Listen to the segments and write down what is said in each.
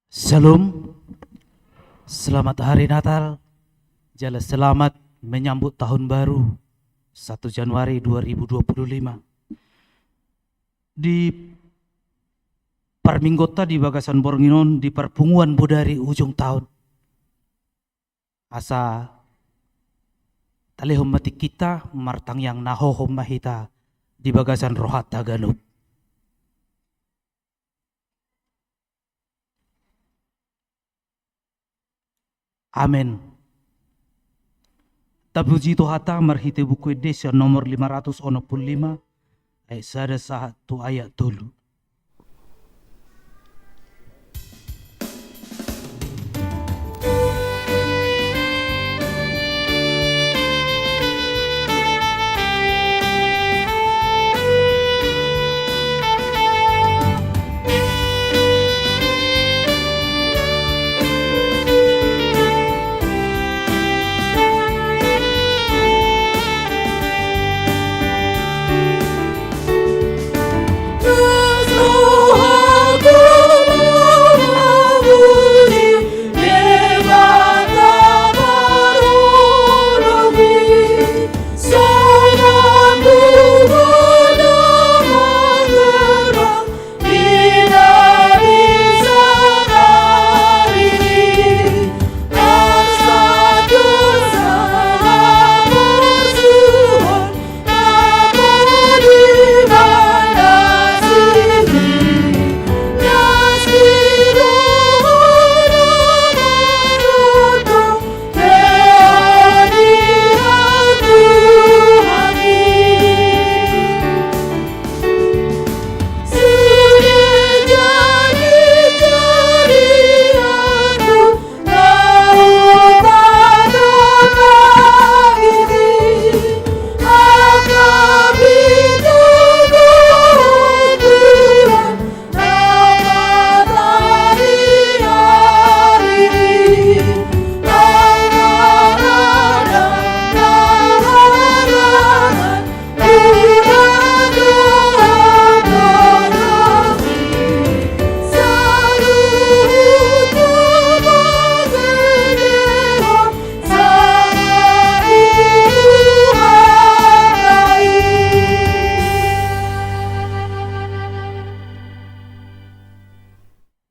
Salam, selamat hari Natal, jala selamat menyambut tahun baru 1 Januari 2025. Di parminggota di bagasan Bornginon di perpunguan bodari ujung tahun. Asa talihom mati kita martang yang nahohom mahita di bagasan rohat Tagalog. Amin. Tabuji Tuhata marhite buku Desa nomor 565 ayat 1 ayat dulu.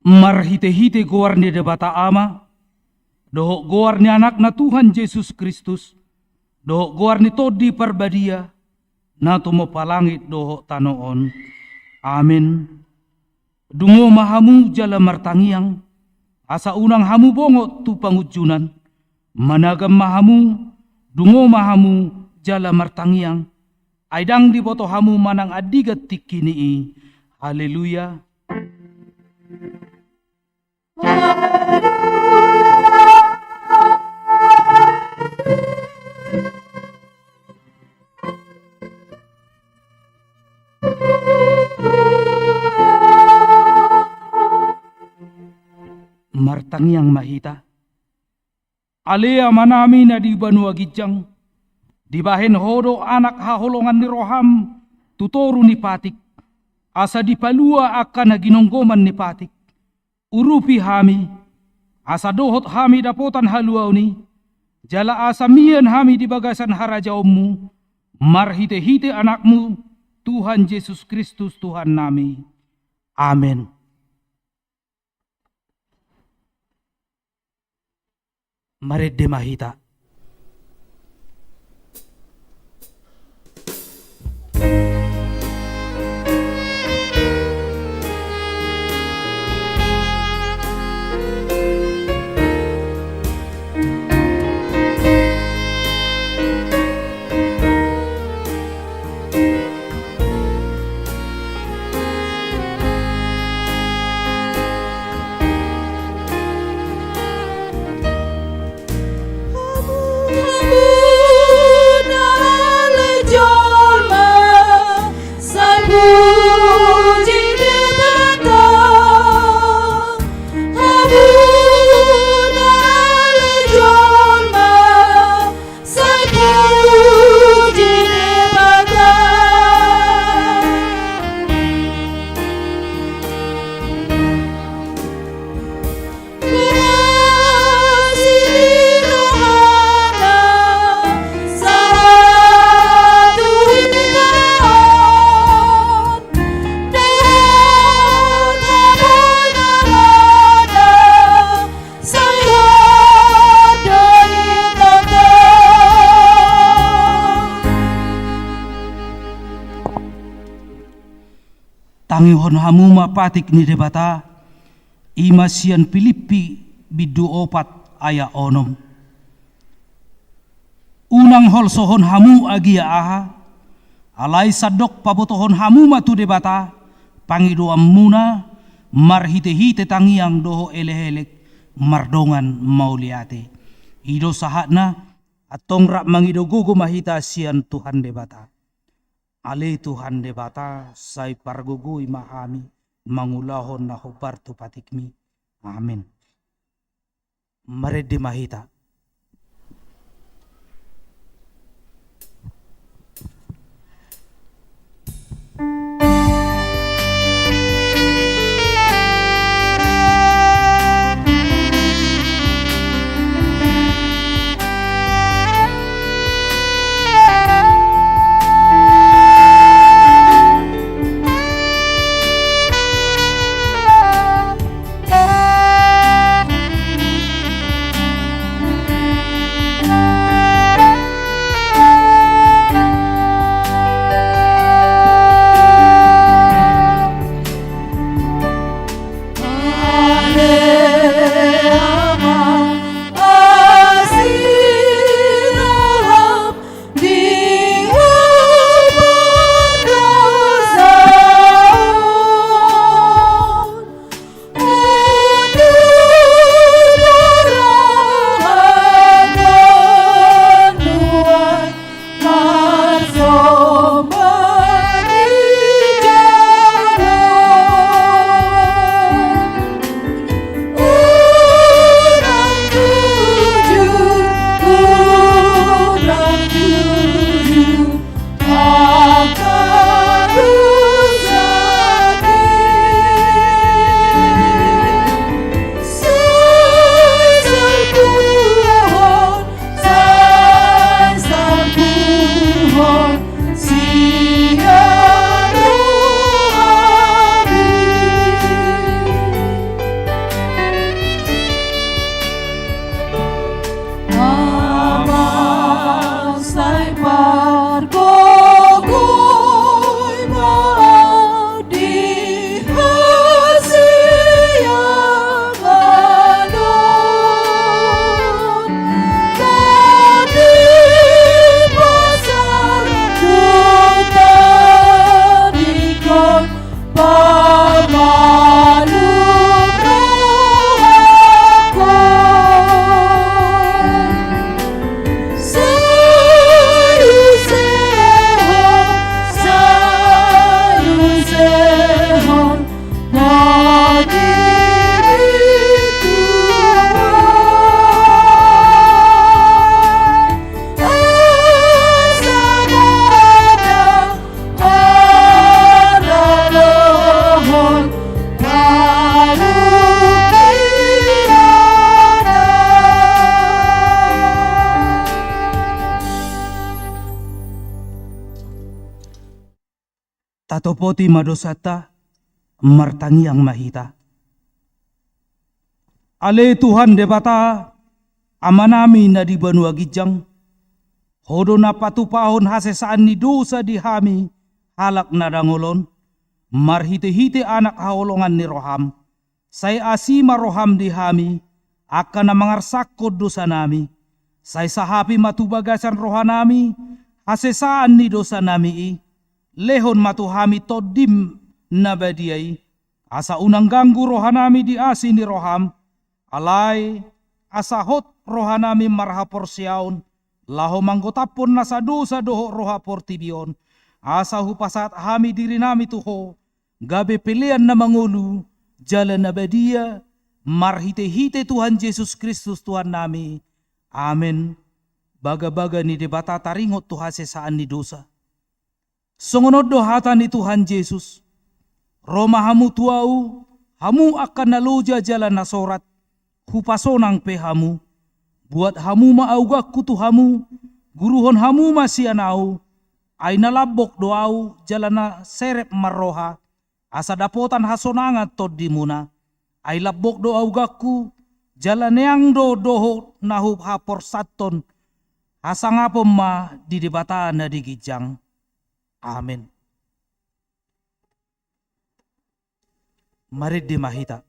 Marhite-hite goarni de bata ama, dohok goarni anak na Tuhan Yesus Kristus, dohok goarni todi parbadia, na tumo palangit dohok tanoon. Amin. Dungo mahamu jala martangiang, asa unang hamu bongo tu pangujunan, managam mahamu, dungo mahamu jala martangiang, aidang di boto hamu manang adigat tikini. Haleluya. Martang yang mahita alea manami na di Banua Gijang di bahen hodo anak haholongan ni Roham tutoru ni Patik asa di palua akan ginonggoman ni Patik urupi hami asa dohot hami dapotan haluau ni jala asa mian hami di bagasan harajaummu marhite-hite anakmu Tuhan Yesus Kristus Tuhan nami. Amin. Mari demahita. Tangihon hamuma patik ni debata, imasian Filipi bidu 4 aya 6. Unang holsohon hamu agia aha, alai sadok pabotohon hamu matu debata, pangidoam muna, marhite-hite tangiang doho elehelek, mardongan mauliate. Ido sahatna, atong rak mangido gugu mahita sian Tuhan debata. Ale Tuhan debata, say pargugui mahami, mangulahon na hobar tu patikmi. Amin. Marede mahita. Tatopoti madosata, martangi ang mahita. Ale Tuhan debata, amanami na di banua gijang, hodo na patupahon hasesaan ni dosa di hami, halak na dangolon, marhite-hite anak haolongan ni Roham, say asima Roham di hami, akan na mangarsakod dosa nami, say sahapi matubagasan rohanami, hasesaan ni dosa nami lehon matuhami todim na badiay, asa unang ganggu rohanami di asi ni Roham, alay asahot rohanami marhapor siyaon, laho manggotapon na sa dosa doho rohapor tibion, asa hupasat hami diri nami tuho, gabe pilihan na mangulu, jalan na badia, marhite-hite Tuhan Yesus Kristus Tuhan nami. Amen. Baga-baga ni debata taringot tu hasesaan ni dosa. Songonod dohata ni Tuhan Yesus. Roma hamu tuau, hamu akan naluja jalan na sorat, hupasonang pe hamu. Buat hamu maaugak kutu hamu, guruhon hamu masianau, ay nalabok doau jalan na serep marroha, asa dapotan hasonangat tod di muna, ay labok doau gakku, jalan yang doho nahup hapor saton, asa ngapom ma di debata na digijang. Amin. Mari dimahita.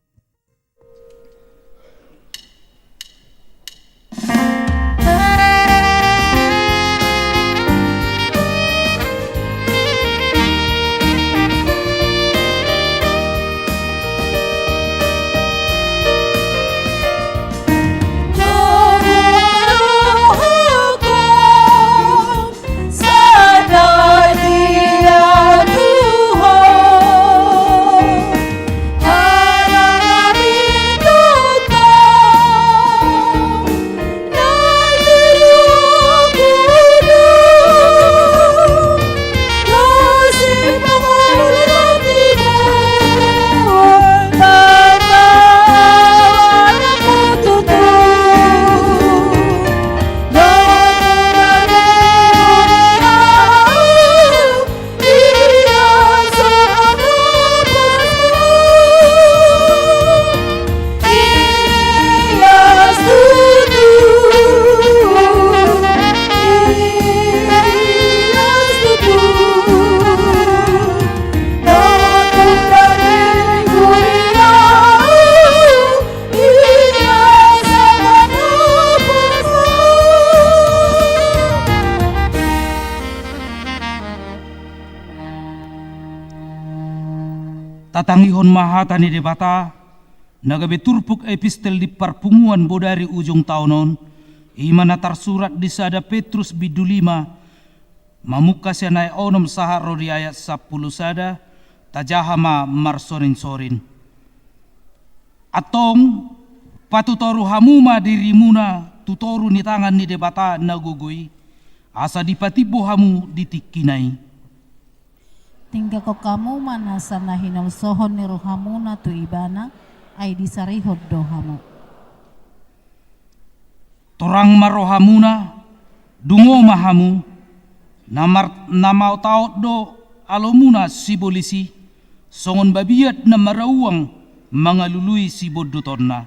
Tatangihon mahatani debata, nagabe turpuk epistel di perpunguan bodari ujung tahunon, imana tersurat di sada Petrus bidulima, mamuka senai onom saharo di ayat 10 sada, tajahama marsorin-sorin. Atong patutoru hamuma dirimuna, tutoru ni tangan ni debata nagugui, asa dipatibo hamu ditikinai. Tingga ko kamu manasa na hinalsohon ni rohamu na tu ibana ay disarihod dohamu. Torang marohamuna dungo mahamu namau taot do alomuna si bolisi songon babiat na marawang mga lului si bodutonna.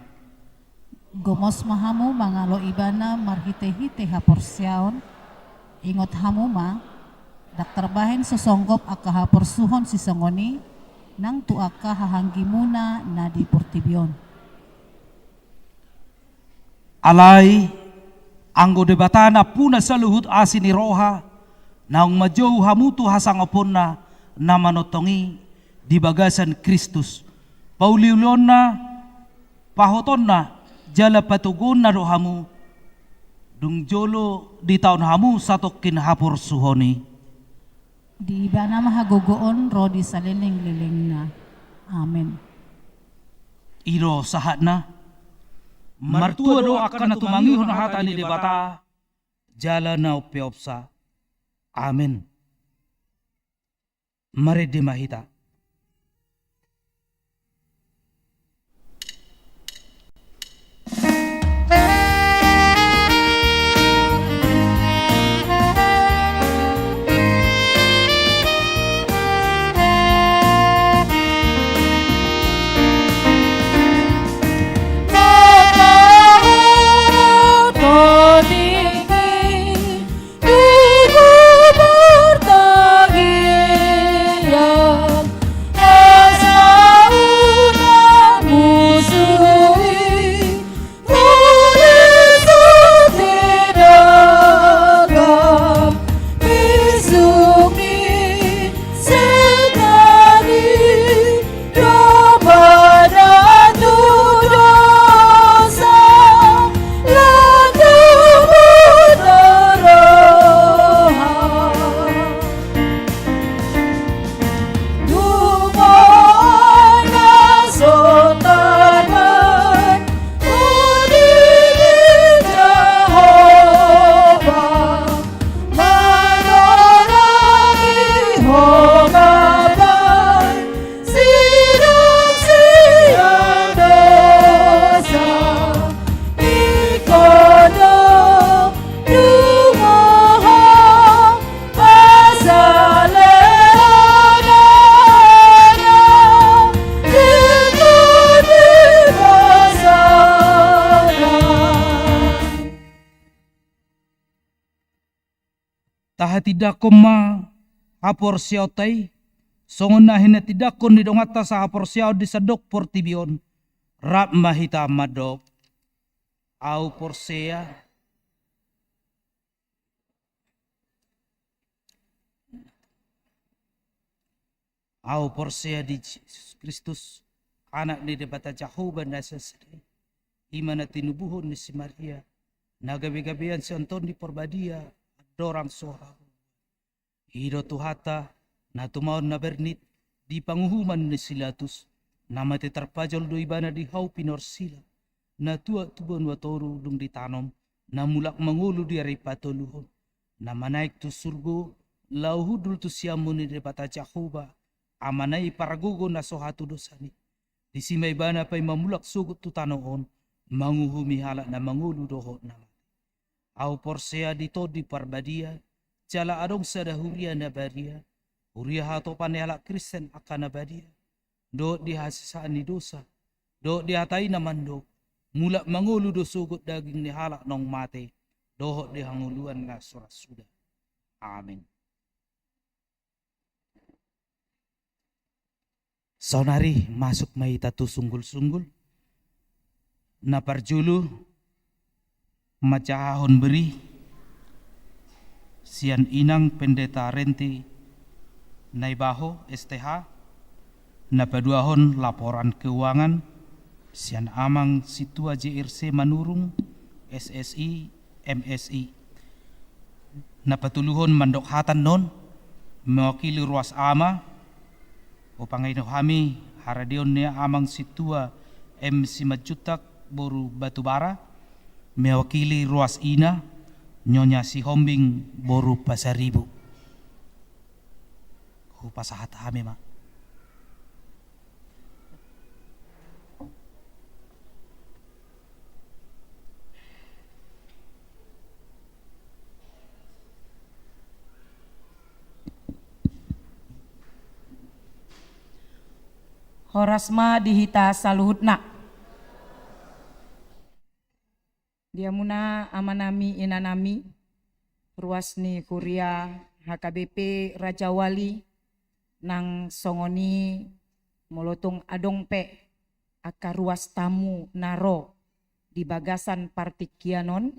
Gomos mahamu mangalo ibana marhite-hite haporsyaon ingot hamu ma daktar bahen sosonggop aka haporsuhon si sangoni nang tuaka hahanggi muna na di portibyon. Alay anggo debatana puna sa luhut asin ni roha naung majow hamutu hasangopon na manotongi di bagasan Kristus. Pauliulon na pahoton na jala patugon na rohamu dung jolo di taon hamu satokin hapor suhoni. Di ibana mahagogoon ro di saliling-liling na. Amen. Iro sahat na. Martua do akan na tumangihon hata ni debata. Jala na upiopsa. Amen. Mari dimahita. Tahatidak koma hapor siotay Songon na hinatidakon ni dongata sa haporsiaw di sadok portibion. Rap mahita madok. Au porsea. Au porsea di Jesus Kristus. Anak ni debata Jehovah nasa sedih. Imana tinubuhon ni si Maria. Nagabi-gabian si Anton di Porbadia. Dorang soha. Hido tuhata. Na tumaon na bernit. Di panguhuman ni Silatus. Nama te terpajol do ibana di hau pinor sila. Na tua tubon watoru dung ditanom. Na mulak mangulu di ari patoluhon. Na manaik tu surgo. Lauhudul tu siamu ni debata Jehovah. Amanai paragogo na sohatu dosani. Di simay bana pa'y mamulak sugot tu tanoon. Manguhumi halak na mangulu dohot naman. Au porsea dito di parbadia. Jala adong sada huria na baria. Huria hato panehalak Kristen akan na badia. Do di hasisaan ni dosa. Do di hatai naman do. Mulak mangulu do sugot daging ni halak nong mate. Dohot di hanguluan na surat sudah. Amin. Saunari masuk may tatu sunggul-sunggul. Na parjulu macahon beri. Sian inang pendeta renti naibaho STH. Na paduahon laporan keuangan. Sian amang situa JRC Manurung SSI MSI. Na patuluhon mandok hatan non. Mewakili ruas ama. O pangaino kami haradion niya amang situa MC Majutak boru Batubara mewakili ruas ina nyonya si Hombing boru Pasaribu. Ko pasahat kami ma. Horasma dihita saluhutna. Dia muna amanami inanami ruasni kuria HKBP Raja Wali nang songoni molotong adongpe aka ruas tamu naro di bagasan partikianon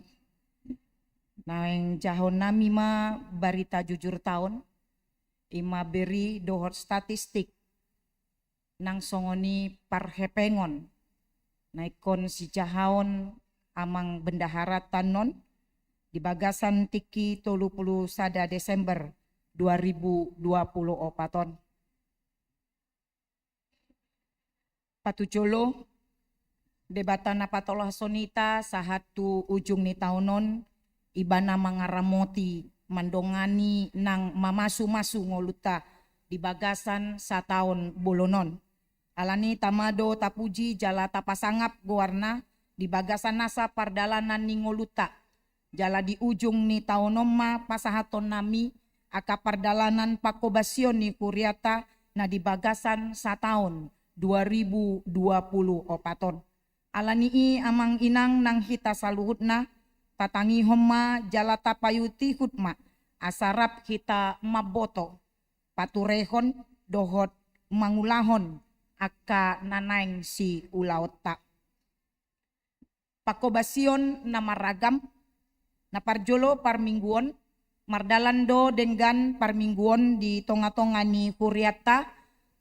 nang jahon nami ma barita jujur tahun ima beri dohot statistik nang songoni parhepengon naikon si jahon amang bendahara tanon di bagasan tiki 31 Desember 2024. Patujolo debatana patolah sonita sahatu ujung ni tahunon ibana mangaramoti mandongani nang mamasu-masu ngoluta di bagasan satahun bolonon. Alani tamado tapuji jala tapasangap gowarna di bagasan nasa pardalanan ningoluta. Jala di ujung ni taonomma pasahaton nami aka pardalanan pakobasion ni kuriata na di bagasan satahun 2020 opaton. Alani i amang inang nang hita saluhutna tatangi homma jala tapayuti hutma asarap kita maboto paturehon dohot mangulahon aka nanaing si ulaota. Pakobasion na maragam na parjolo parmingguon mardalando dengan parmingguon di tonga-tonga ni Kuriata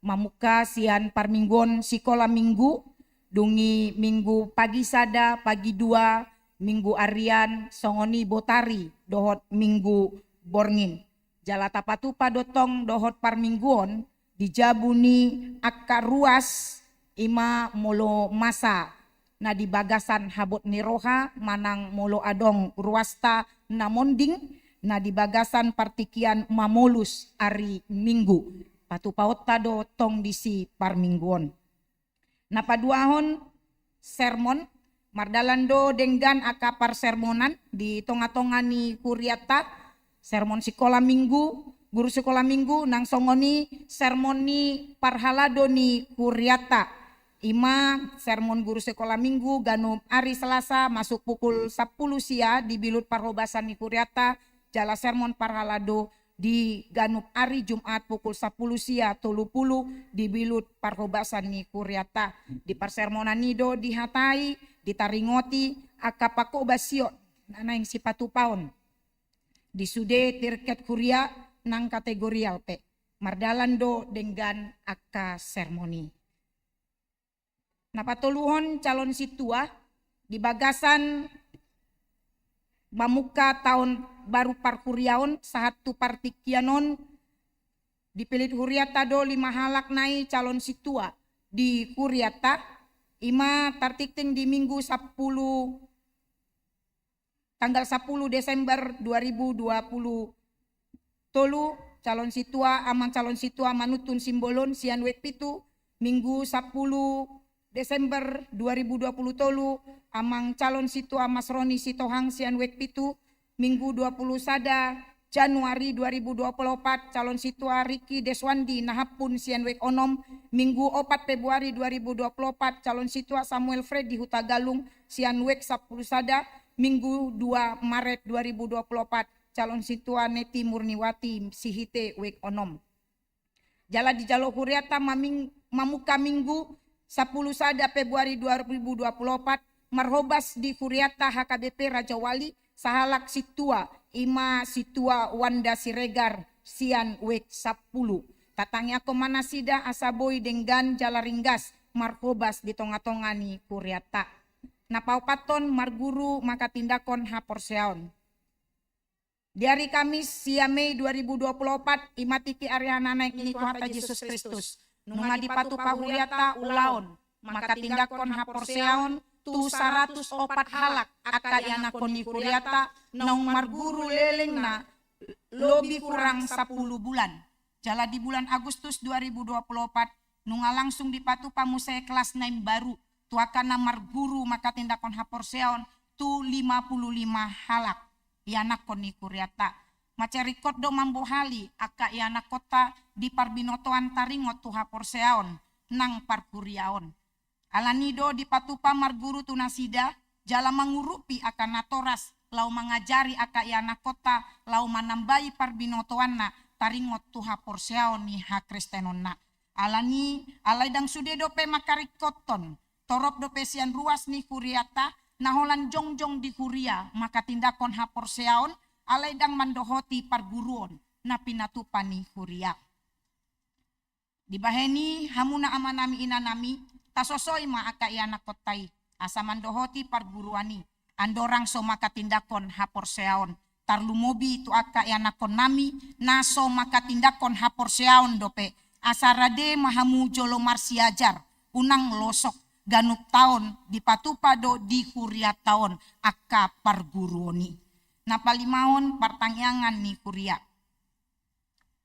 mamuka sian parmingguon sikola minggu dungi minggu pagi sada pagi dua minggu arian songoni botari dohot minggu borngin. Jala tapatu padotong dohot parmingguon dijabuni akka ruas ima molo masa na di bagasan habot niroha manang molo adong ruasta namonding na di bagasan partikian mamolus ari minggu patu paut tado tong disi parmingguon. Na paduahon sermon mardalando dengan aka par sermonan di tonga-tonga ni Kuriata sermon sekolah minggu, guru sekolah minggu nang songoni sermon ni parhalado ni Kuriata. Ima sermon guru sekolah minggu ganu hari Selasa masuk pukul 10 sia di bilut parhobasan ni Kuriata. Jala sermon parhalado di Ganup Ari Jumat pukul 10 sia 30 di Bilut Parhobasan ni Kuriata. Di persermonan nido dihatai, ditaringoti akapako basio nana yang sipatu paon. Di sude tirket kuria nang kategori alpe. Mardalando dengan aka sermoni. Napatuluhon calon situa di bagasan Bamuka tahun baru parkuriaon sahatu partikianon dipilit huriata do 5 halak nai calon situa di kuriata ima tartikting di minggu 10 tanggal 10 Desember 2020 tolu calon situa amang calon situa manutun simbolon sian wek pitu minggu 10 Desember 2020 tolu amang calon situa Masroni Sitohang sian wek pitu minggu 20 sada Januari 2024 calon situa Riki Deswandi Nahapun sian wek onom minggu 4 Februari 2024 calon situa Samuel Freddy Hutagalung sian wek 10 sada minggu 2 Maret 2024 calon situa Neti Murniwati Sihite wek onom. Jala di Jalo Huriata mamuka minggu 10 sada Februari 2024 marhobas di Huriata HKBP Raja Wali sahalak situa ima situa Wanda Siregar sian wek 10. Tatangnya ko manasida asaboy dengan Jala Ringgas marhobas di tonga-tonga ni Huriata. Napaupaton marguru maka tindakon haporseon. Di hari Kamis sia Mei 2024 imatiki Ariana naik ini Tuhan Yesus Kristus. Nunga di patu pahuriata ulaon maka tindakon haporseon tu 104 halak aka yana koni kuriata nong marguru leleng na lobi kurang 10 bulan. Jala di bulan Agustus 2024 nunga langsung di patu pamusai kelas 9 baru tuakana marguru maka tindakon haporseon tu 55 halak yana koni kuriata. Macarikot do mambo hali aka yana kota di parbinotoan taringot tu haporseon nang parkuriaon. Alanido di patupa marguru tunasida jala mangurupi akan natoras lau mengajari aka yana kota lau manambai parbinotoanna taringot tu haporseon ni ha kristenonna. Alani alaidang sude dope makarikoton torop dope sian ruas ni kuriata naholan jongjong di kuria maka tindakon haporseon alaidang mandohoti parguruon na pinatupan ni kuria. Dibaheni hamuna amanami inanami tasosoy ma aka iana kotai asa mandohoti parguruani andorang so maka tindakon haporseon tarlumobi tu aka iana konami naso maka tindakon haporseon dope asarade mahamu jolo marsiajar unang losok ganup taon di patupado di kuria taon aka parguruoni. Napalimaon partangyangan ni kuria.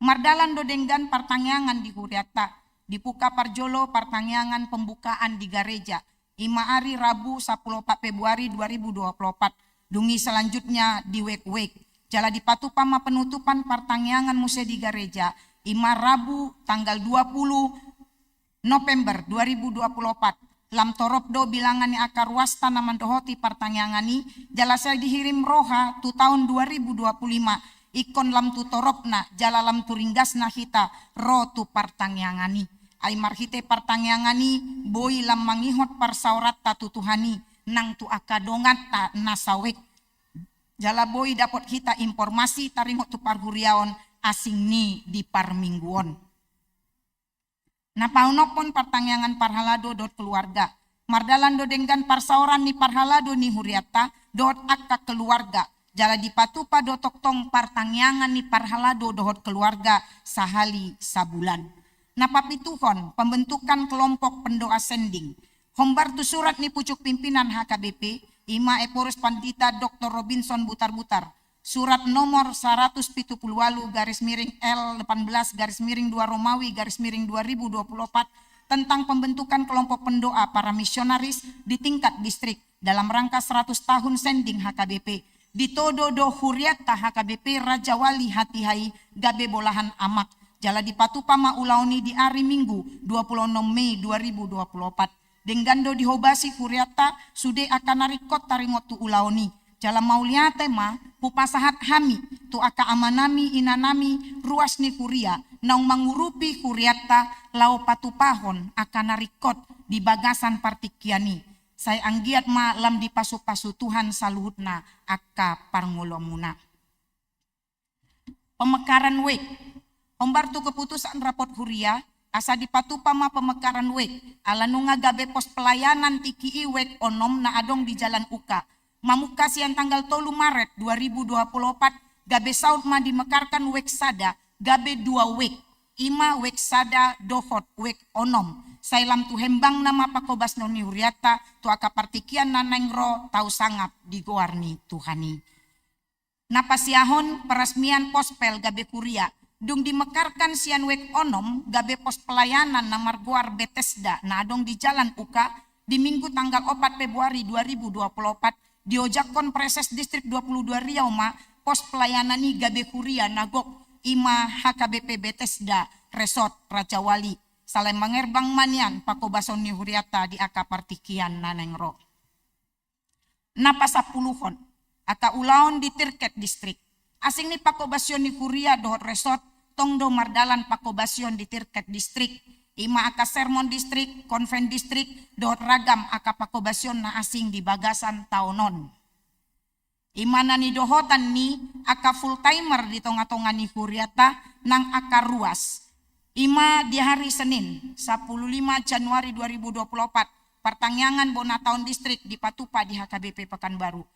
Mardalan do denggan partangyangan di kuriata. Dipuka parjolo partangyangan pembukaan di gereja. Ima hari Rabu 14 Februari 2024. Dungi selanjutnya di wek-wek. Jala di patupama penutupan partangyangan muse di gereja. Ima Rabu tanggal 20 November 2024. Lam torop do bilangan yang akar wasta naman dohoti partangyangan jalasel dihirim roha tu tahun 2025 ikon lam tu toropna jala lam tu ringgasna hita ro tu partangyangan ay marhite partangyangan boy lam mangihot parsaurat ta tutuhani nang tu akadongat ta nasawek jala boy dapat kita informasi taringot tu parhuriaon asing ni di parmingguon. Napaunopon partangyangan parhalado dot keluarga. Mardalan do denggan parsauran ni parhalado ni huriata dot akka keluarga. Jala dipatupa do toktong partangyangan ni parhalado dot keluarga sahali sabulan. Napapituhon pembentukan kelompok pendoa sending. Hombar tu surat ni pucuk pimpinan HKBP Ima Eporus Pandita Dr. Robinson Butar-Butar. Surat nomor 178 garis miring L18 garis miring 2 Romawi garis miring 2024 tentang pembentukan kelompok pendoa para misionaris di tingkat distrik dalam rangka 100 tahun sending HKBP. Ditodo do huriata HKBP Raja Wali Hatihai Gabe Bolahan Amak. Jala di Patupama Ulaoni di hari Minggu 26 Mei 2024. Denggando dihobasi huriata sude akan narikot taringotu Ulaoni. Jala maulia tema pupasahat hami tu aka amanami inanami ruas ni kuria naung mangurupi kuriata lau patupahon akan narikot di bagasan partikiani. Saya anggiat ma lam dipasu-pasu Tuhan saluhutna aka parngulomuna. Pemekaran wek. Ombar tu keputusan rapot huria asa dipatupa ma pemekaran wek. Alanunga gabe pos pelayanan tiki iwek onom na adong di jalan uka. Mamuka siang tanggal 3 Maret 2024 gabe saud ma dimekarkan wek sada gabe 2 wek. Ima wek sada dohot wek onom. Sailam tu hembang nama pakobas noni huriata tu aka partikian nanengro tau sangap di goarni Tuhani. Napasiahon peresmian pospel gabe kuria. Dung dimekarkan sian wek onom gabe pos pelayanan na margoar Bethesda na adong di jalan uka di minggu tanggal 4 Februari 2024 diojakon Preses Distrik 22 Riau ma pos pelayanan ni gabe kuria nagok ima HKBP Bethesda Resort Raja Wali. Salem mangerbang manian pakobason ni huriata di aka partikian nanengro. Napasapuluhon aka ulaon di Tirket Distrik. Asing ni pakobasyon ni Kuria dohot resort tongdo mardalan pakobasyon di Tirket Distrik. Ima aka Sermon Distrik, Konven Distrik, dohot ragam aka pakobasyon na asing di bagasan taonon. Ima na ni dohotan ni aka full timer di tonga-tonga ni Kuriata nang aka ruas. Ima di hari Senin 15 Januari 2024 pertangyangan bona tahun distrik di Patupa di HKBP Pekanbaru.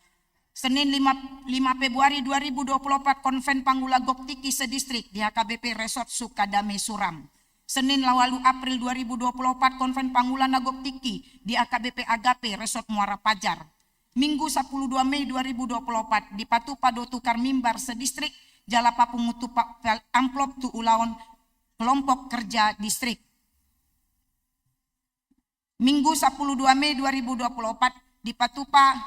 Senin 5 Februari 2024 konven Panggula Goktiki sedistrik di HKBP Resort Sukadame Suram. Senin lawalu April 2024 konven Panggula Nagoktiki di AKBP Agape Resort Muara Pajar. Minggu 12 Mei 2024 di Patupa do tukar mimbar sedistrik jalapa pengutu amplop tu ulaon kelompok kerja distrik. Minggu 12 Mei 2024 di Patupa.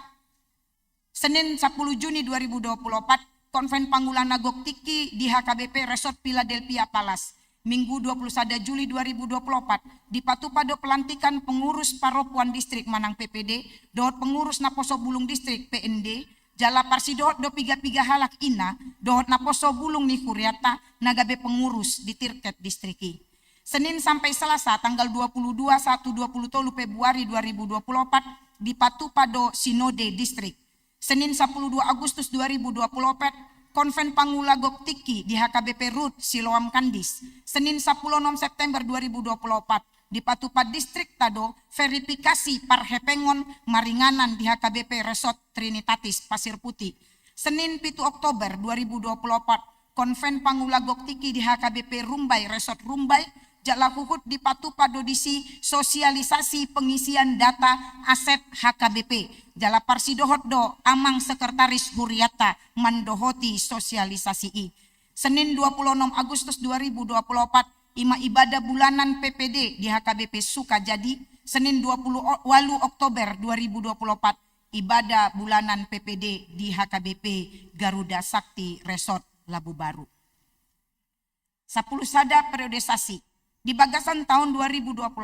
Senin 10 Juni 2024 konven Panggula Nagoktiki di HKBP Resort Philadelphia Palace. Minggu 21 Juli 2024 di Patupa do pelantikan pengurus Paropuan Distrik Manang PPD, dohot pengurus Naposo Bulung Distrik PND, jala parsidot do piga-piga halak ina, dohot Naposo Bulung ni Kuriata, nagabe pengurus di Tirket Distriki. Senin sampai Selasa tanggal 22-1-23 Februari 2024 di Patupa do Sinode Distrik. Senin 12 Agustus 2024 konven Panggula Goktiki di HKBP Rut Siloam Kandis. Senin 16 September 2024 di Patupa Distrik Tado verifikasi parhepengon maringanan di HKBP Resort Trinitatis Pasir Putih. Senin 7 Oktober 2024 konven Panggula Goktiki di HKBP Rumbai Resort Rumbai jala huhut di Patupa dodisi sosialisasi pengisian data aset HKBP. Jala parsidohot do amang sekretaris Huriata mandohoti sosialisasi i. Senin 26 Agustus 2024 ima ibadah bulanan PPD di HKBP Sukajadi. Senin 28 Oktober 2024 ibadah bulanan PPD di HKBP Garuda Sakti Resort Labu Baru. 10 sada periodisasi. Di bagasan tahun 2024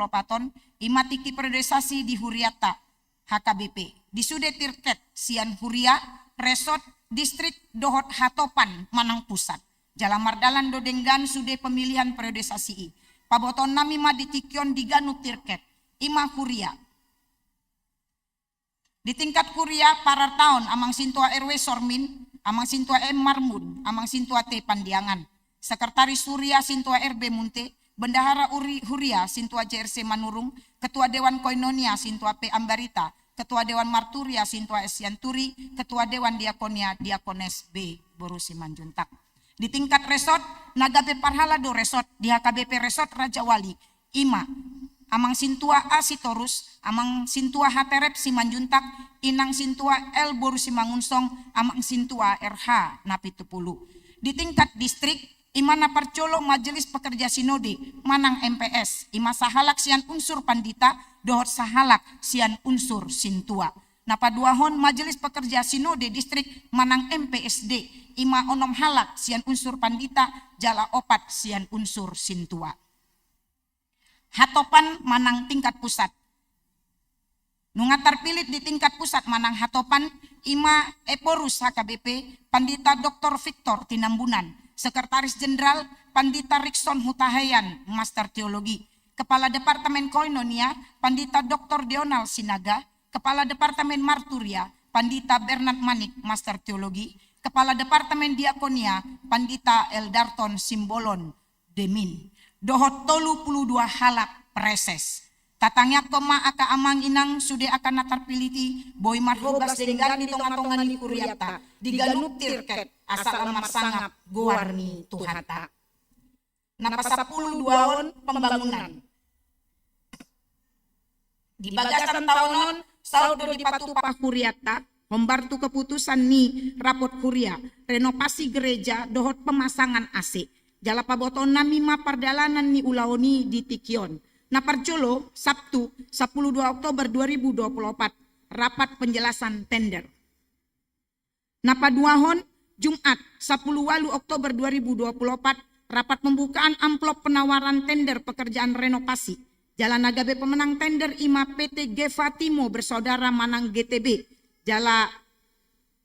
imatiki periodisasi di Huriata HKBP. Di Sude Tirket Sian Huria Resort Distrik Dohot Hatopan Manang Pusat. Jala mardalan dodenggan sude pemilihan periodisasi i. Paboton nami ma ditikion di Ganu Tirket. Ima Huria. Di tingkat Huria parar tahun amang sintua RW Sormin, amang sintua M Marmun, amang sintua T Pandiangan. Sekretaris Huria sintua RB Munte, Bendahara Huria Sintua JRC Manurung, Ketua Dewan Koinonia Sintua P Ambarita, Ketua Dewan Marturia Sintua S Yanturi, Ketua Dewan Diakonia Diakones B Boru Simanjuntak. Di tingkat resort Nagabe Parhalado Resort di HKBP Resort Raja Wali, Ima amang Sintua A Sitorus, amang Sintua Haterep Simanjuntak, Inang Sintua L Boru Simangunsong, amang Sintua RH Napitupulu. Di tingkat distrik Imana Parcolo Majelis Pekerja Sinode Manang MPS, Ima sahalak sian unsur pandita, dohot sahalak sian unsur sintua. Napaduahon Majelis Pekerja Sinode Distrik Manang MPSD, Ima onom halak sian unsur pandita, jala opat sian unsur sintua. Hatopan Manang tingkat pusat. Nunga terpilih di tingkat pusat manang hatopan Ima Eporus HKBP Pandita Dr. Victor Tinambunan, Sekretaris Jenderal Pandita Rikson Hutahayan Master Teologi, Kepala Departemen Koinonia Pandita Dr. Deonal Sinaga, Kepala Departemen Marturia Pandita Bernard Manik Master Teologi, Kepala Departemen Diakonia Pandita Eldarton Simbolon Demin. Dohot 32 halak preses. Tatangnya koma aka amang inang sude akan natarpiliti boy marhobas denggan di tonga-tonga ni kuriata diganup tirket asal amar sangap guarni tuhata. Napa 10 duaon pembangunan. Di bagasan tahunon saudo di patupa kuriata membantu keputusan ni rapot kuria renovasi gereja dohot pemasangan AC. Jala paboton namima pardalanan ni ulaoni di Tikion. Naparjolo Sabtu 12 Oktober 2024 rapat penjelasan tender. Napaduahon Jumat 10 Oktober 2024 rapat pembukaan amplop penawaran tender pekerjaan renovasi. Jalan Agabe pemenang tender Ima PT Gevatimo bersaudara Manang GTB. Jala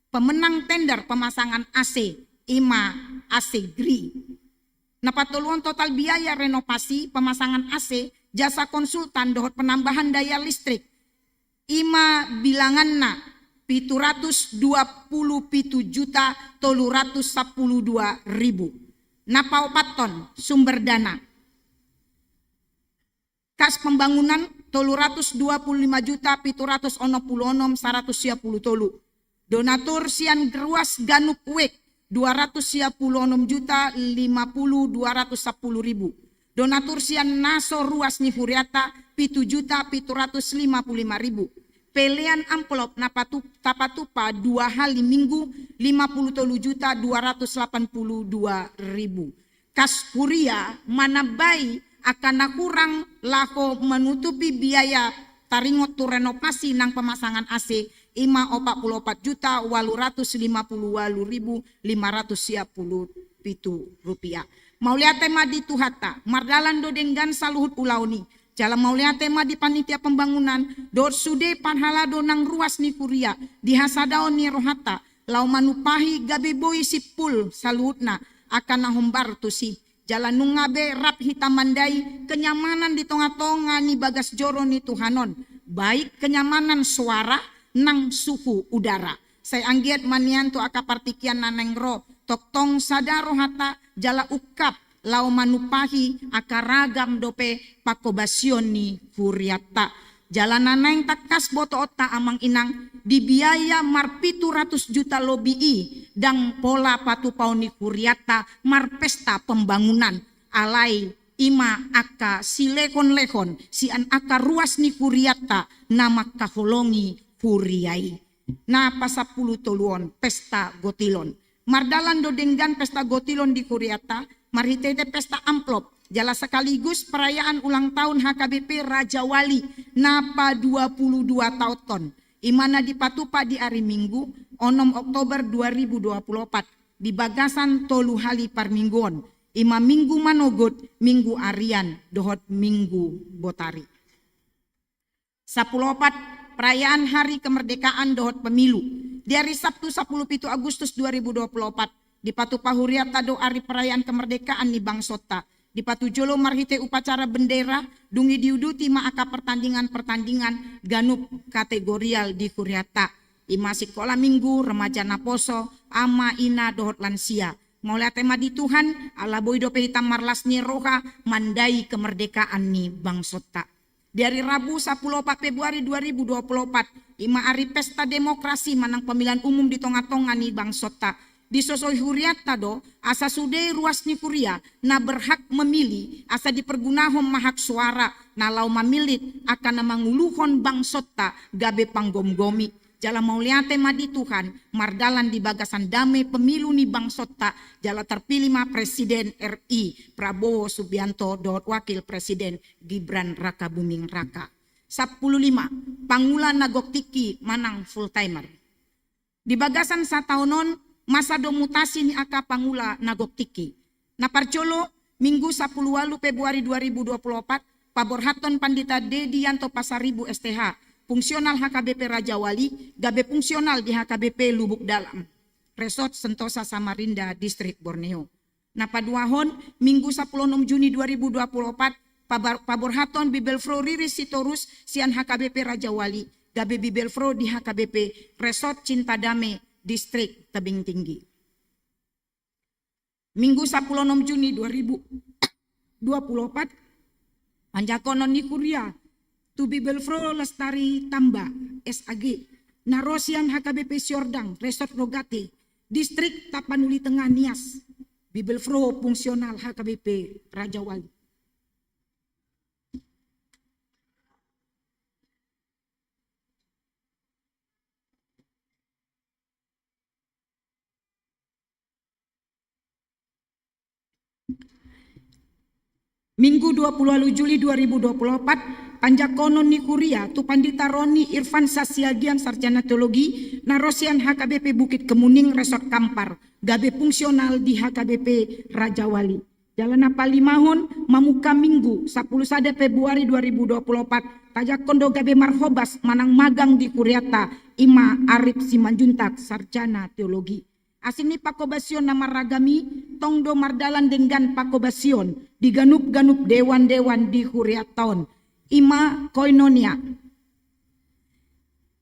pemenang tender pemasangan AC Ima AC Gri. Napatuluan total biaya renovasi pemasangan AC jasa konsultan dohot penambahan daya listrik Ima bilanganna 727 juta 312.000. Napa opaton sumber dana kas pembangunan 325 juta 766 130 donatur sian geruas ganuk wek 256 juta 50.210.000. Donatur sian naso ruas ni Furiata 7 juta 755.000. Pelian amplop tapatupa 2 hari minggu 53 juta 282.000. Kas kuria manabai akan nakurang lako menutupi biaya taringot tu renovasi nang pemasangan AC Ima 44 juta 858.557 rupiah. Maulia tema di Tuhata, Mardalan do denggan saluhut ulauni. Jala maulia tema di panitia pembangunan, dor sude panhalado nang ruas ni Kuria, di hasadaon ni Rohata, lau manupahi gabe boy sipul saluhutna, akan nahombar tu si. Jala nungabe rap hitamandai, kenyamanan di tonga-tonga ni bagas joro ni Tuhanon, baik kenyamanan suara nang suhu udara. Saya anggiat manian tu akapartikian nanengro, toktong sadaro hata jala ukap lau manupahi akaragam dope pakobasion ni Furiata. Jala naneng takas boto ota amang inang dibiaya mar 700 juta lobii dang pola patupau ni Furiata mar pesta pembangunan alai Ima aka silekon-lekon sian aka ruas ni Furiata nama kaholongi Furiai. Na pasapulu toluon pesta gotilon. Mardalan do denggan pesta gotilon di Kuriata, marhitete pesta amplop. Jala sekaligus perayaan ulang tahun HKBP Raja Wali napa 22 tahun. Imana dipatupa di hari Minggu 6 Oktober 2024 di Bagasan Tolu Hali Parmingguon. Ima Minggu Manogot, Minggu Arian, dohot Minggu Botari. 14 perayaan Hari Kemerdekaan dohot pemilu. Di hari Sabtu 17 Agustus 2024 di Patupa Huriata do hari perayaan kemerdekaan ni Bangsota. Di Patujolo marhite upacara bendera dungi diuduti maaka pertandingan ganup kategorial di Huriata. Ima sekolah minggu remaja naposo ama ina dohot lansia. Maulia tema di Tuhan ala boy dope hitam marlasni roha mandai kemerdekaan ni Bangsota. Dari Rabu 14 Februari 2024, Ima hari pesta demokrasi manang pemilihan umum di tonga-tonga ni Bangsota. Di sosoi Huriata do, asa sude ruas ni Kuria, na berhak memilih, asa dipergunahon mahak suara, na lau mamilit akan manguluhon Bangsota gabe panggom-gomi. Jala maulia tema di Tuhan, mardalan di Bagasan damai pemilu ni Bangsota, jala terpilih ma Presiden RI Prabowo Subianto dot Wakil Presiden Gibran Raka Buming Raka. 15 Pangula Nagoktiki manang full timer. Di Bagasan sataunon masa domutasi ni aka Pangula Nagoktiki. Naparcolo Minggu 10 Februari 2024 Paborhaton Pandita Dedi Yanto Pasaribu STH fungsional HKBP Raja Wali, gabe fungsional di HKBP Lubuk Dalam, Resort Sentosa Samarinda, Distrik Borneo. Nah paduahon Minggu 16 Juni 2024, paborhaton Bibelfro Riris Sitorus sian HKBP Raja Wali, gabe Bibelfro di HKBP Resort Cinta Dame, Distrik Tebing Tinggi. Minggu 16 Juni 2024, Panjakonon ni Kuria, tu Bibelfro Lestari Tamba, SAG, Narosian HKBP Siordang, Resort Rogate, Distrik Tapanuli Tengah Nias, Bibelfro fungsional HKBP Raja Wali. Minggu 20 Juli 2024, Panjakonon ni Kuria, tu Pandita Roni Irfan Sasiagian Sarjana Teologi, Narosian HKBP Bukit Kemuning, Resort Kampar, gabe fungsional di HKBP Raja Wali. Jalan Apalimahon, Mamuka Minggu 10 Februari 2024, Tajakondo gabe Marhobas Manang Magang di Kuriata, Ima Arif Simanjuntak Sarjana Teologi. Asini pakobasion nama ragami, tongdo mardalan dengan pakobasion, diganup-ganup dewan-dewan di Huriaton, Ima Koinonia.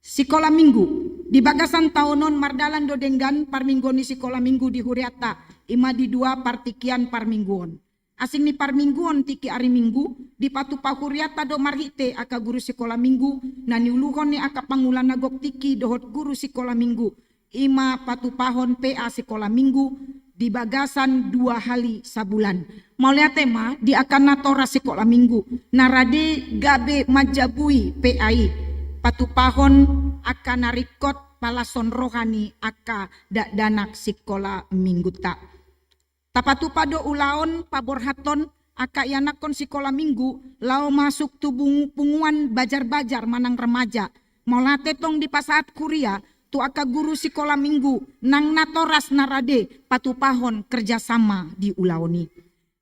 Sikola Minggu, di bagasan tahunon mardalan do dengan parminggoni sikola Minggu di Huriata, Ima di dua partikian parmingguon. Asing ni parmingguon tiki ari Minggu, di patu Huriata do marhite aka guru sikola Minggu, nani uluhon ni aka pangulan nagok tiki dohot guru sikola Minggu. Ima patupahon PA sekolah Minggu di bagasan 2 hari sabulan. Mau lihat tema di akan natora sekolah Minggu. Narade gabe majabui PAI. Patupahon akan narikot palason rohani aka dak danak sekolah Minggu tak. Tapatupado ulaon paborhaton aka yanakon sekolah Minggu lao masuk tubung punguan bajar-bajar manang remaja. Mau late tong di pasaat Kuria tu aka guru sekolah Minggu nang natoras narade patupahon kerjasama di ulaoni.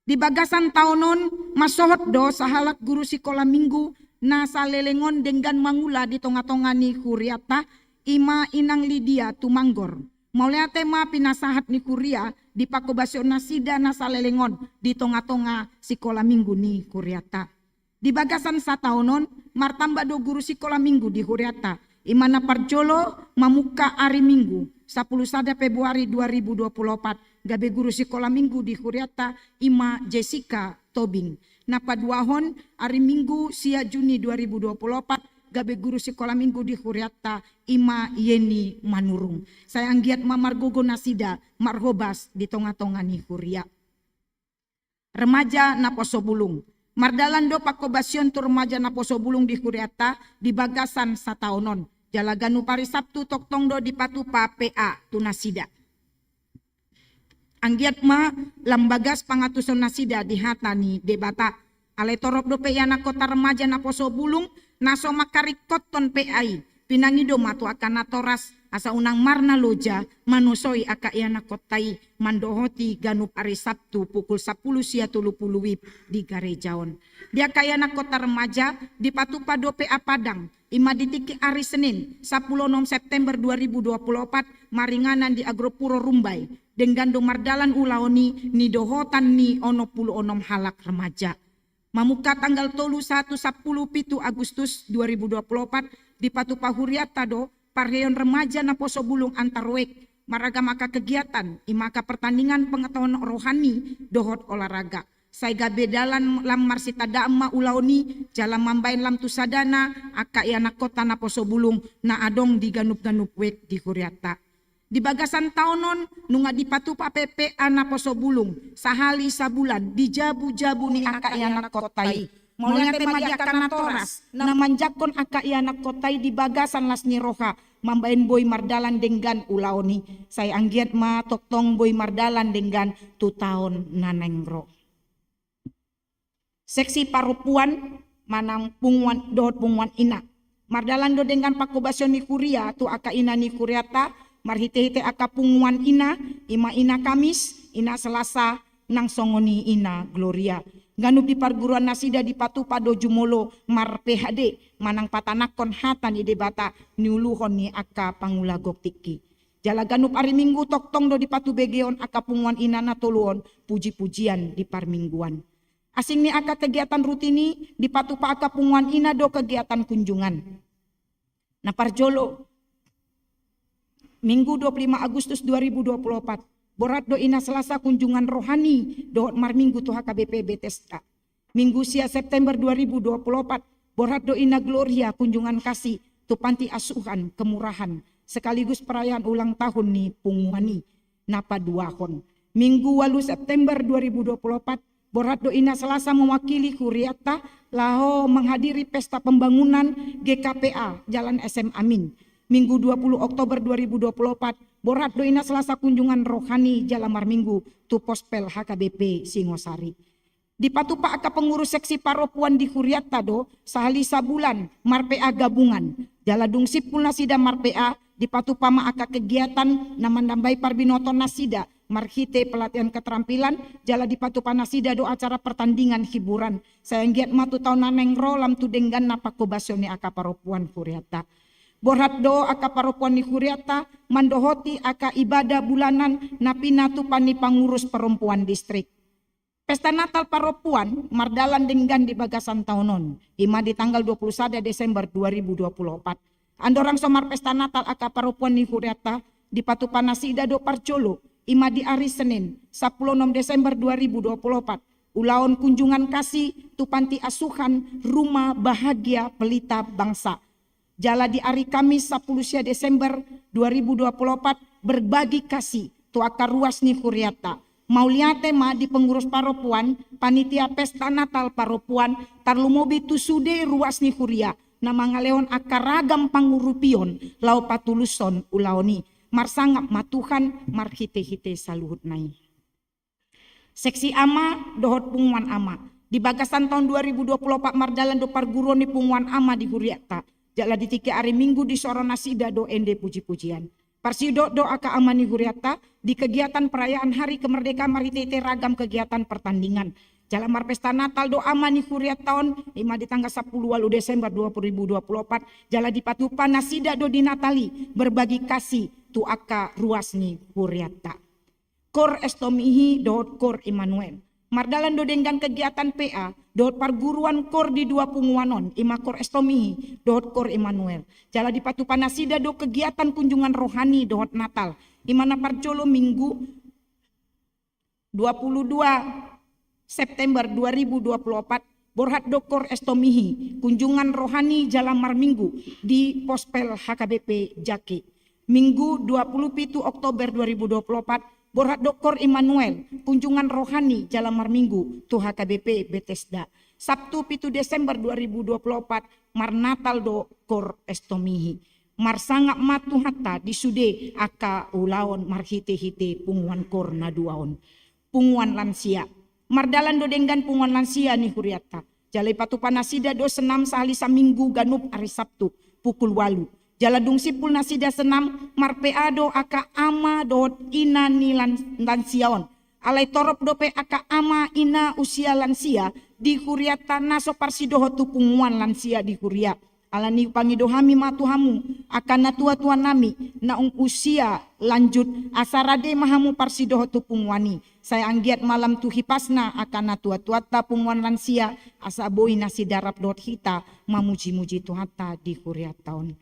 Di bagasan tahunon masohot do sahalak guru sekolah Minggu na salelengon dengan mangula di tonga-tonga ni Kuriata, Ima Inang Lydia Tumanggor. Maulea tema pinasahat ni Kuria di pakobasyon nasida na salelengon di tonga-tonga sekolah Minggu ni Kuriata. Di bagasan sa tahunon martamba do guru sekolah Minggu di Kuriata, Imana Parjolo Mamuka ari Minggu 10 Februari 2024, gabe guru sekolah Minggu di Huriata, Ima Jessica Tobing. Napa duahon ari Minggu sia Juni 2024, gabe guru sekolah Minggu di Huriata, Ima Yeni Manurung. Saya anggiat mamargogo nasida marhobas di tonga-tonga ni Huria. Remaja Naposo Bulung. Mardalando pakobasion tu remaja Naposo Bulung di Huriata di bagasan sataonon. Jalaganu pari Sabtu toktong do di patupa PA tunasida. Anggiat ma lambagas pangatuson nasida di hatani debata. Ale torop do PA kota remaja Naposo Bulung naso makarikot ton PAI. Pinangido matu akan natoras asa unang marna loja manusoi aka iana kotai mandohoti ganup ari Sabtu pukul 10 sia 30 wib di Garejaon. Dia kaya kota remaja di patupa do PA Padang. Ima ditiki hari Senin 10 September 2024 maringanan di Agropuro Rumbai dengan domardalan ulaoni ni dohotan ni ono pulu onom halak remaja. Mamuka tanggal tolu 1 10 pitu Agustus 2024 di Patupa Huriata do parheon remaja Naposo Bulung antarwek maragam kegiatan imaka pertandingan pengetahuan rohani dohot olahraga. Saya gabe dalan lam marsita dama ulaoni jalan mambain lam tusadana aka anak kota Naposo Bulung na adong di ganup-ganup wek di Huriata. Di bagasan taonon nunga di patupa PPA Naposo Bulung sahali sabulan di jabu-jabu ni aka anak kotai. Mulai tema di akan natoras na manjakon aka anak kotai di bagasan lasni roha mambain boy mardalan dengan ulaoni. Saya anggiat ma toktong boy mardalan dengan 2 tahun nanengro. Seksi parupuan manang punguan dohot punguan ina. Mardalan do dengan pakobasyon ni Kuria tu aka ina ni Kuriata marhite-hite aka punguan ina, ima ina Kamis, ina Selasa nang songoni ina Gloria. Ganup di perguruan nasida di patupa do jumolo mar PHD manang patanakon hata ni debata niuluhon ni aka pangulagok tiki. Jala ganup ari minggu toktong do di patu begeon aka punguan inana toluon puji-pujian di parmingguan. Asing ni aka kegiatan rutini di patupa aka punguan ina do kegiatan kunjungan. Na parjolo Minggu 25 Agustus 2024 borat do ina Selasa kunjungan rohani do mar minggu tu HKBP Bethesda. Minggu sia September 2024 borat do ina Gloria kunjungan kasih tu panti asuhan kemurahan sekaligus perayaan ulang tahun ni Pungwani napa duahon. Minggu 8 September 2024 borat do ina Selasa mewakili Kuriata laho menghadiri pesta pembangunan GKPA Jalan SM Amin. Minggu 20 Oktober 2024, borat do ina Selasa kunjungan rohani Jalamar Minggu tu Pospel HKBP Singosari. Di patupa aka pengurus seksi paropuan di Kuriata do sahali sabulan marpea gabungan. Jala dungsip pul nasida marpea di patupa ma aka kegiatan namandambai parbinoto nasida marhite pelatihan keterampilan jala di patupa nasida do acara pertandingan hiburan. Sayang giat matu tahun naneng rolam tu denggan napakobasione aka paropuan Kuriata. Borat do aka paropuan ni Kuriata mandohoti aka ibadah bulanan napina tu pani pangurus perempuan distrik. Pesta Natal paropuan mardalan denggan di bagasan tahunon. Ima di tanggal 21 Desember 2024. Andorang somar pesta Natal aka paropuan ni Kuriata di patupa nasida do parjolo. Ima di hari Senin 16 Desember 2024. Ulaon kunjungan kasih tu panti asuhan rumah bahagia pelita bangsa. Jala di hari Kamis 10 Desember 2024 berbagi kasih tu akar ruas ni Kuriata. Mauliate ma di pengurus paropuan panitia pesta Natal paropuan tarlumobi tu sude ruas ni Kuria. Nama ngaleon akar ragam pangurupion lau patuluson ulaoni. Marsangap matuhan marhite-hite saluhut nai. Seksi ama dohot pungwan ama. Di bagasan tahun 2024 mardalan do parguruan ni pungwan ama di Kuriata. Jala di tiga hari minggu di soro nasida do ende puji-pujian. Parsido do aka amani Kuriata di kegiatan perayaan hari kemerdekaan marhite ragam kegiatan pertandingan. Jala mar pesta Natal do amani Kuriata tahun 5 di tanggal 10 Desember 2024. Jala di patupa nasida do di Natali berbagi kasih tu aka ruas ni Kuriata. Kor estomihi do kor Immanuel. Mardalan do denggan kegiatan PA dot parguruan kor di dua punguanon ima kor estomihi dot kor Immanuel. Jala di patupa nasida do kegiatan kunjungan rohani dot Natal. Imana parjolo minggu 22 September 2024 borhat do kor estomihi kunjungan rohani Jalamar Minggu di Pospel HKBP Jaki. Minggu 27 Oktober 2024 Borhat Dokor Immanuel, kunjungan rohani Jalamar Minggu, tu HKBP Bethesda. Sabtu 7 Desember 2024, Mar Natal Dokor Estomihi. Mar sangap matu hatta di sude aka ulaon mar hite-hite punguan kor na duaon. Punguan lansia. Mardalan do denggan punguan lansia ni Kuriata. Jalai patu panasida do senam sahali saminggu ganup hari Sabtu pukul 8. Jaladung sipul nasida senam marpeado aka ama dot ina ni lansiaon. Alai torop dope aka ama ina usia lansia di Kuriata naso parsidoho tu punguan lansia di Kuria. Alani pangidohami matuhamu akan natua-tua nami naung usia lanjut asarade mahamu parsidoho tu punguani. Saya anggiat malam tu hipasna akan natua-tua ta punguan lansia asaboi nasi darap dot hita mamuji-muji tuhata di Kuria tahun.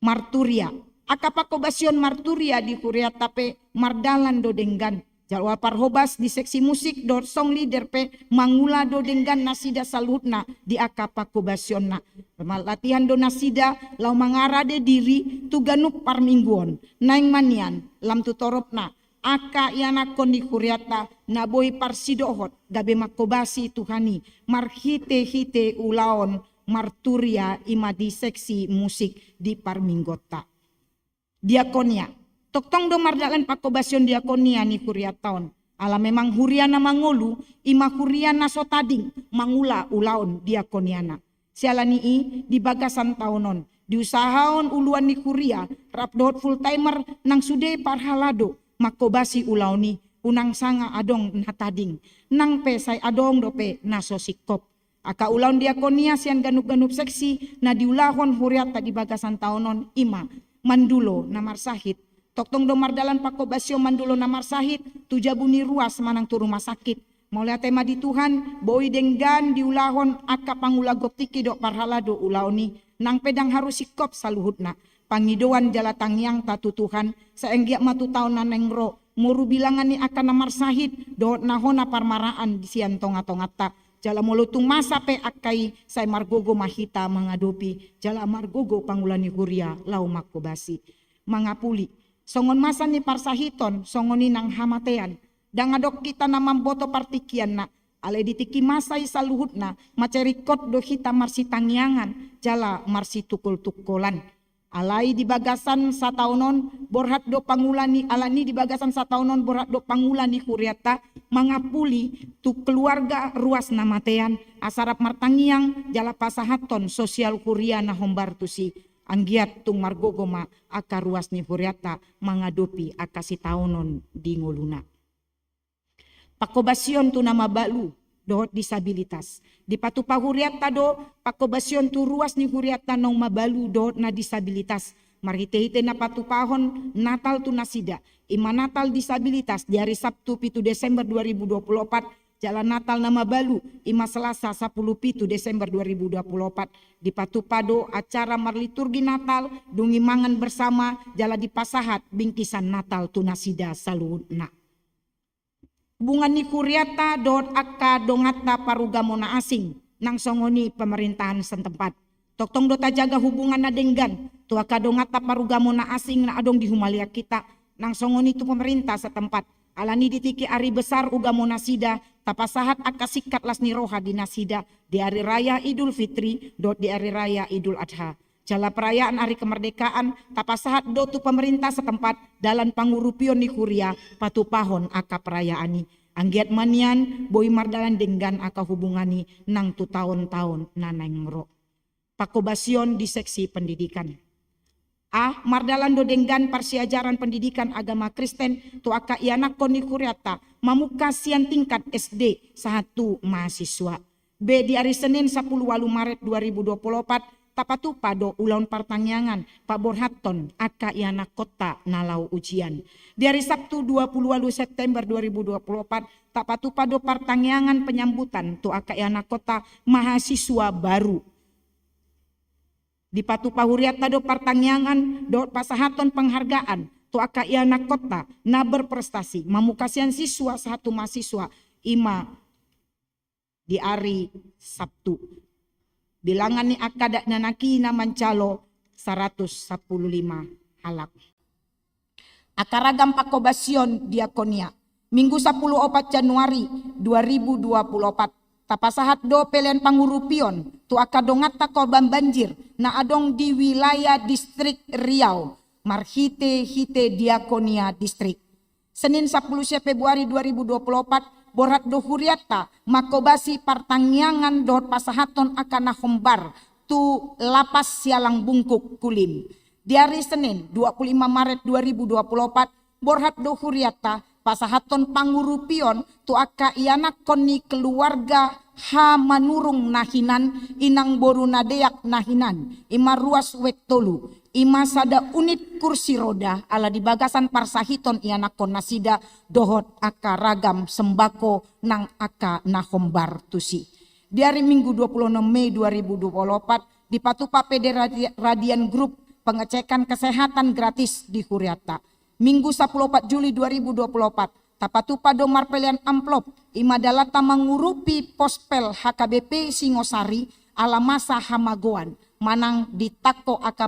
Marturia, akapakobasion marturia di Kuria tape mardalan do denggan. Jalwa parhobas di seksi musik do song leader pe mangula do denggan nasida salutna di akapakobasion na. Latihan do nasida lau mangarade diri tu ganup parmingguon. Naing manian lam tu toropna. Aka yanakon di Kuriata naboi parsidohot gabe makobasi tuhani marhite-hite ulaon. Marturia ima di seksi musik di Parminggota. Diakonia. Toktong do mardalan pakobasion diakonia ni Kuria tahun. Ala memang huriana mangolu ima huriana sotading mangula ulaon diakoniana. Sialani di bagasan tahunon. Diusahaon uluan ni Kuria rapdot full timer nang sude parhalado makobasi ulaoni unang sanga adong natading, nang pe say adong dope nasosikop. Aka ulawn diakonia sian ganup-ganup seksi na diulahon huriata di bagasan taonon ima mandulo na marsahit. Toktong do mardalan pakobasyo mandulo na marsahit, tujabuni ruas manang tu rumah sakit. Mulai tema di Tuhan, boi denggan diulahon aka pangulagot tiki do parhalado ulaoni, nang pedang harus sikop saluhutna. Pangidoan jala tangyang tatu Tuhan, saenggiak matu taon na nengro, muru bilangan ni akan namar sahid, dohot nahona parmaraan di sian tonga-tongata. Jala mulutung masa pe akai say margogo mahita mengadopi, jala margogo pangulani huria lau makobasi. Mangapuli, songon masa ni parsahiton, songoni nang hamatean, dangadok kita namam boto partikian na, ale ditiki masai saluhutna, macerikot do hita marsi tangyangan, jala marsi tukul-tukulan. Alai di bagasan sataunon borhat do pangulani alani di bagasan sataunon borhat do pangulani huriata mangapuli tu keluarga ruas namatean asarap martangiang jala pasahaton sosial huria na hombar tusi anggiat tung margogoma aka ruas ni huriata mangadopi aka sitaunon di ngoluna. Pakobasyon tu nama balu dohot disabilitas. Di patupa huriata do pakobasyon tu ruas ni huriata nong mabalu dohot na disabilitas. Marhite-hite na patupahon Natal tu nasida. Ima Natal disabilitas di hari Sabtu 7 Desember 2024. Jalan Natal na mabalu ima Selasa 10 Desember 2024. Di patupado acara marliturgi Natal dungi mangan bersama jala di pasahat bingkisan Natal tu nasida saluna. Hubungan ni huriata dot akka dongata parugamona asing nang songoni pemerintahan setempat. Toktong dota jaga hubungan na denggan tu akka dongata parugamona asing na adong di humalia kita nang songoni tu pemerintah setempat. Alani ditiki ari besar ugamona sida tapasahat akka sikat lasni roha di nasida di hari raya Idul Fitri dot di hari raya Idul Adha. Jala perayaan hari kemerdekaan tapasahat do tu pemerintah setempat dalam pangurupion ni huria patupahon aka perayaani. Anggiat manian boi mardalan denggan aka hubungani nang tu tahun-tahun naneng ro. Pakobasyon di seksi pendidikan. Mardalan do denggan parsiajaran pendidikan agama Kristen tu aka ianak koni huriata mamuka sian tingkat SD 1 mahasiswa. B di hari Senin 10 Maret 2024 tapatu pado ulaun partangyangan Pak Borhaton aka iana kota nalau ujian. Di hari Sabtu 20 September 2024 tapatu pado partangyangan penyambutan tu aka iana kota mahasiswa baru. Di patu pahuriata do partangyangan do pasahaton penghargaan tu aka iana kota na berprestasi mamukasian siswa satu mahasiswa ima di hari Sabtu. Bilangan ni akadak nanaki na mancalo 115 halak. Akaragam pakobasyon diakonia. Minggu 10 Januari 2024. Tapasahat do pelian pangurupion tu akadongata korban banjir na adong di wilayah distrik Riau. Marhite-hite diakonia distrik. Senin 10 Februari 2024. Borat do huriata makobasi partangyangan dot pasahaton akana hombar tu lapas sialang bungkuk kulim. Di hari Senin 25 Maret 2024 borat do huriata pasahaton pangurupion tu aka ianak koni keluarga ha manurung nahinan inang boru nadeak nahinan ima ruas wektolu. Ima sada unit kursi roda ala di bagasan parsahiton ianak kon nasida dohot aka ragam sembako nang aka nahombar tusi. Di hari Minggu 26 Mei 2024 di Patupa PD Radian Group pengecekan kesehatan gratis di Huriata. Minggu 14 Juli 2024 Tapatupa domar pelian amplop ima dalata mengurupi pospel HKBP Singosari ala masa hamagoan. Manang ditako aka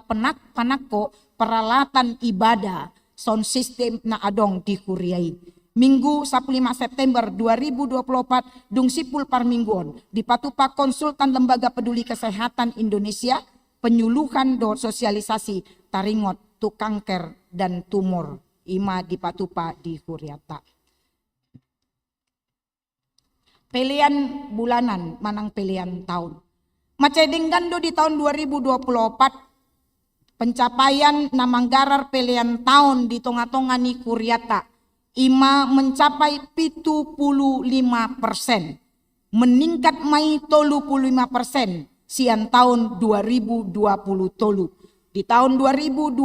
panako peralatan ibadah sound system na adong di Huriai. Minggu 15 September 2024 dung sipul parmingguon di Patupa Konsultan Lembaga Peduli Kesehatan Indonesia penyuluhan do sosialisasi taringot tu kanker dan tumor ima di Patupa di Huriata. Pilihan bulanan manang pilihan tahun. Macedinggando di tahun 2024 pencapaian namanggarar pilihan tahun di tonga-tonga ni Huriata ima mencapai 75%, meningkat mai 35% sian tahun 2020 tolu. Di tahun 2020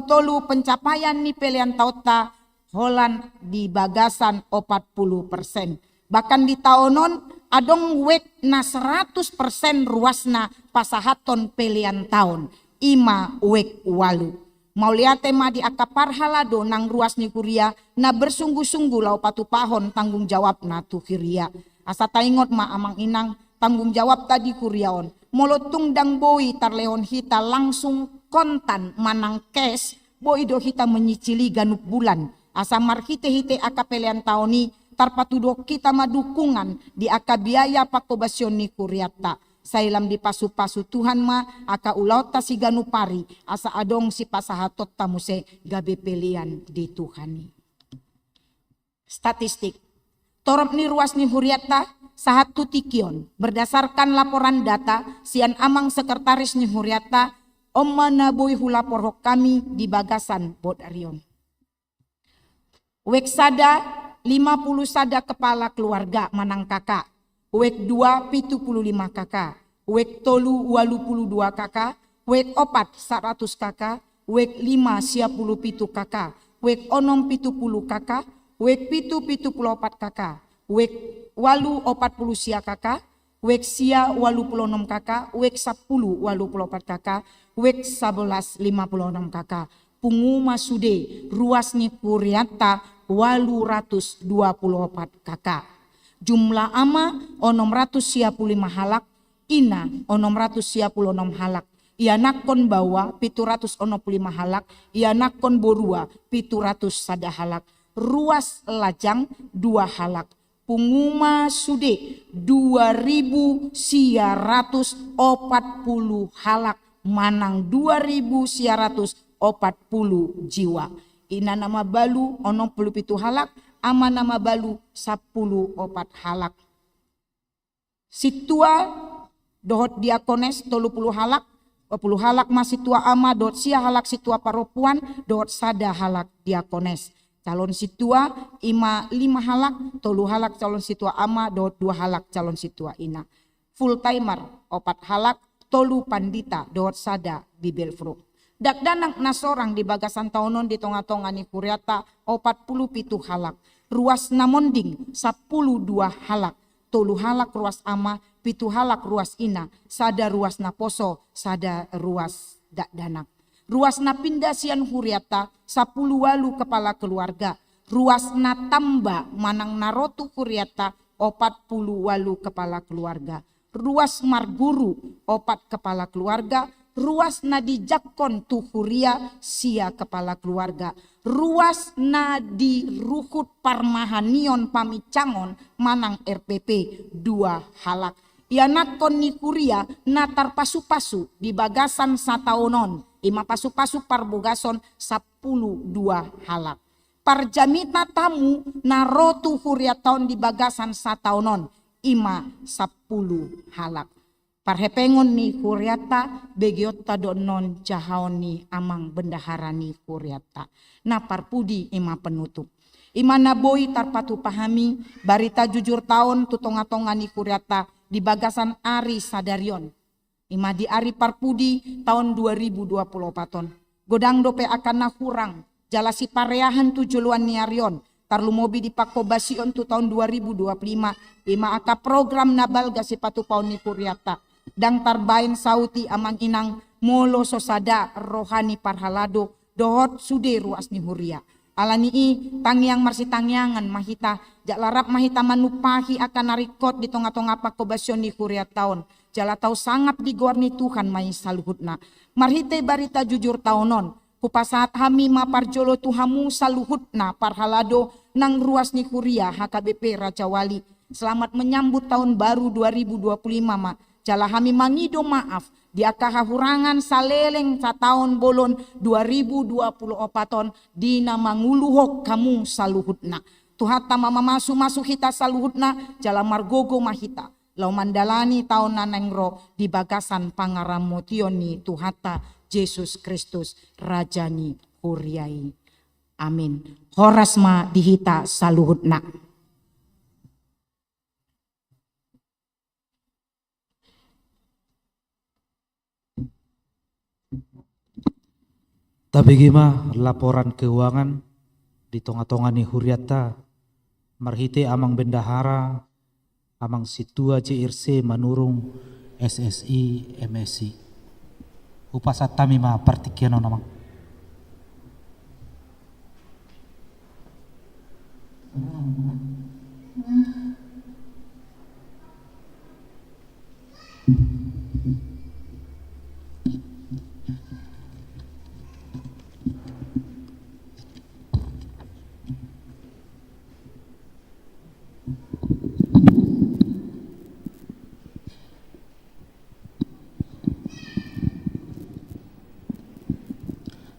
tolu pencapaian ni pelian tauta Holland di bagasan 40%. Bahkan di tahunon adong wek na 100% ruasna pasahaton pelian tahun. Ima wek walu. Mauliate ma di akapar halado nang ruas ni kuria na bersungguh-sungguh lau patupahon tanggung jawab na tu kiria. Asa taingot ma amang inang tanggung jawab tadi kuriaon. Molotung dang boi tarleon hita langsung kontan manang cash boi do hita menyicili ganup bulan. Asa marhite-hite akapelian taoni tarpatudo kita madukungan di akabiaya pakobasyon ni kuriata. Sailam di pasu-pasu Tuhan ma aka ulauta si ganupari asa adong si pasahatot tamuse gabe pelian di Tuhani. Statistik. Torop ni ruas ni Huriata sahatu tikion. Berdasarkan laporan data sian amang sekretaris ni Huriata omana boy hulapor hok kami di bagasan Bodarion. Wek sada 50 sada kepala keluarga manang kakak. Wek 2 75 kakak, wek tolu 82 kakak, wek 4 100 kakak, wek 5 57 kakak, wek 6 70 kakak, wek 7 74 kakak, wek 8 40 sia kakak, wek sia 86 kakak, wek 10 84 kakak, wek 11 56 kakak. Punguma sude ruas ni Kuriata 824 kakak. Jumlah ama 655 halak, ina 656 halak. Ia nakon bawa 765 halak, ia nakon borua 700 sada halak. Ruas lajang 2 halak. Punguma sude 2140 halak, manang 2140 jiwa. Ina nama balu 67 halak, ama nama balu 10 halak. Situa dohot diakones 30 halak, 20 halak masih tua ama dohot sia halak situa paropuan dohot sada halak diakones. Calon situa ima 5 halak, 3 halak calon situa ama dohot 2 halak calon situa ina. Full timer 4 halak, 3 pandita dohot sada bibelfro. Dakdanak nasorang di bagasan taunon di tonga-tonga ni Kuriata 47 halak. Ruas namonding 12 halak. 3 halak ruas ama, 7 halak ruas ina. Sada ruas naposo, sada ruas dakdanak. Ruas napinda sian Kuriata 10 walu kepala keluarga. Ruas natamba manang narotu Kuriata 40 walu kepala keluarga. Ruas marguru 4 kepala keluarga. Ruas nadi jakon tuhuria sia kepala keluarga. Ruas nadi ruhut parmahanion pamicangon manang RPP 2 halak. Ianakon ni kuria natar pasu-pasu di bagasan sataunon. Ima pasu-pasu parbogason 12 halak. Parjamita tamu narotu huria taon di bagasan sataunon. Ima 10 halak. Parhepengon ni Kuriata begiota donon jahaon ni amang bendahara ni Kuriata. Na parpudi ima penutup. Ima naboi tarpatu pahami barita jujur taon tutonga-tonga ni Kuriata di bagasan Ari Sadarion. Ima di Ari parpudi tahun 2024. Godang dope akan nahurang jalasi pareahan tujuan ni Arion. Tarlumobi di pakobasion tu tahun 2025. Ima aka program nabal gasi patu paun ni Kuriata. Dang tarbain sauti amang inang molo sosada rohani parhalado dohot sude ruas ni Huria. Alani i tangyang marsi tangyangan mahita jak larap mahita manupahi akan narikot di tonga-tonga pakobasyon ni Huria taon. Jala tau sangap di gorni Tuhan mai saluhutna. Marhite barita jujur taonon. Kupasaat hami maparjolo tuhamu saluhutna parhalado nang ruas ni Huria HKBP Raja Wali. Selamat menyambut tahun baru 2025 ma. Jala hami mangido maaf di akahahurangan saleleng sa tahun bolon 2024 dina manguluhok kamu saluhutna. Tuhata mama masu hita saluhutna jala margogo mahita. Lau mandalani tahun nanengro di bagasan pangaramotioni Tuhata Yesus Kristus Rajani Huriai. Amin. Horasma dihita saluhutna. Tapi gimana laporan keuangan di tonga-tonga ni Huriata marhite amang bendahara amang situa JRC manurung SSI MSI upasat tami ma partikiano namang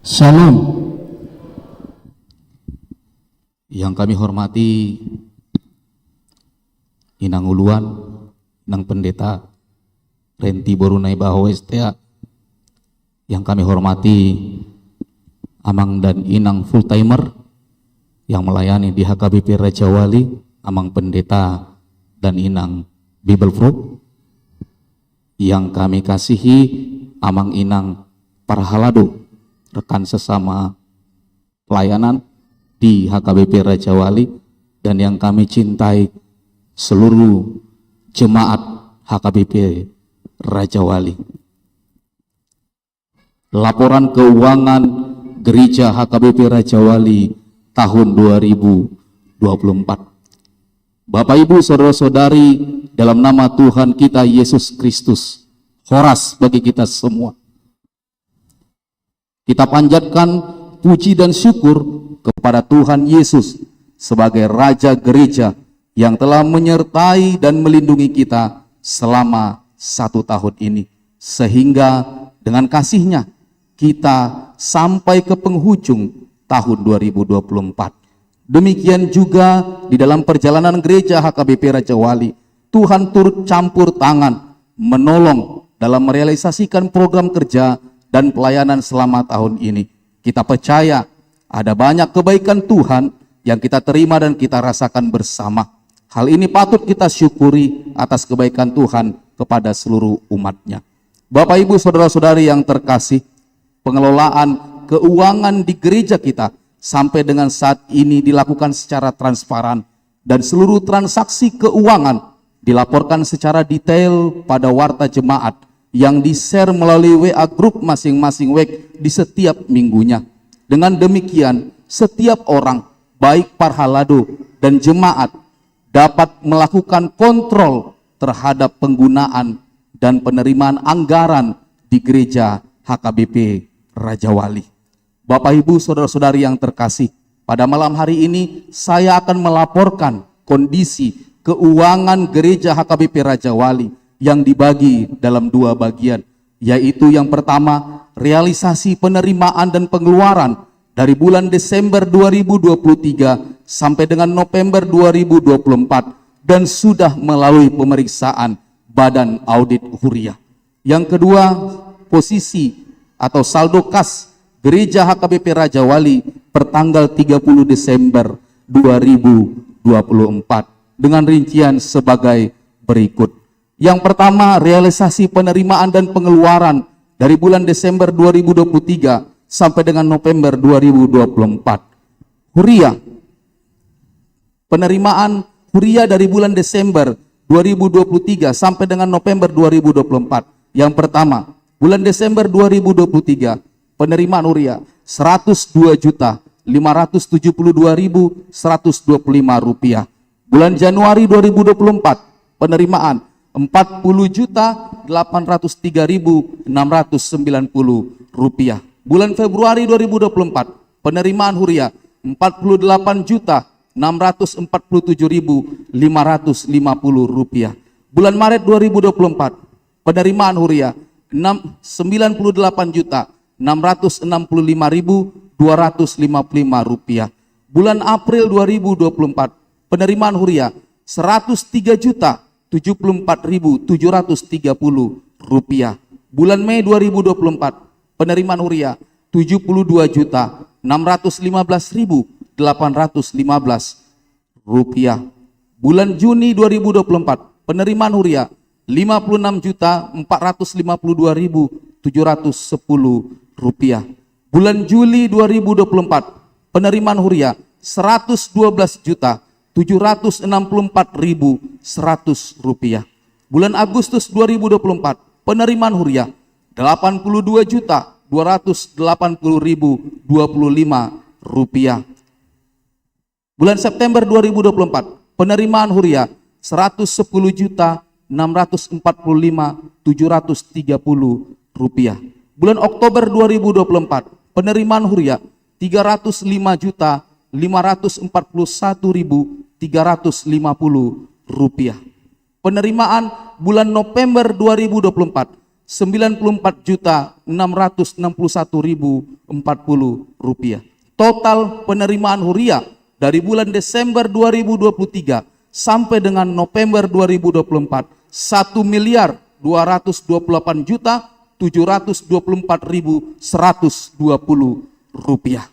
Shalom. Yang kami hormati Inang Uluan, Inang Pendeta Renti Borunai Baho Estea. Yang kami hormati Amang dan Inang full timer yang melayani di HKBP Raja Wali, Amang Pendeta dan Inang Bible Fruit. Yang kami kasihi Amang Inang Parhalado, rekan sesama pelayanan di HKBP Raja Wali, dan yang kami cintai seluruh jemaat HKBP Raja Wali. Laporan keuangan Gereja HKBP Raja Wali tahun 2024. Bapak Ibu saudara-saudari, dalam nama Tuhan kita Yesus Kristus, horas bagi kita semua. Kita panjatkan puji dan syukur kepada Tuhan Yesus sebagai Raja Gereja yang telah menyertai dan melindungi kita selama 1 tahun ini. Sehingga dengan kasih-Nya kita sampai ke penghujung tahun 2024. Demikian juga di dalam perjalanan gereja HKBP Raja Wali, Tuhan turut campur tangan menolong dalam merealisasikan program kerja dan pelayanan selama tahun ini. Kita percaya ada banyak kebaikan Tuhan yang kita terima dan kita rasakan bersama. Hal ini patut kita syukuri atas kebaikan Tuhan kepada seluruh umat-Nya. Bapak Ibu saudara-saudari yang terkasih, pengelolaan keuangan di gereja kita sampai dengan saat ini dilakukan secara transparan dan seluruh transaksi keuangan dilaporkan secara detail pada warta jemaat yang di-share melalui WA grup masing-masing WEK di setiap minggunya. Dengan demikian, setiap orang, baik parhalado dan jemaat, dapat melakukan kontrol terhadap penggunaan dan penerimaan anggaran di gereja HKBP Raja Wali. Bapak Ibu saudara-saudari yang terkasih, pada malam hari ini saya akan melaporkan kondisi keuangan gereja HKBP Raja Wali yang dibagi dalam 2 bagian, yaitu yang pertama realisasi penerimaan dan pengeluaran dari bulan Desember 2023 sampai dengan November 2024 dan sudah melalui pemeriksaan Badan Audit Huria. Yang kedua, posisi atau saldo kas gereja HKBP Raja Wali pertanggal 30 Desember 2024 dengan rincian sebagai berikut. Yang pertama, realisasi penerimaan dan pengeluaran dari bulan Desember 2023 sampai dengan November 2024. Huria, penerimaan Huria dari bulan Desember 2023 sampai dengan November 2024. Yang pertama, bulan Desember 2023, penerimaan Huria 102.572.125 rupiah. Bulan Januari 2024, penerimaan 40.803.690 rupiah. Bulan Februari 2024, penerimaan Huria 48.647.550 rupiah. Bulan Maret 2024, penerimaan Huria 98.665.255 rupiah. Bulan April 2024, penerimaan Huria 103.074.730 rupiah. Bulan Mei 2024, penerimaan Huria 615.815 rupiah. Bulan Juni 2024 penerimaan huria 56.452.710 rupiah. Bulan Juli 2024 penerimaan huria 112.764.100 rupiah. Bulan Agustus 2024 penerimaan huria 82.280.025 rupiah. Bulan September 2024 penerimaan huria 110.645.730 rupiah. Bulan Oktober 2024 penerimaan huria 305.541.350 rupiah. Penerimaan bulan November 2024 94.661.040 rupiah. Total penerimaan huria dari bulan Desember 2023 sampai dengan November 2024 1.228.724.120 rupiah.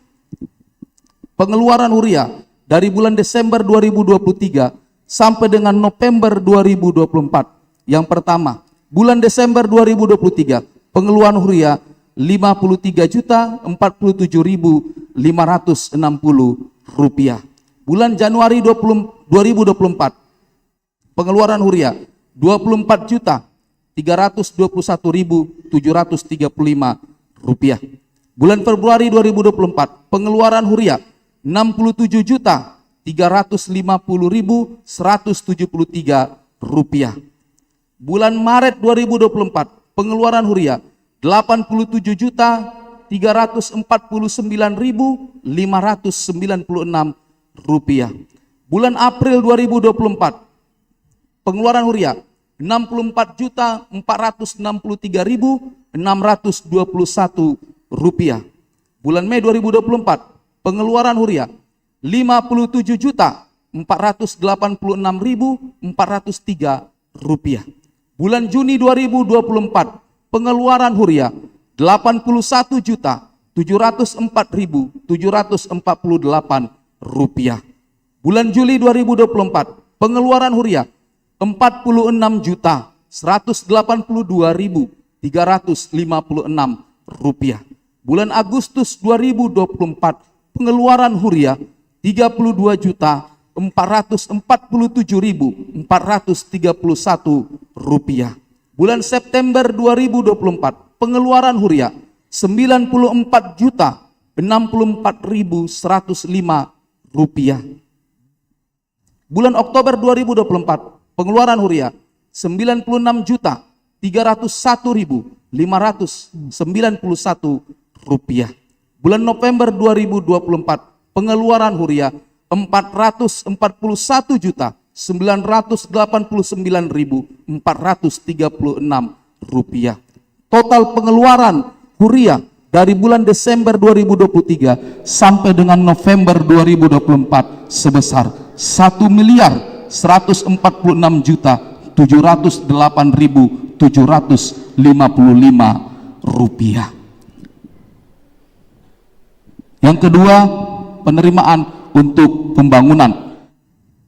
Pengeluaran huria dari bulan Desember 2023 sampai dengan November 2024. Yang pertama, bulan Desember 2023 pengeluaran huria 53.047.560 rupiah. Bulan Januari 2024 pengeluaran huria 24.321.735 rupiah. Bulan Februari 2024 pengeluaran huria 67.350.173 rupiah. Bulan Maret 2024 pengeluaran huria 87.349.596 rupiah. Bulan April 2024 pengeluaran huria 64.463.621 rupiah. Bulan Mei 2024 pengeluaran huria 57.486.403 rupiah. Bulan Juni 2024 pengeluaran huria 81.704.748 rupiah. Bulan Juli 2024 pengeluaran huria 46.182.356 rupiah. Bulan Agustus 2024 pengeluaran huria 32.447.431 rupiah. Bulan September 2024 pengeluaran huria 94.064.105 rupiah. Bulan Oktober 2024 pengeluaran huria 96.301.591 rupiah. Bulan November 2024 pengeluaran huria 441.989.436 rupiah. Total pengeluaran huria dari bulan Desember 2023 sampai dengan November 2024 sebesar 1.146.708.755 rupiah. Yang kedua, penerimaan untuk pembangunan.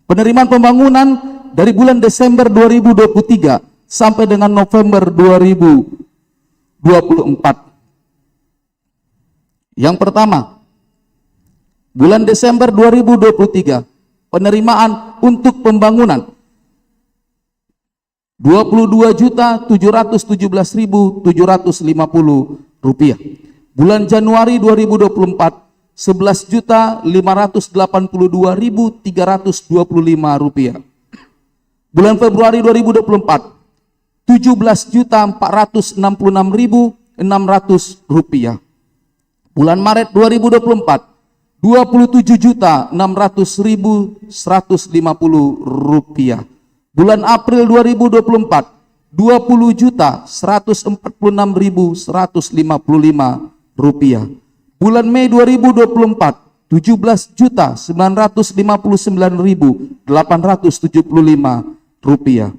Penerimaan pembangunan dari bulan Desember 2023 sampai dengan November 2024. Yang pertama, bulan Desember 2023 penerimaan untuk pembangunan 22.717.750 rupiah. Bulan Januari 2024 11.582.325 rupiah. Bulan Februari 2024 17.466.600 rupiah. Bulan Maret 2024 27.600.150 rupiah. Bulan April 2024 20.146.155 rupiah. Bulan Mei 2024 17.959.875 rupiah.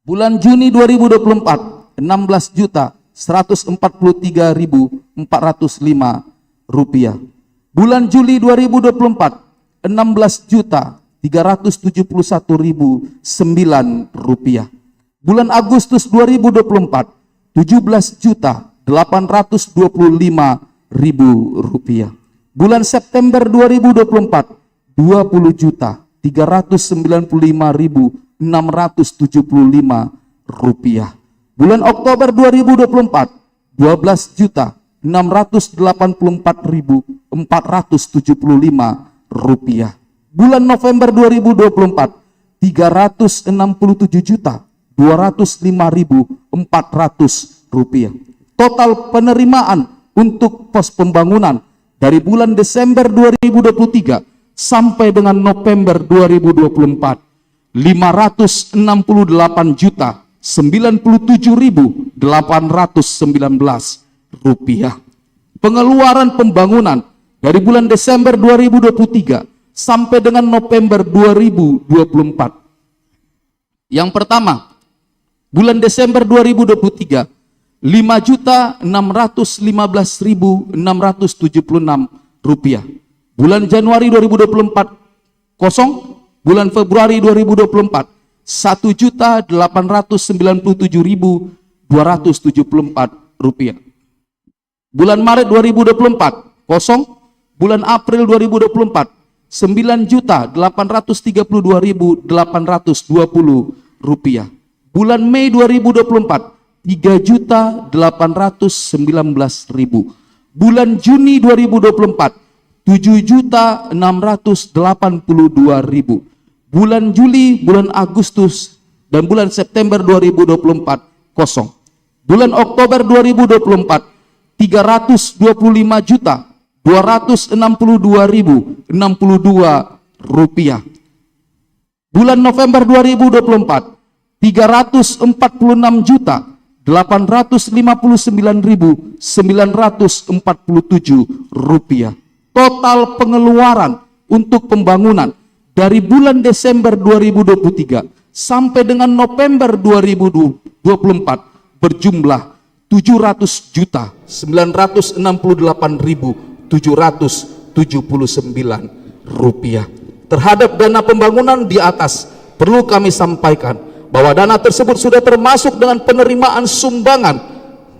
Bulan Juni 2024 16.143.405 rupiah. Bulan Juli 2024 16.371.009 rupiah. Bulan Agustus 2024 17.825.000 rupiah. Bulan September 2024 20.395.675 rupiah. Bulan Oktober 2024 12.684.475 rupiah. Bulan November 2024 367.205.400 rupiah. Total penerimaan untuk pos pembangunan dari bulan Desember 2023 sampai dengan November 2024 568.097.819 rupiah. Pengeluaran pembangunan dari bulan Desember 2023 sampai dengan November 2024. Yang pertama, bulan Desember 2023 5.615.676 rupiah. Bulan Januari 2024 kosong. Bulan Februari 2024 1.897.274 rupiah. Bulan Maret 2024 kosong. Bulan April 2024 9.832.820 rupiah. Bulan Mei 2024 3.819.000. Bulan Juni 2024 7.682.000. Bulan Juli, bulan Agustus, dan bulan September 2024 kosong. Bulan Oktober 2024 325.262.062 rupiah. Bulan November 2024 346.859.947 rupiah. Total pengeluaran untuk pembangunan dari bulan Desember 2023 sampai dengan November 2024 berjumlah 700.968.779 rupiah. Terhadap dana pembangunan di atas, perlu kami sampaikan bahwa dana tersebut sudah termasuk dengan penerimaan sumbangan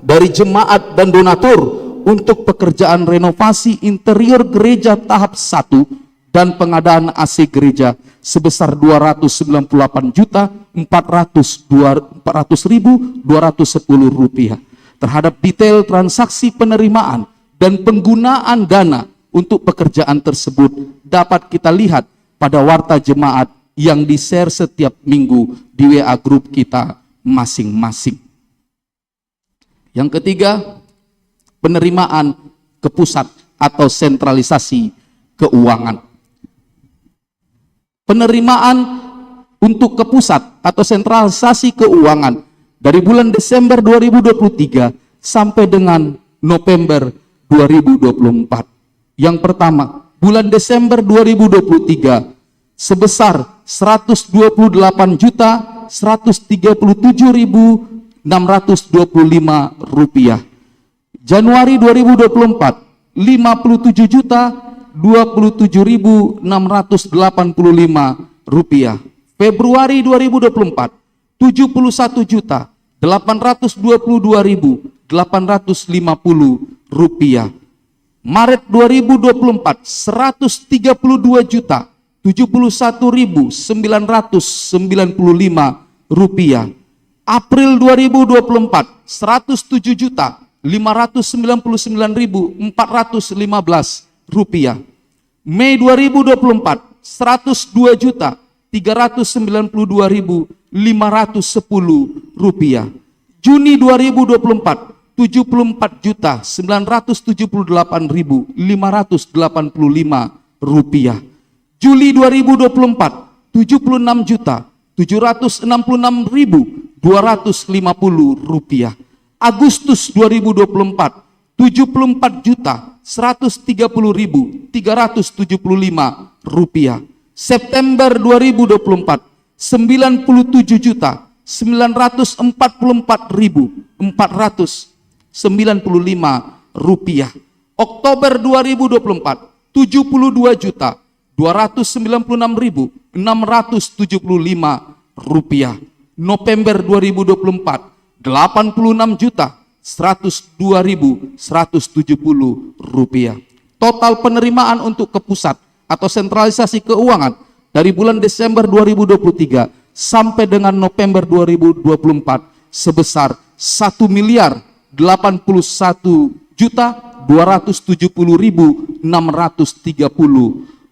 dari jemaat dan donatur untuk pekerjaan renovasi interior gereja tahap 1 dan pengadaan AC gereja sebesar 298.400.210 rupiah. Terhadap detail transaksi penerimaan dan penggunaan dana untuk pekerjaan tersebut dapat kita lihat pada warta jemaat yang di-share setiap minggu di WA grup kita masing-masing. Yang ketiga, penerimaan ke pusat atau sentralisasi keuangan. Penerimaan untuk ke pusat atau sentralisasi keuangan dari bulan Desember 2023 sampai dengan November 2024. Yang pertama, bulan Desember 2023 sebesar 128.137.625 rupiah. Januari 2024 57.685 rupiah. Februari 2024 71.822.850 rupiah. Maret 2024 130.071.995 rupiah. April 2024 107.599.415 rupiah. Mei 2024 102.392.510 rupiah. Juni 2024 74.978.585 rupiah. Juli 2024 76.766.250 rupiah. Agustus 2024 74.130.375 rupiah. September 2024 97.944.495 rupiah. Oktober 2024 72.296.675 rupiah. November 2024 86.102.170 rupiah. Total penerimaan untuk ke pusat atau sentralisasi keuangan dari bulan Desember 2023 sampai dengan November 2024 sebesar 1.081.270.630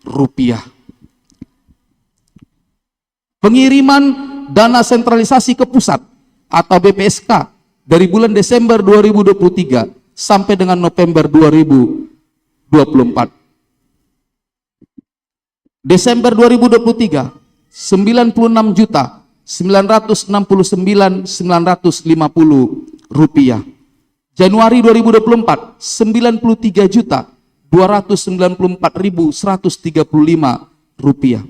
rupiah. Pengiriman dana sentralisasi ke pusat atau BPSK dari bulan Desember 2023 sampai dengan November 2024. Desember 2023 96.969.950 rupiah. Januari 2024 93.294.135 rupiah.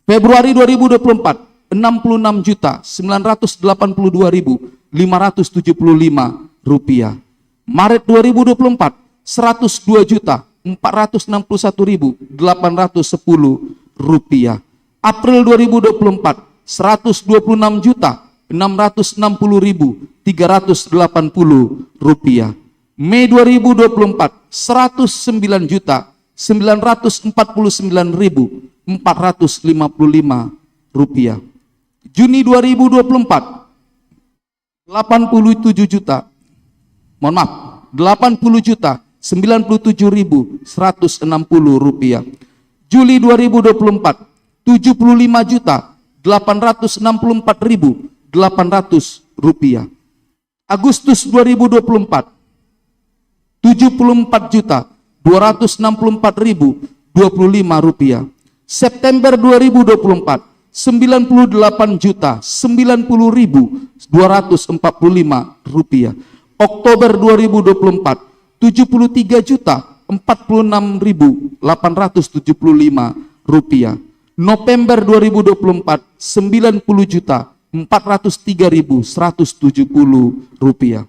Februari 2024 66.982.575 rupiah. Maret 2024 102.461.810 rupiah. April 2024 126.660.380 rupiah. Mei 2024 109.949.455 rupiah. Juni 2024 80.097.160 rupiah. Juli 2024 75.864.800 rupiah. Agustus 2024 74.264.025 rupiah. September 2024 98.090.245 rupiah. Oktober 2024 73.046.875 rupiah. November 2024 90.403.170 rupiah.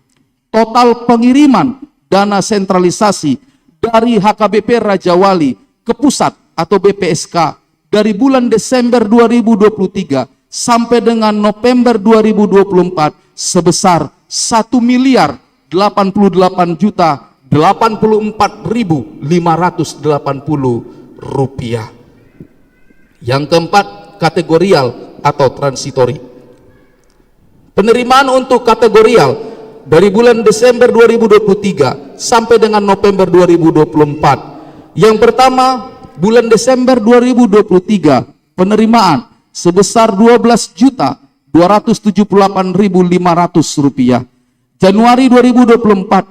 Total pengiriman dana sentralisasi dari HKBP Raja Wali ke pusat atau BPSK dari bulan Desember 2023 sampai dengan November 2024 sebesar 1.084.580 rupiah. Yang keempat, kategorial atau transitori. Penerimaan untuk kategorial dari bulan Desember 2023 sampai dengan November 2024. Yang pertama, bulan Desember 2023 penerimaan sebesar 12.278.500 rupiah. Januari 2024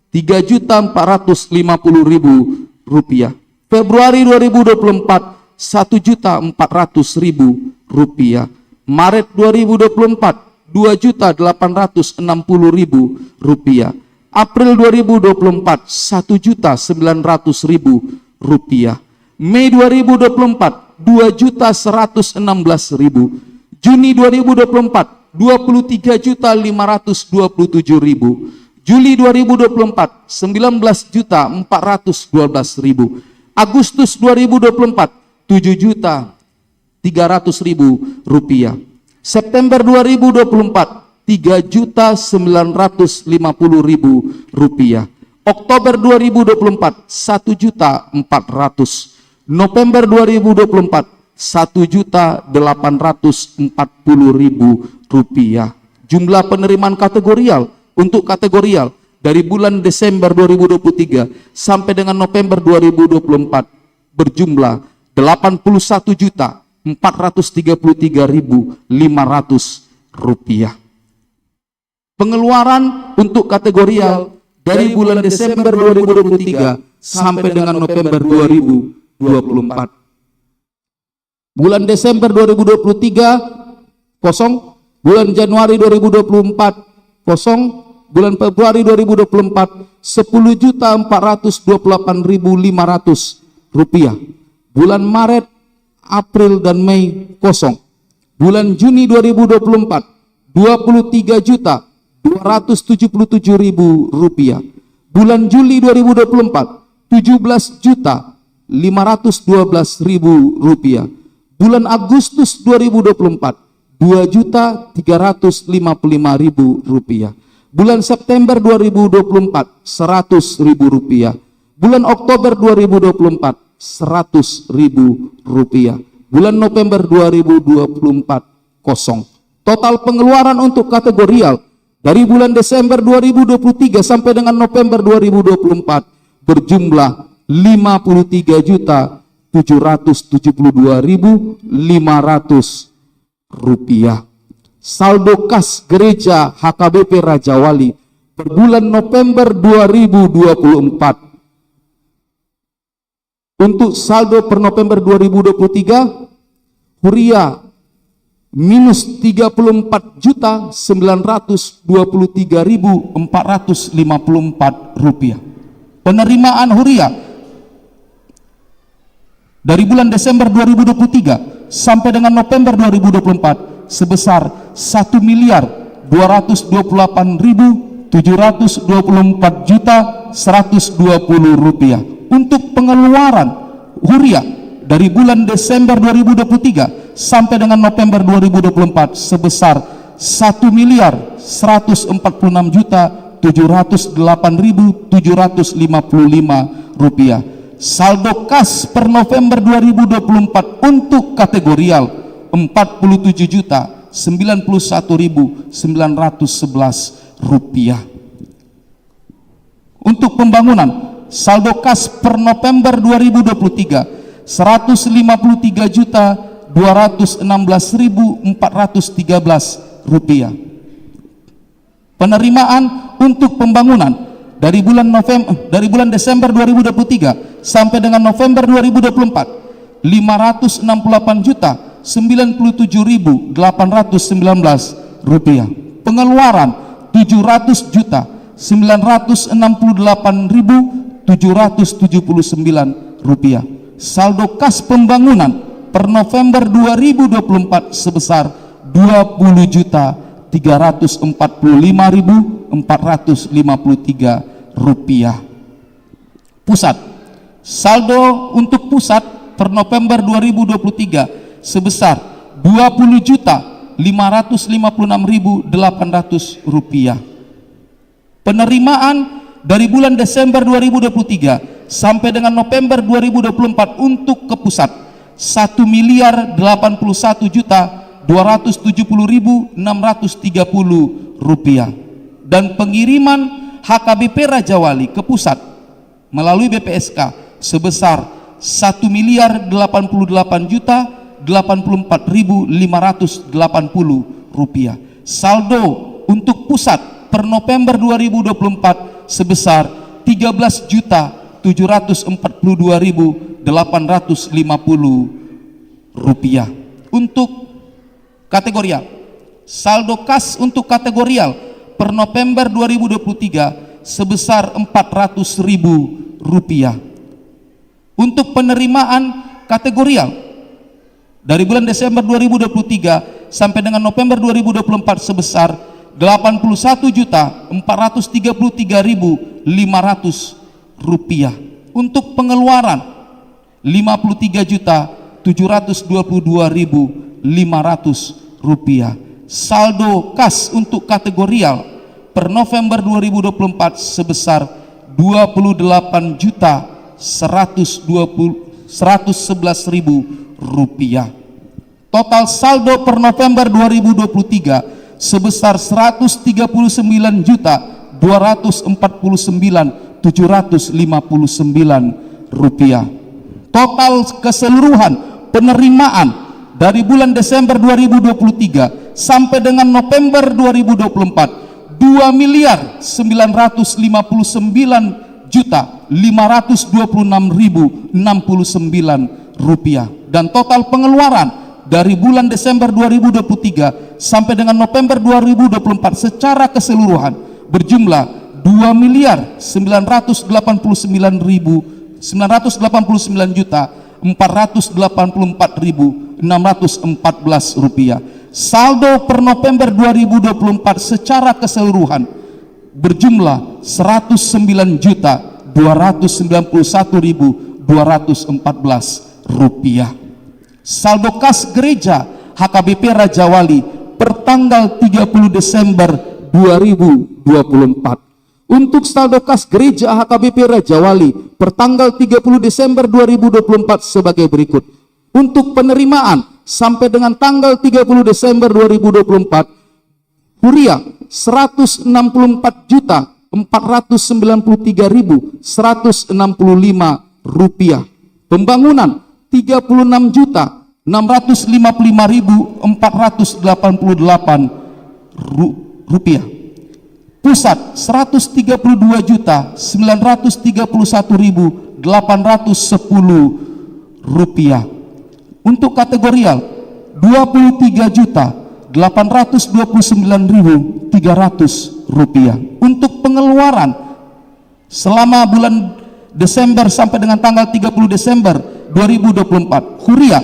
3.450.000 rupiah. Februari 2024 1.400.000 rupiah. Maret 2024 2.860.000 rupiah. April 2024 1.900.000 rupiah. Mei 2024 2.116.000. Juni 2024 23.527.000. Juli 2024 19.412.000. Agustus 2024 7.300.000 rupiah. September 2024 3.950.000 rupiah. Oktober 2024 1.400.000. November 2024 1.840.000 rupiah. Jumlah penerimaan kategorial untuk kategorial dari bulan Desember 2023 sampai dengan November 2024 berjumlah 81.433.500 rupiah. Pengeluaran untuk kategorial dari bulan Desember 2023 sampai dengan November 2024. Bulan Desember 2023 kosong, bulan Januari 2024 kosong, bulan Februari 2024 10.428.500 rupiah. Bulan Maret, April dan Mei kosong. Bulan Juni 2024 23.277.000 rupiah. Bulan Juli 2024 17.512.000 rupiah. Bulan Agustus 2024 2.355.000 rupiah. Bulan September 2024 100.000 rupiah. Bulan Oktober 2024 100.000 rupiah. Bulan November 2024 kosong. Total pengeluaran untuk kategorial dari bulan Desember 2023 sampai dengan November 2024 berjumlah 53.772.500 rupiah. Saldo kas gereja HKBP Raja Wali per bulan November 2024. Untuk saldo per November 2023, Huria minus 34.923.454 rupiah. Penerimaan Huria dari bulan Desember 2023 sampai dengan November 2024 sebesar 1.288.724.120 rupiah. Untuk pengeluaran Huria dari bulan Desember 2023 sampai dengan November 2024 sebesar 1.146.708.755 rupiah. Saldo kas per November 2024 untuk kategorial 47.091.911 rupiah. Untuk pembangunan saldo kas per November 2023 153.216.413 rupiah. Penerimaan untuk pembangunan dari bulan Desember 2023 sampai dengan November 2024 568.097.819 rupiah. Pengeluaran 700.968.779 rupiah. Saldo kas pembangunan per November 2024 sebesar 20.345.453 rupiah. Pusat, saldo untuk pusat per November 2023 sebesar 20.556.800 rupiah. Penerimaan dari bulan Desember 2023 sampai dengan November 2024 untuk ke pusat 1.081.270.630 rupiah. Dan pengiriman HKBP Raja Wali ke pusat melalui BPSK sebesar 1.088.084.580 rupiah. Saldo untuk pusat per November 2024 sebesar 13.742.850 rupiah. Untuk kategorial, saldo kas untuk kategorial per November 2023 sebesar 400.000 rupiah. Untuk penerimaan kategorial dari bulan Desember 2023 sampai dengan November 2024 sebesar 81.433.500 rupiah. Untuk pengeluaran 53.722.500 rupiah. Saldo kas untuk kategorial per November 2024 sebesar 28.111.000 rupiah. Total saldo per November 2023 sebesar 139.249.759 rupiah. Total keseluruhan penerimaan dari bulan Desember 2023 sampai dengan November 2024 2.959.526.069 rupiah. Dan total pengeluaran dari bulan Desember 2023 sampai dengan November 2024 secara keseluruhan berjumlah 2.989.484.614 rupiah. Saldo per November 2024 secara keseluruhan berjumlah 109.800.000 Rp291.214. Saldo kas gereja HKBP Raja Wali pertanggal 30 Desember 2024. Untuk saldo kas gereja HKBP Raja Wali pertanggal 30 Desember 2024 sebagai berikut. Untuk penerimaan sampai dengan tanggal 30 Desember 2024, Huria 164.493.165 rupiah. Pembangunan 36.655.488 rupiah. Pusat 132.931.810 rupiah. Untuk kategorial 23.829.300 rupiah. Untuk pengeluaran selama bulan Desember sampai dengan tanggal 30 Desember 2024, Huria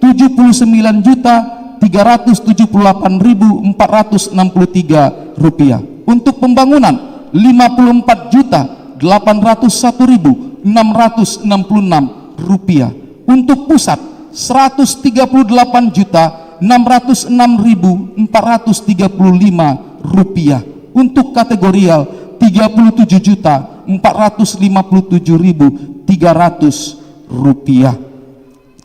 79.378.463 rupiah. Untuk pembangunan 54.801.666 rupiah. Untuk pusat 138.606.435 rupiah. Untuk kategorial 37.457.300 rupiah.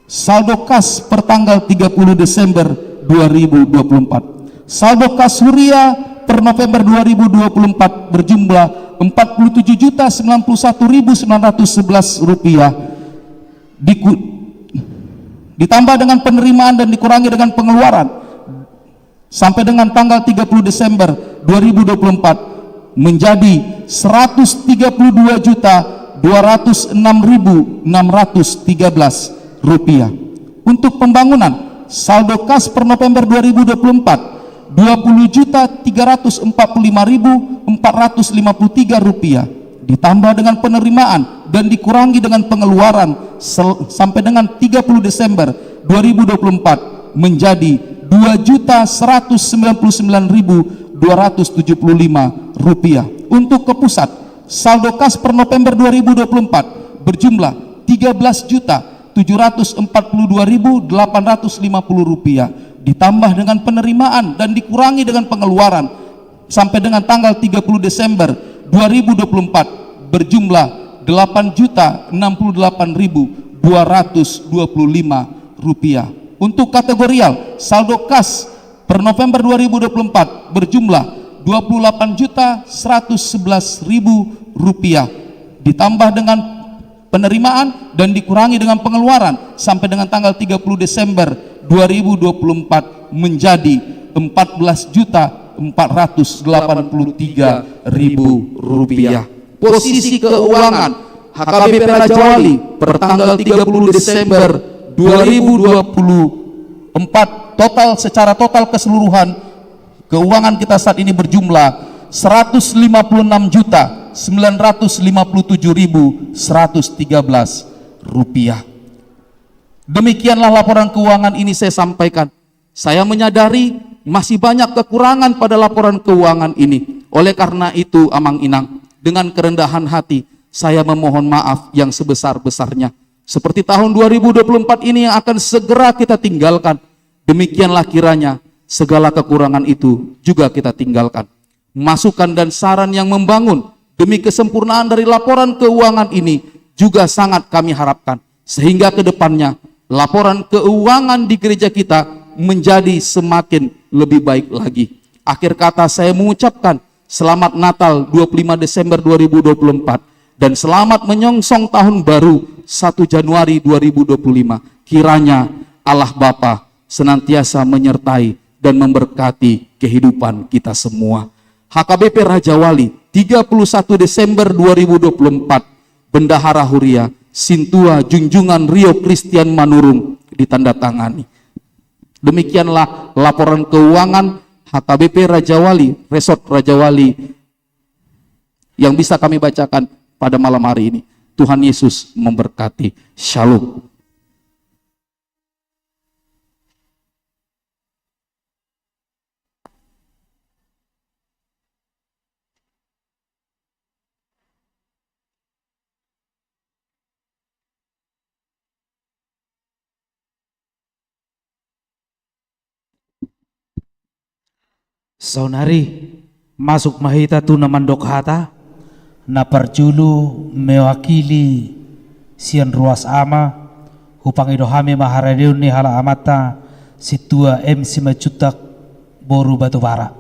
Saldo kas pertanggal 30 Desember 2024. Saldo kas Huria per November 2024 berjumlah 47.091.911 rupiah. Ditambah dengan penerimaan dan dikurangi dengan pengeluaran sampai dengan tanggal 30 Desember 2024 menjadi 132.206.613 rupiah. Untuk pembangunan saldo kas per November 2024 20.345.453 rupiah, ditambah dengan penerimaan dan dikurangi dengan pengeluaran sampai dengan 30 Desember 2024 menjadi 2.199.275 rupiah. Untuk ke pusat, saldo kas per November 2024 berjumlah 13.742.850 rupiah, ditambah dengan penerimaan dan dikurangi dengan pengeluaran sampai dengan tanggal 30 Desember 2024 berjumlah 8.068.225 rupiah. Untuk kategorial, saldo kas per November 2024 berjumlah 28.111.000 rupiah, ditambah dengan penerimaan dan dikurangi dengan pengeluaran sampai dengan tanggal 30 Desember 2024 menjadi 14.483.000 rupiah. Posisi keuangan HKBP Raja Wali per tanggal 30 Desember 2024 secara total keseluruhan keuangan kita saat ini berjumlah 156.957.113 rupiah. Demikianlah laporan keuangan ini saya sampaikan. Saya menyadari masih banyak kekurangan pada laporan keuangan ini. Oleh karena itu, Amang Inang, dengan kerendahan hati saya memohon maaf yang sebesar-besarnya. Seperti tahun 2024 ini yang akan segera kita tinggalkan, demikianlah kiranya segala kekurangan itu juga kita tinggalkan. Masukan dan saran yang membangun demi kesempurnaan dari laporan keuangan ini juga sangat kami harapkan, sehingga ke depannya laporan keuangan di gereja kita menjadi semakin lebih baik lagi. Akhir kata saya mengucapkan selamat Natal 25 Desember 2024 dan selamat menyongsong tahun baru 1 Januari 2025. Kiranya Allah Bapa senantiasa menyertai dan memberkati kehidupan kita semua. HKBP Raja Wali 31 Desember 2024, Bendahara Huria Sintua Junjungan Rio Christian Manurung ditandatangani. Demikianlah laporan keuangan HKBP Raja Wali, Resort Raja Wali yang bisa kami bacakan pada malam hari ini. Tuhan Yesus memberkati. Shalom. Saunari, masuk mahita tu namandok hata, na parjulu mewakili sian ruas ama, hupang idohame maharadeu ni hala amata situa MC macutak boru batu bara.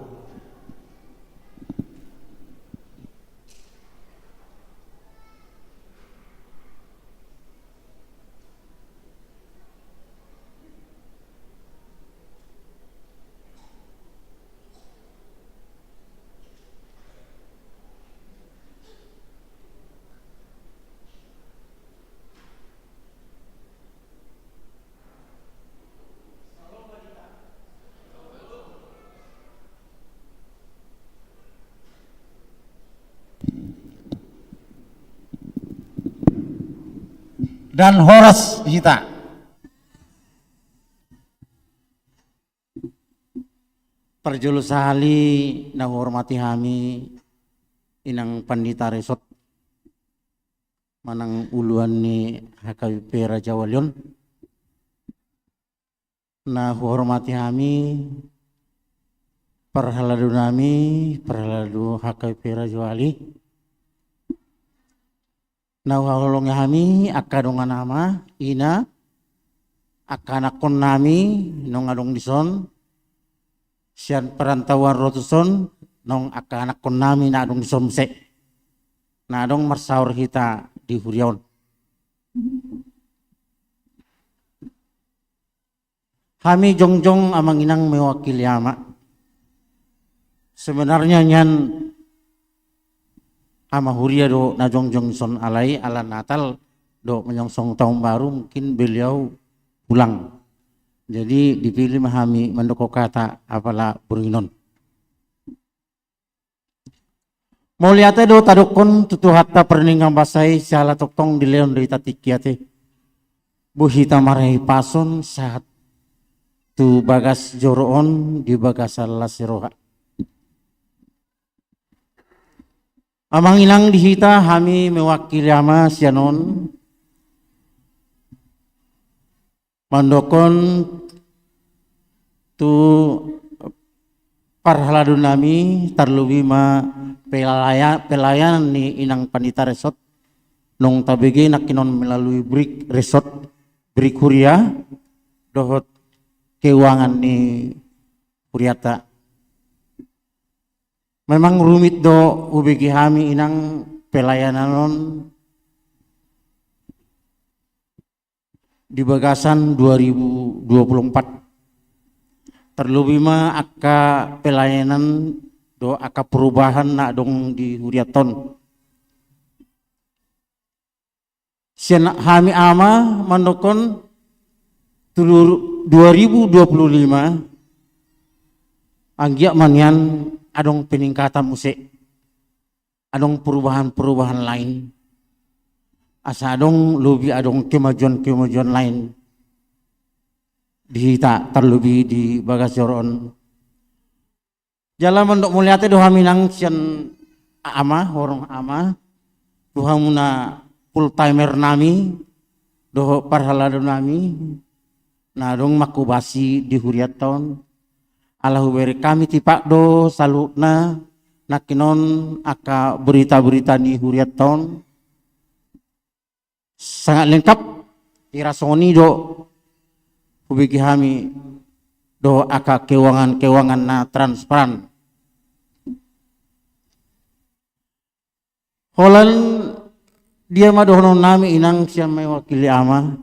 Dan Horas Hita. Perjulu sahali na hormati kami inang pandita resot manang uluan ni HKBP Raja Walion. Na hormati kami perhaladu HKBP Raja Wali. Nawalong kami akadong nama ina akanakon nami nong adong dison sian perantauan rotuson nong akanakon nami na adong dison se na adong marsaur kita di Huriaon. Kami jongjong amang inang mewakili ama. Sebenarnya nyan ama Huria do na jongjong son alai ala Natal do menyongsong tahun baru mungkin beliau pulang. Jadi dipilih mahami mendoko kata apalah burinon. Mau lihatnya do tadukon tutu hatta perningang basai siala toktong di leon dari tatikiate. Buhita marahi pason saat tu bagas joroon di bagas lasiroha. Amang inang dihita kami mewakili ama sianon mandokon tu parhaladun nami terlebih ma pelayan ni inang pandita resort nong tabege nakinon melalui break resort break Huria dohot keuangan ni Huriata. Memang rumit do ubegi kami inang pelayanan di bagasan 2024. Terlebih mah aka pelayanan do aka perubahan nak dong di Huriaton. Sian kami ama mandokon 2025 anggia manian adong peningkatan musik, adong perubahan-perubahan lain, asa adong lebih adong kemajuan-kemajuan lain dihita terlebih di Bagasoron. Jalan untuk melihatnya doa minang sian ama, horong ama, doa muna full timer nami, doa parhalado nami, na dong makubasi di Huriaton. Allahu beri kami tipak do salutna nakinon aka berita-berita di Huriaton sangat lengkap dirasoni do ubegi kami do aka keuangan na transparan. Holan dia madohono nami inang siya may wakili ama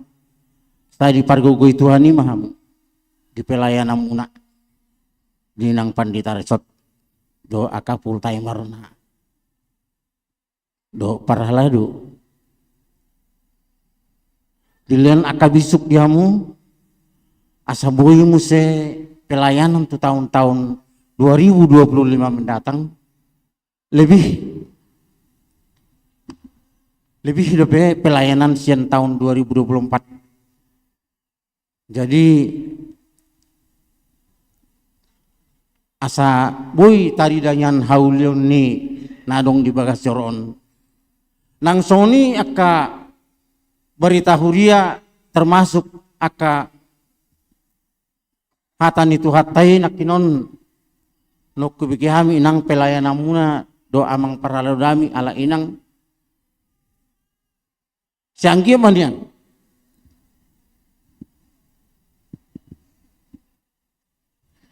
tadi pargogoy Tuhani mahamu di pelayanan muna di nang pandita resort do aka full timer na do parhaladu dilian aka bisuk diamu asa boy mu se pelayanan tu tahun-tahun 2025 mendatang lebih hidup pelayanan sian tahun 2024. Jadi asa boy tari danyan haulion ni nadong di Bagasoron. Nang soni aka berita Huria termasuk aka hatan itu hatai nakinon no kubiki hami inang pelayanan muna do amang paralo dami ala inang sianggi manian.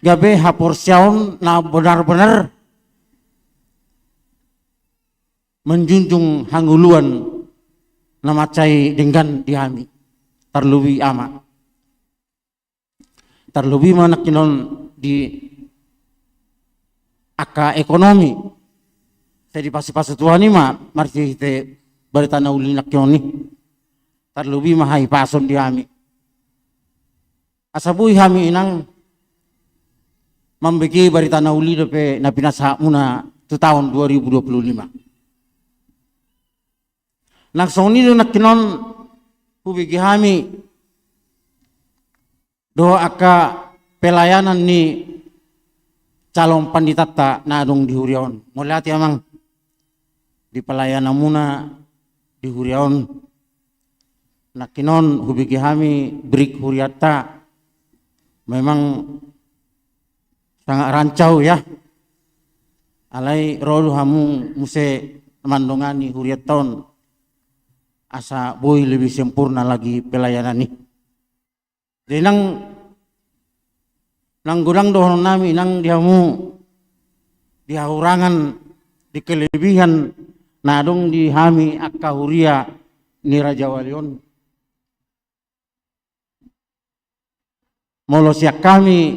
Gabe haporsiaon na benar-benar menjunjung hanguluan na macai dengan dihami terlebih ama terlebih mana kinon di aka ekonomi jadi pasi-pasi Tuhan ini mah marti te berita nauli nak kinon ni terlebih mahai pason dihami asabui hami inang membagi berita nauli depe na pinasa muna tu tahun 2025 naksoni do nakinon hubigi hami do aka pelayanan ni calon panditata na adong di Huriaon. Mulati amang di pelayanan muna di Huriaon nakinon hubigi hami Brik Huriata memang sangat rancau ya. Alai rodo hamu muse mandongani Huriaton asa boy lebih sempurna lagi pelayanan ini. Jadi nang gudang dohon nami nang diamu diaurangan di kelebihan nadong di hami akka huria ni Raja Walion. Molosiak kami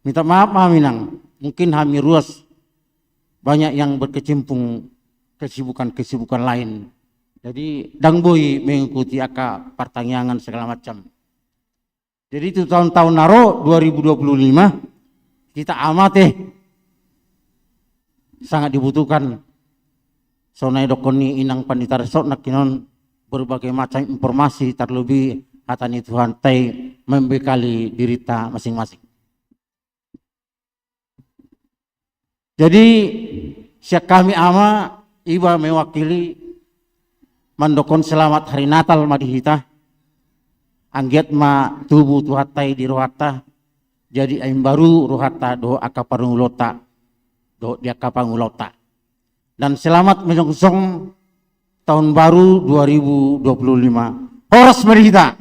minta maaf kami nang mungkin hami ruas banyak yang berkecimpung kesibukan lain. Jadi dangboi mengikuti aka pertanyaan segala macam. Jadi itu tahun-tahun naro 2025 kita amate sangat dibutuhkan. Sonai dokoni inang pandita resort nakinon berbagai macam informasi terlebih hatani Tuhan tai membekali dirita masing-masing. Jadi siak kami ama iba mewakili mandokon selamat hari Natal madihita anggiat ma tubuh tuhatai di rohata jadi aim baru rohata do aka parungulota do dia kapangulota dan selamat menyongsong tahun baru 2025 horas madihita.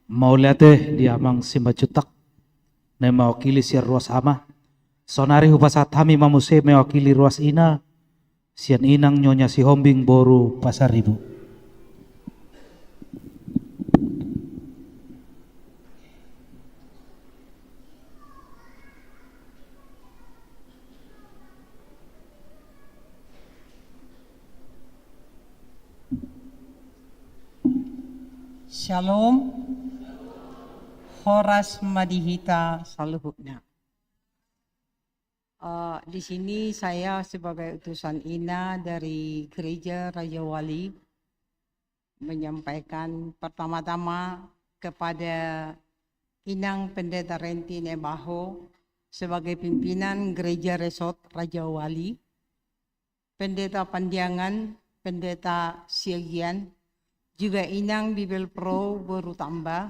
Maulate di amang simbacutak na mewakili si ruas ama. Sonari hupasat hami mamuse mewakili ruas ina. Sian inang nyonya si hombing boru pasar ribu. Shalom, Horas Madihita Saluhukna. Di sini saya sebagai utusan Ina dari Gereja Raja Wali menyampaikan pertama-tama kepada Inang Pendeta Renti Nebaho sebagai pimpinan Gereja Resort Raja Wali, Pendeta Pandiangan, Pendeta Siagian, juga Inang Bibel Pro Boru Tambah,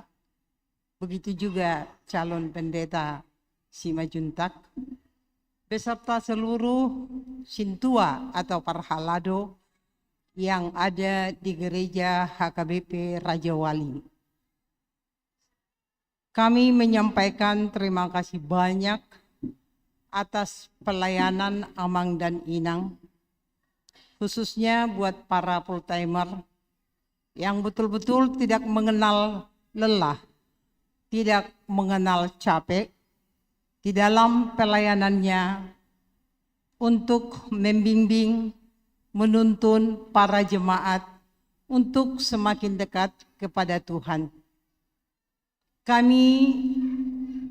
begitu juga calon pendeta Sima Juntak, beserta seluruh sintua atau parhalado yang ada di gereja HKBP Raja Wali. Kami menyampaikan terima kasih banyak atas pelayanan Amang dan Inang, khususnya buat para full-timer yang betul-betul tidak mengenal lelah, tidak mengenal capek di dalam pelayanannya untuk membimbing, menuntun para jemaat untuk semakin dekat kepada Tuhan. Kami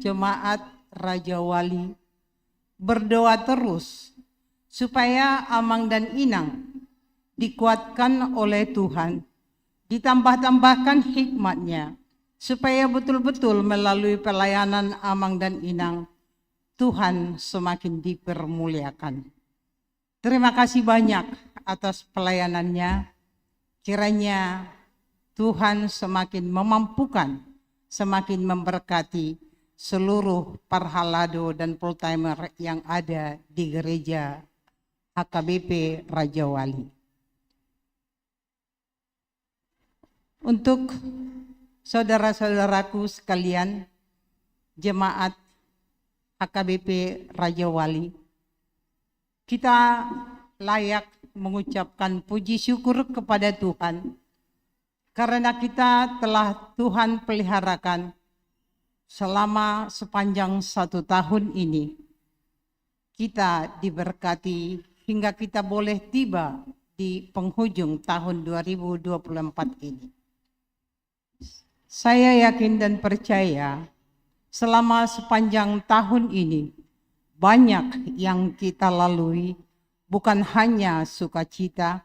jemaat Raja Wali berdoa terus supaya Amang dan Inang dikuatkan oleh Tuhan, ditambah-tambahkan hikmatnya, supaya betul-betul melalui pelayanan Amang dan Inang, Tuhan semakin dipermuliakan. Terima kasih banyak atas pelayanannya. Kiranya Tuhan semakin memampukan, semakin memberkati seluruh parhalado dan full timer yang ada di gereja HKBP Raja Wali. Untuk saudara-saudaraku sekalian, jemaat HKBP Raja Wali, kita layak mengucapkan puji syukur kepada Tuhan karena kita telah Tuhan peliharakan selama sepanjang 1 tahun ini. Kita diberkati hingga kita boleh tiba di penghujung tahun 2024 ini. Saya yakin dan percaya selama sepanjang tahun ini banyak yang kita lalui, bukan hanya sukacita,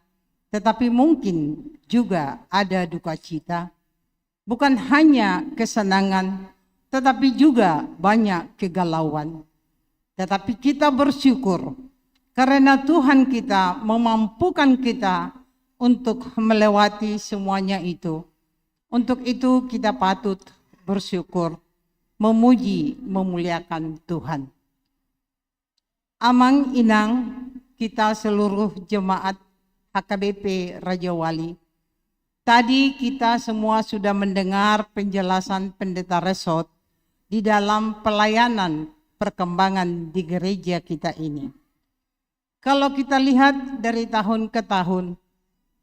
tetapi mungkin juga ada duka cita. Bukan hanya kesenangan, tetapi juga banyak kegalauan. Tetapi kita bersyukur karena Tuhan kita memampukan kita untuk melewati semuanya itu. Untuk itu kita patut bersyukur, memuji, memuliakan Tuhan. Amang inang kita seluruh jemaat HKBP Raja Wali. Tadi kita semua sudah mendengar penjelasan Pendeta Resot di dalam pelayanan perkembangan di gereja kita ini. Kalau kita lihat dari tahun ke tahun,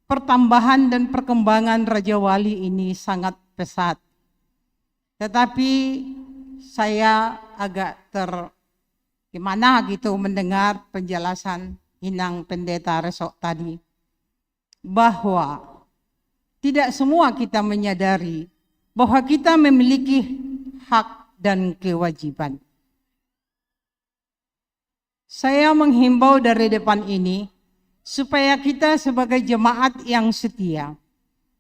pertambahan dan perkembangan Raja Wali ini sangat pesat. Tetapi saya agak gimana gitu mendengar penjelasan Inang Pendeta Resok tadi, bahwa tidak semua kita menyadari bahwa kita memiliki hak dan kewajiban. Saya menghimbau dari depan ini supaya kita sebagai jemaat yang setia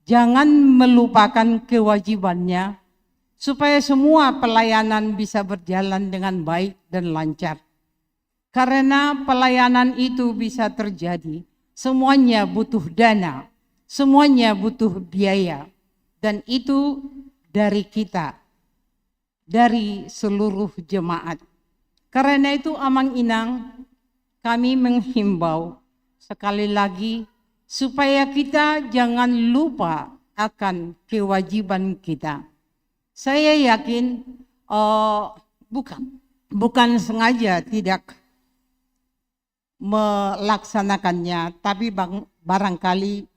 jangan melupakan kewajibannya, supaya semua pelayanan bisa berjalan dengan baik dan lancar. Karena pelayanan itu bisa terjadi, semuanya butuh dana, semuanya butuh biaya, dan itu dari kita, dari seluruh jemaat. Karena itu Amang Inang, kami menghimbau sekali lagi supaya kita jangan lupa akan kewajiban kita. Saya yakin bukan sengaja tidak melaksanakannya, tapi barangkali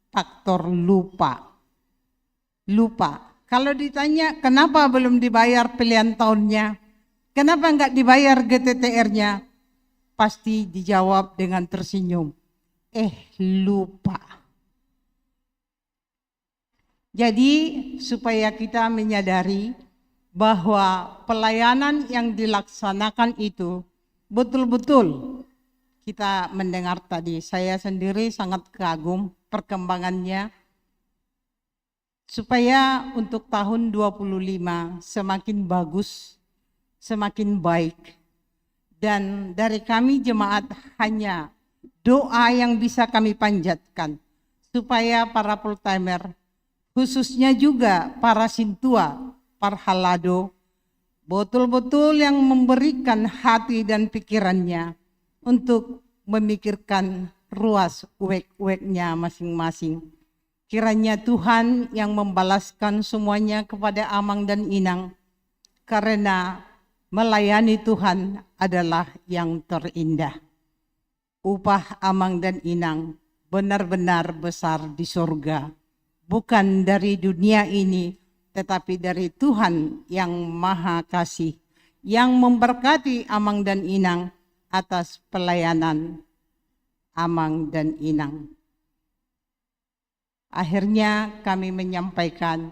faktor lupa. Kalau ditanya kenapa belum dibayar pilihan tahunnya, kenapa enggak dibayar GTTR-nya, pasti dijawab dengan tersenyum. Lupa. Jadi supaya kita menyadari bahwa pelayanan yang dilaksanakan itu betul-betul kita mendengar tadi, saya sendiri sangat kagum perkembangannya, supaya untuk tahun 25 semakin bagus, semakin baik. Dan dari kami jemaat hanya doa yang bisa kami panjatkan, supaya para full timer, khususnya juga para sintua, parhalado, betul-betul yang memberikan hati dan pikirannya untuk memikirkan ruas uek-ueknya masing-masing. Kiranya Tuhan yang membalaskan semuanya kepada Amang dan Inang, karena melayani Tuhan adalah yang terindah. Upah Amang dan Inang benar-benar besar di surga, bukan dari dunia ini, tetapi dari Tuhan yang Maha Kasih, yang memberkati Amang dan Inang atas pelayanan Amang dan Inang. Akhirnya kami menyampaikan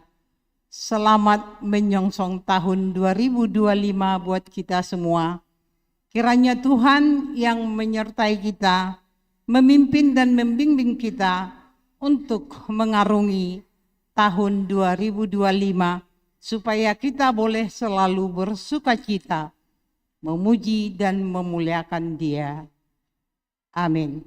selamat menyongsong tahun 2025 buat kita semua. Kiranya Tuhan yang menyertai kita, memimpin dan membimbing kita untuk mengarungi tahun 2025, supaya kita boleh selalu bersukacita, memuji dan memuliakan Dia. Amin.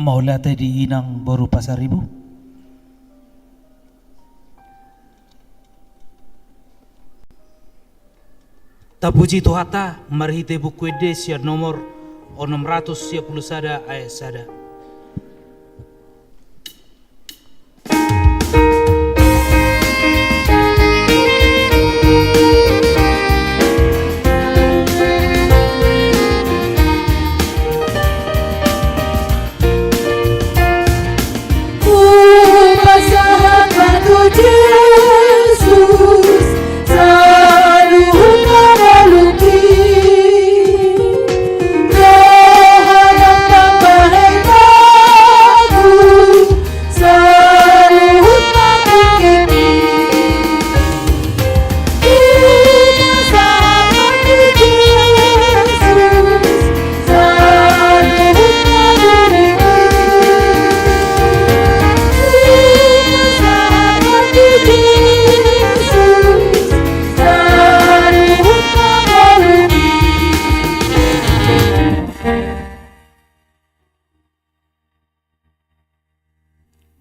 Maula tadi inang baru pasar ibu. Tapuji Tuhata marhite buku Edesia nomor 610 sada ayat sada.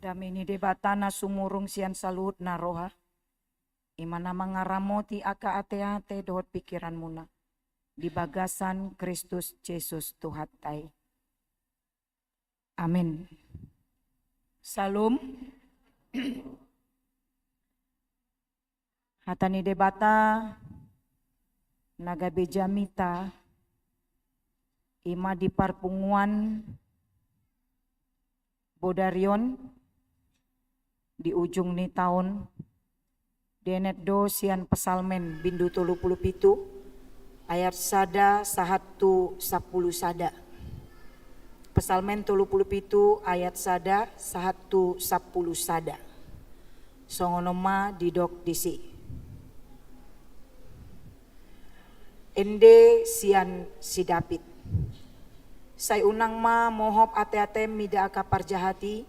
Damini debatana sumurung sian salut na roha. Imana mangaramoti aka ate-ate dohot pikiran muna. Di bagasan Kristus Yesus Tuhatai. Amin. Salum. Hatani debata nagabejamita ima di parpunguan Bodarion di ujung ni tahun denet do sian pesalmen bindu 37 ayat sada sahatu 10 sada. Pesalmen 37 ayat sada sahatu 10 sada. Songonoma didok disi. Ende sian si David. Say unang ma mohop ate-ate mida aka parjahati.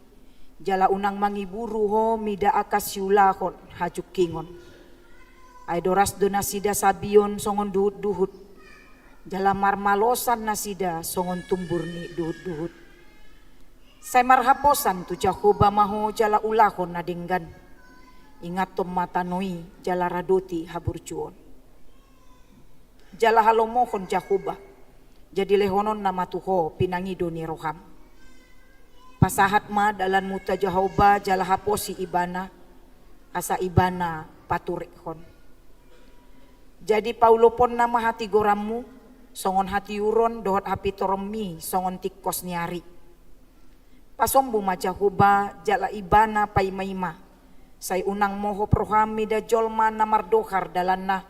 Jala unang mangiburu ho mida aka siulahon hajuk kingon. Ay doras do nasida sabion songon duhut-duhut. Jala marmalosan nasida songon tumburni duhut-duhut. Say marhaposan tu Jakoba maho jala ulahon nadenggan. Ingat tom matanoi jala radoti haburcuon. Jala halomohon Jakoba. Jadi lehonon nama tuho pinangido ni roham. Pasahat ma dalan muta Jehovah jala haposi ibana. Asa ibana paturekhon. Jadi paulopon nama hati goramu. Songon hati uron dohot hapi toromi songon tikos niari. Pasombu ma Jehovah jala ibana paimaima. Say unang moho proham mida jolma namar dohar dalan na.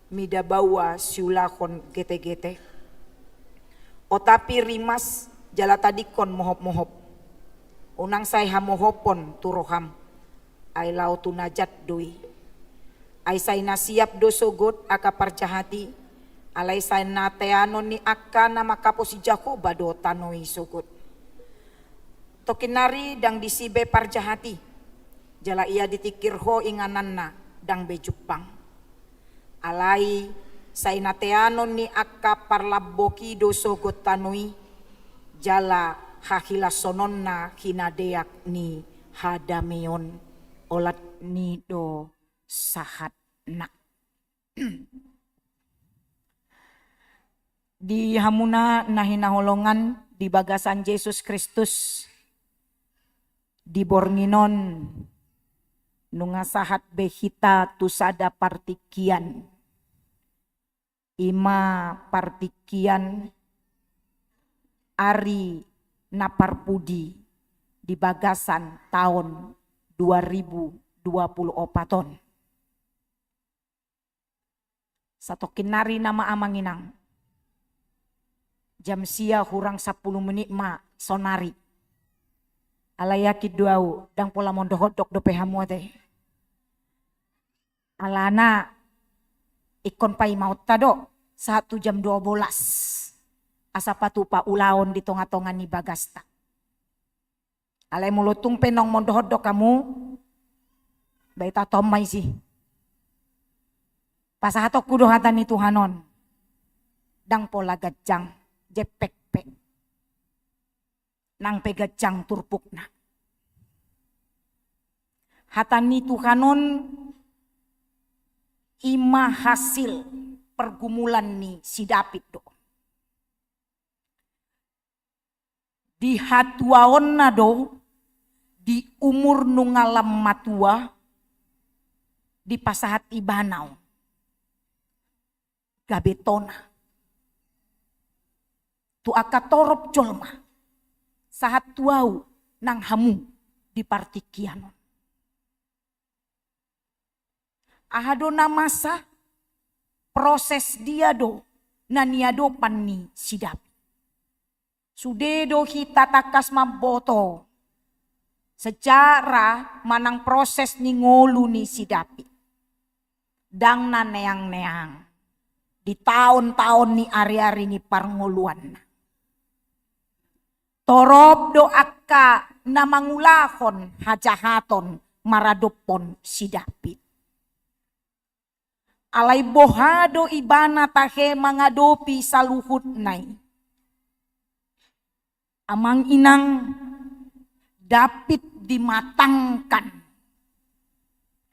Mida bawa siulahon gete-gete. Otapi rimas jala tadikon mohop-mohop. Unang say hamohopon turoham. Ay lau tunajat doi. Ay say nasiap dosogot aka parjahati. Alay say nateanon ni akka na makapo si Jakoba do tanoi sogot. Tokinari dang disibe parjahati. Jala ia ditikir ho inganan na dang bejupang. Alay say nateanon ni akka parlaboki dosogot tanoi. Jala hahilasonon na hinadeak ni hadameon olat ni do sahat nak. Di hamuna na hinaholongan di bagasan Yesus Kristus di bornginon nunga sahat behita tusada partikian. Ima partikian ari naparpudi di bagasan tahun 2024. Satu kinari nama amanginang. Jam sia hurang 10 menit ma sonari. Alayaki duau dang pola mondohodok dope hamuate. Alana ikon pai maut tado 1 jam 12. Asa patupa ulaon di tonga-tonga ni bagasta. Alay mulutung penong mondohodok kamu. Baita tomay si. Pasahatok kudo hatan ni Tuhanon. Dang pola gajang jepekpe. nang pegajang turpukna. Hatani Tuhanon ima hasil pergumulan ni si David do. Di hatuaon na do, di umur nungalam matua, di pasahat ibanaw, gabetona. Tu akatorop jolma, sahat tuau nang hamu di partikianon. Ahado na masa proses dia do naniado pan ni si David. Sudedo hita takas maboto secara manang proses ni ngolu ni si David. Dang na neang-neang di tahun-tahun ni ari-ari ni parngoluan. Torop do akka na mangulahon hajahaton maradopon si David. Alay bohado ibana tahe mangadopi saluhut nai. Amang inang David dimatangkan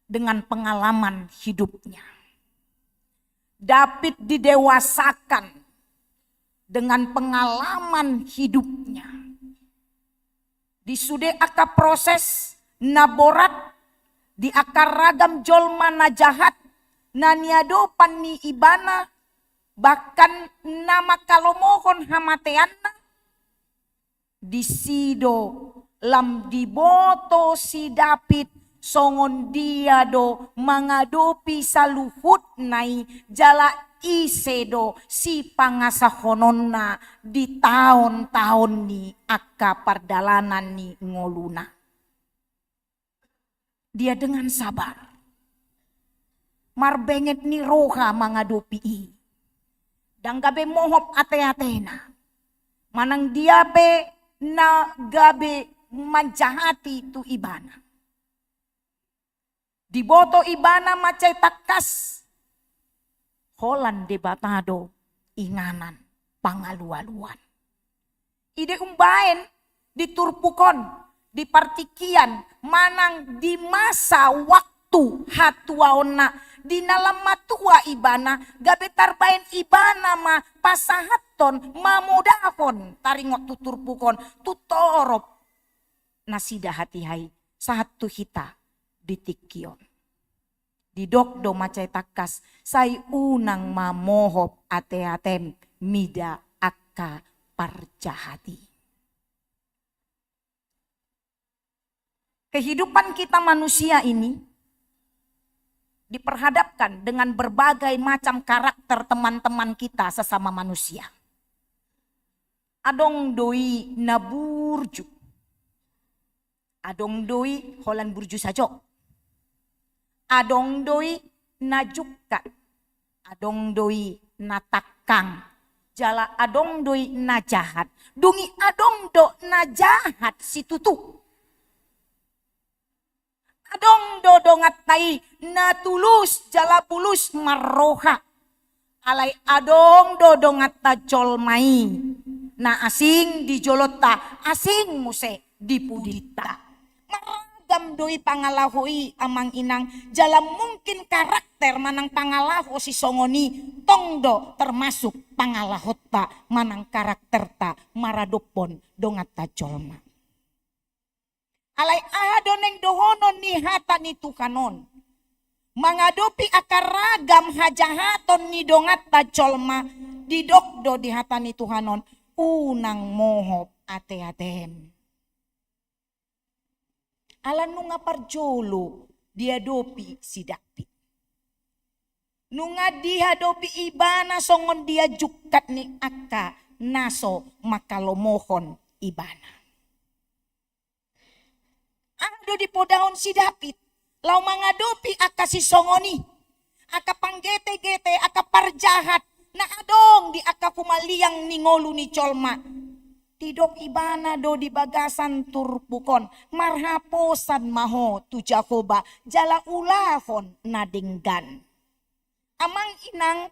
dengan pengalaman hidupnya. David didewasakan dengan pengalaman hidupnya. Disude aka proses naborat di akar ragam jolma na jahat na niado pan ni ibana bahkan nama kalomohon hamateanna disido lam diboto si David songon dia do mangadopi saluhut nai jala isedo si pangasahononna di tahun-tahun ni akka pardalanan ni ngoluna. Dia dengan sabar marbenget ni roha mangadopi i dan gabe mohop ate-atena manang dia be na gabe manjahati tu ibana. Diboto ibana macay takas. Holan debatado inganan pangalualuan. Ide umbaen diturpukon, dipartikian, manang di masa waktu hatuaona di nalam matua ibana, gabe tarbaen ibana ma pasahaton mamudahon taringot tuturpukon tutorop nasida hatihai sahat tu hita ditikion. Didok do macay takas say unang mamohop ate-atem mida akka parjahati. Kehidupan kita manusia ini diperhadapkan dengan berbagai macam karakter teman-teman kita sesama manusia. Adong doi naburju. Adong doi holan burju sajo. Adong doi najukat. Adong doi natakang. Jala adong doi najahat. Dungi adong do najahat si tutu. Adong do dongat tai natulus jala pulus marroha. Alay adong do dongat ta jolmai. Na asing di jolota asing muse dipudita. Maragam doi pangalahui amang inang jala mungkin karakter manang pangalaho si songoni tongdo termasuk pangalahot ta manang karakter ta maradopon dongat ta jolma. Alay adoneng dohonon ni hata ni Tuhanon. Mangadopi akar ragam hajahaton ni dongat ta jolma didokdo di hata ni Tuhanon unang mohop ate-atem. Alan nunga parjolo diadopi si David. Nunga dihadopi ibana songon dia jukat ni akka naso makalomohon ibana. Ado di podahon si David lau mangadopi akka si songoni akka panggete-gete akka parjahat na adong di akka pumaliang ningolu ni colma. Tidok ibana do di bagasan turpukon marhaposan maho tu Jakoba jala ulahon nadinggan. Amang inang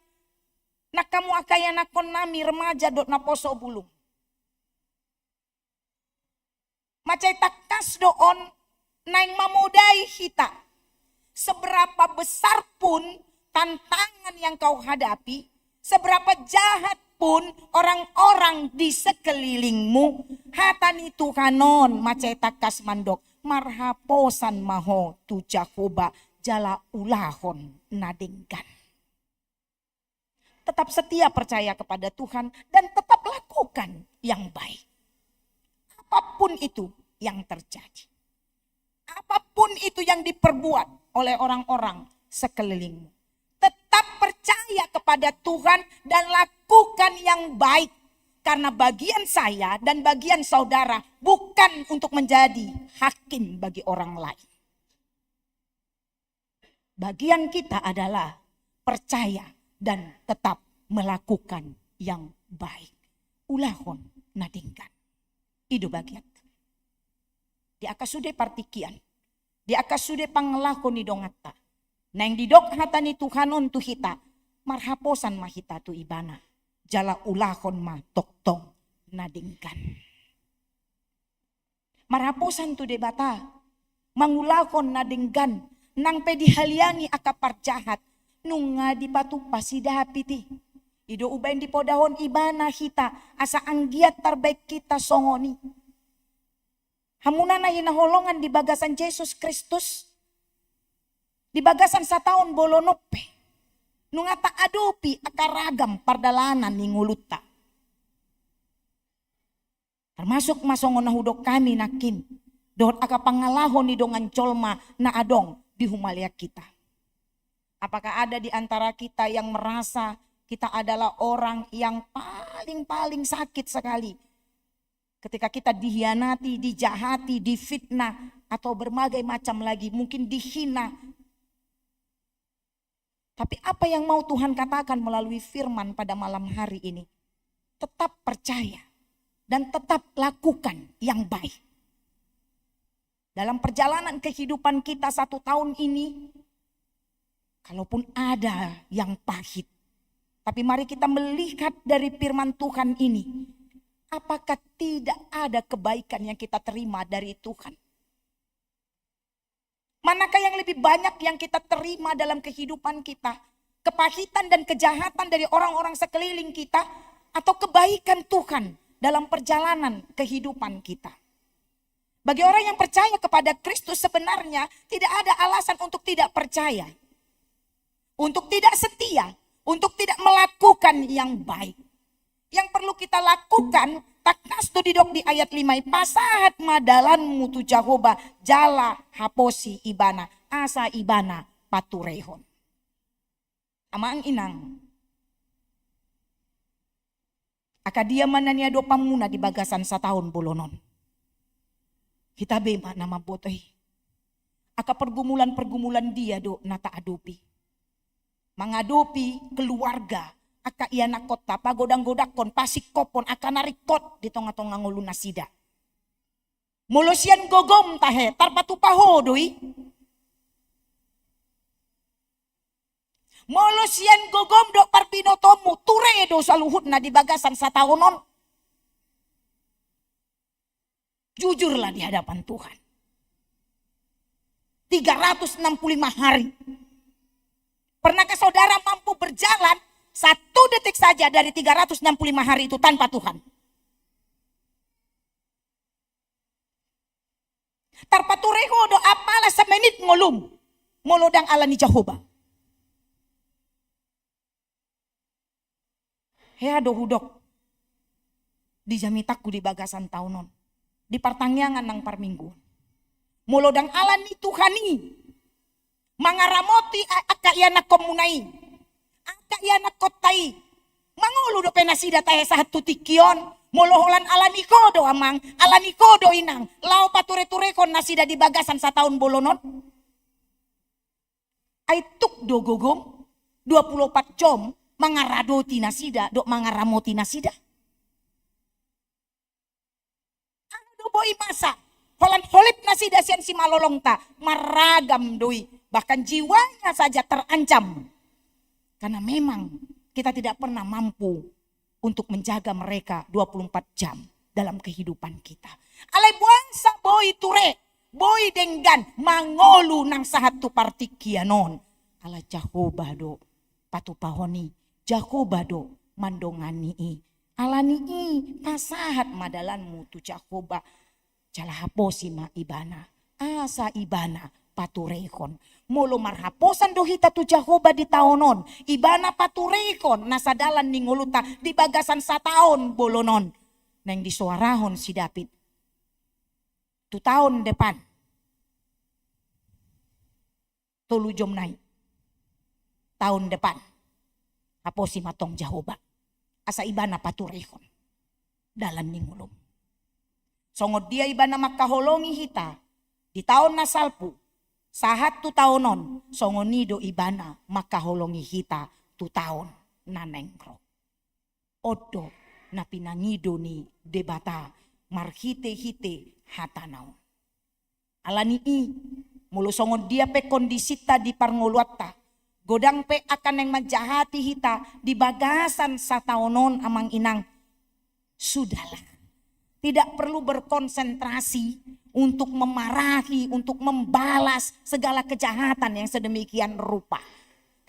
nakamu akaya nakon nami remaja dot naposo bulung. Macai takas doon naing mamudai kita. Seberapa besar pun tantangan yang kau hadapi, seberapa jahat pun orang-orang di sekelilingmu, hatani Tuhanon macai takas mandok, marhaposan maho tu Jakoba jala ulahon nadingkan. Tetap setia percaya kepada Tuhan dan tetap lakukan yang baik. Apapun itu yang terjadi. Apapun itu yang diperbuat oleh orang-orang sekelilingmu. Tetap percaya kepada Tuhan dan lakukan yang baik. Karena bagian saya dan bagian saudara bukan untuk menjadi hakim bagi orang lain. Bagian kita adalah percaya dan tetap melakukan yang baik. Ulahon nadingkan. Itu bagian. Di akasude partikian. Di akasude pangelakon ni dongata. Nang didok hatani Tuhanon tu hita. Marhaposan mahita tu ibana. Jala ulahon ma toktong nadingkan. Marhaposan tu debata. Mangulahon nadingkan. Nang pedihaliani akapar jahat. Nunga di batu pasidapiti. Ido ubain di podahon ibana hita. Asa anggiat terbaik kita songoni. Hamuna na hinaholongan di bagasan Yesus Kristus. Di bagasan sa taon bolonope. Nunga ta adopi akaragam pardalanan ni nguluta. Termasuk masongon na hudok kami nakin. Doon akapangalahon ni dongan colma na adong di humalia kita. Apakah ada di antara kita yang merasa kita adalah orang yang paling sakit sekali? Ketika kita dihianati, dijahati, difitnah, atau berbagai macam lagi, mungkin dihina. Tapi apa yang mau Tuhan katakan melalui firman pada malam hari ini? Tetap percaya dan tetap lakukan yang baik. Dalam perjalanan kehidupan kita 1 tahun ini, kalaupun ada yang pahit, tapi mari kita melihat dari firman Tuhan ini. Apakah tidak ada kebaikan yang kita terima dari Tuhan? Manakah yang lebih banyak yang kita terima dalam kehidupan kita? Kepahitan dan kejahatan dari orang-orang sekeliling kita? Atau kebaikan Tuhan dalam perjalanan kehidupan kita? Bagi orang yang percaya kepada Kristus sebenarnya tidak ada alasan untuk tidak percaya. Untuk tidak setia. Untuk tidak melakukan yang baik. Yang perlu kita lakukan, taknas tu didok di ayat 5, pasahat madalan mutu Jahoba jala haposi ibana, asa ibana paturehon. Amaang inang, akadia manania do pamuna di bagasan sa tahun bolonon. Kita bema nama botoy. Aka pergumulan-pergumulan dia do nata adopi. Mengadopi keluarga. Aka iya na kota pagodang-godakon pasikopon akan narikot di tengah-tengah ngulu nasida. Molosian gogom tahe tarpatupaho doi. Molosian gogom do parpinotomu ture do saluhut na di bagasan sa taonon. Jujurlah di hadapan Tuhan. 365 hari. Pernahkah saudara mampu berjalan 1 detik saja dari 365 hari itu tanpa Tuhan? Tarpatureho do apala sa menit ngolum. Molodang ala ni Jahoba. Hea do hudok. Di jamitakku di bagasan taunon. Di pertangyangan ng parminggu. Molodang ala ni Tuhani. Mangaramoti akayana komunai. Akayana kotai. Mangulu do penasida tayo sa hatutikyon. Moloholan alaniko do amang. Alaniko do inang. Lao pature-ture kon nasida di bagasan sa taon bolonon. Ay tuk do gogom. 24 jam. Mangaradoti nasida. Do mangaramoti nasida. Ano do boy masa. Holan holip nasida siyan si malolong ta. Maragam doi. Bahkan jiwanya saja terancam. Karena memang kita tidak pernah mampu untuk menjaga mereka 24 jam dalam kehidupan kita. Alay buangsa boy ture, boy denggan mangolu nang sahatu partikianon. Ala Jakoba do patupahoni, Jakoba do mandongani alani pasahat madalanmu tu Jakoba. Calahaposi ma ibana, asa ibana paturekon. Molo marhaposan do hita tu Jakoba di taonon, ibana paturekon nasadalan ninguluta di bagasan sa taon bolonon. Nang disuarahon si David. Tu tahun depan. Tulu jom naik. Tahun depan. Apo si matong Jahoba. Asa ibana paturehon. Dalam ningulom. Songod dia ibana makaholongi hita. Di tahun nasalpu. Sahat tu taonon. Songonido ibana makaholongi hita. Tu tahun nanengro. Odo na pinangido ni debata. Marhite-hite hatanaw. Alani mulu songod dia pe kondisita di parnguluatta. Godang pe akan yang majahati hita di bagasan sa taonon amang inang. Sudahlah. Tidak perlu berkonsentrasi untuk memarahi, untuk membalas segala kejahatan yang sedemikian rupa.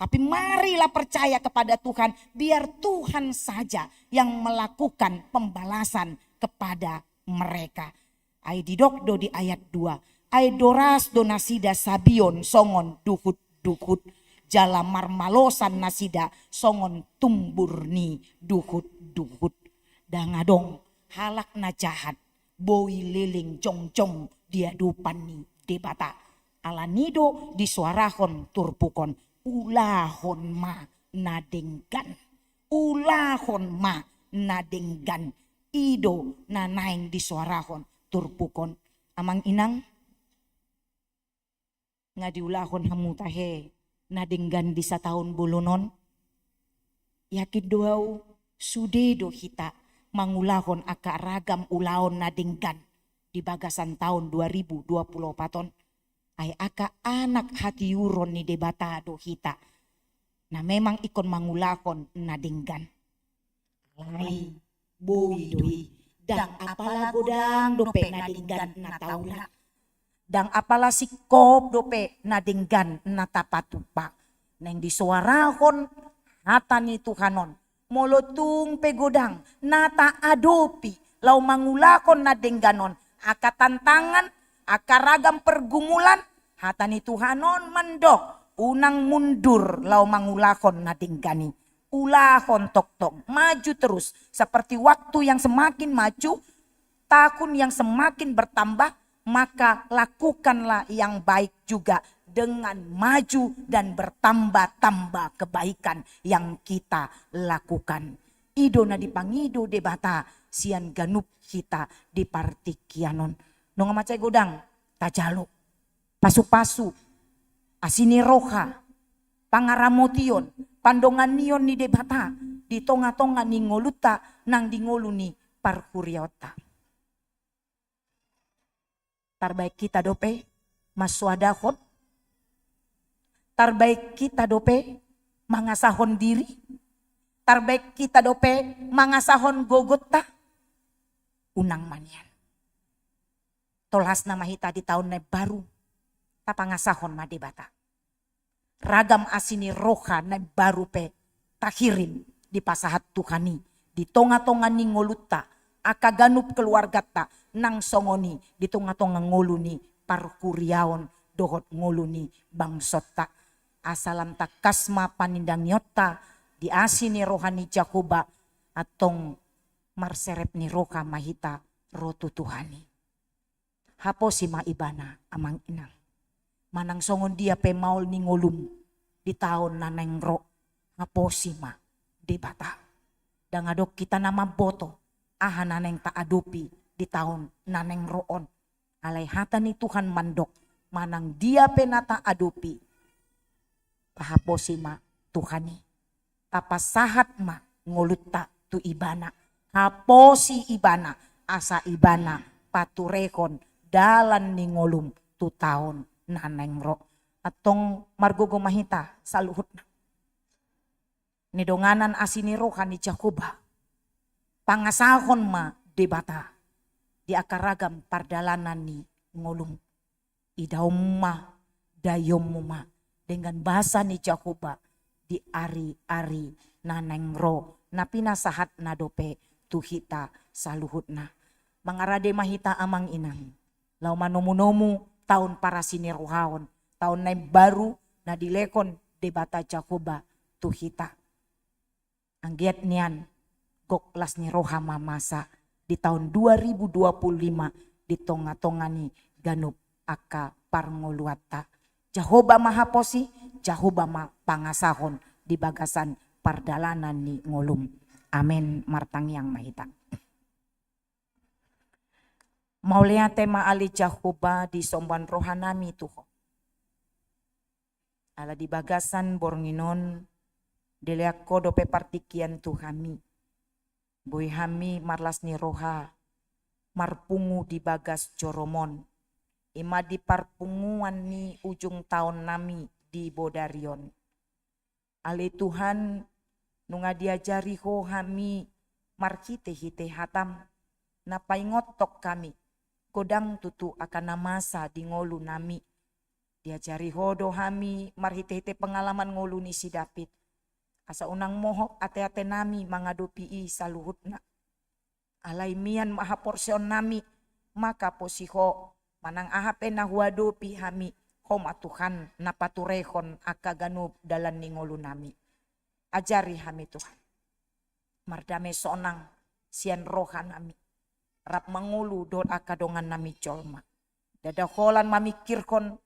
Tapi marilah percaya kepada Tuhan, biar Tuhan saja yang melakukan pembalasan kepada mereka. Ai didokdo di ayat 2. Ai doras do nasida sabion songon duhut-duhut. Jala marmalosan nasida songon tumburni duhut-duhut. Dangadong halak na jahat. Boi liling jong-jong dia dupani debata. Alanido disuarahon turpukon. Ulahon ma nadenggan. Ulahon ma nadenggan. Ido na naing disuarahon turpukon. Amang inang nga diulahon hamutahe nadenggan di sa taon bulunon. Yakin doaw sudedo hita mangulahon aka ragam ulahon nadenggan di bagasan tahun 2024. Ay aka anak hati uron ni debatado hita na memang ikon mangulahon nadenggan. Ay boy doi dang apala godang dope nadenggan na taula. Dang apala sikop dope nadenggan na tapatupa. Nang disuarahon hata ni Tuhanon. Molotung pegodang nata adopi lau mangulakon nadengganon. Aka tantangan, aka ragam pergumulan. Hata ni Tuhanon mandok. Unang mundur lau mangulakon nadenggani. Ulahon tok-tok, maju terus. Seperti waktu yang semakin maju, tahun yang semakin bertambah, maka lakukanlah yang baik juga dengan maju dan bertambah-tambah kebaikan yang kita lakukan. Ido na dipangido debata sian ganup kita di partikianon. Nonga macay godang, tajalo, pasu-pasu, asini roha, pangaramotion, pandongan nion ni debata, di tonga-tonga ni ngoluta nang di ngolu ni parkuriota. Tarbaik kita dope maswadahon, tarbaik kita dope mangasahon diri, tarbaik kita dope mangasahon gogota, unang manian. Tolhas nama hita di tahun na baru, tapangasahon madebata. Ragam asini roha na baru pe tahirin di pasahat Tuhani. Di tonga-tonga ni ngoluta, akaganup keluarga ta nang songoni. Di tonga-tonga ngolu ni parkuriaon dohot ngolu ni bangsot ta. Asalam ta kasma panindang yota di asini rohani Jakoba atong marserep ni roha mahita rotu Tuhani. Hapo si maibana amang inang. Manang songon dia pe maul ni ngolum di tahun naneng ro ngaposima di bata. Dangadok kita nama boto aha naneng ta adopi di tahun naneng roon. Alay hata ni Tuhan mandok manang dia pe nata adopi. Pahaposima Tuhani. Tapasahat ma ngoluta tu ibana. Haposi ibana asa ibana paturekon dalan ni ngolum tu tahun naneng ro atong margogo mahita sa luhut na. Nidonganan asini roha ni Jakoba. Pangasahon ma debata. di akaragam pardalanan ni ngolum. Idaumma dayomuma dengan bahasa ni Jehovah di ari-ari nanengro na pinasahat na dope tuhita saluhutna. Mangarade mahita amang inang. Lau manomu-nomu tahun para siniruhaon. Tahun na baru na dilekon debata Jehovah tuhita. Ang giat niyan goklas ni roha mamasa di tahun 2025 di tonga-tonga ni ganup aka parngoluata. Jehovah mahaposi, Jehovah ma pangasahon di bagasan pardalanan ni ngolum. Amin martang yang mahita. Maulia tema ali Jehovah di somban rohanami tuho. Ala di bagasan bornginon deleako dope partikian tuhami. Boy hami marlas ni roha marpungu di bagas joromon. Ima di parpunguan ni ujung tahun nami di Bodarion. Ali Tuhan nunga diajari ho hami markite hite hatam na paingotok kami kodang tutu akan namasa di ngolu nami. Diajari ho do hami marhite hite pengalaman ngolu ni si David. Asa unang mohok ate-ate nami mangadopi saluhutna. Alay mian maha porsyon nami maka posiho manang ahape na huadopi hami homa Tuhan na paturehon akaganub dalan ningolu nami. Ajari hami Tuhan. Mardame sonang sian rohan nami. Rap mangulu dot akadongan nami colma. Dadaholan mamikirkon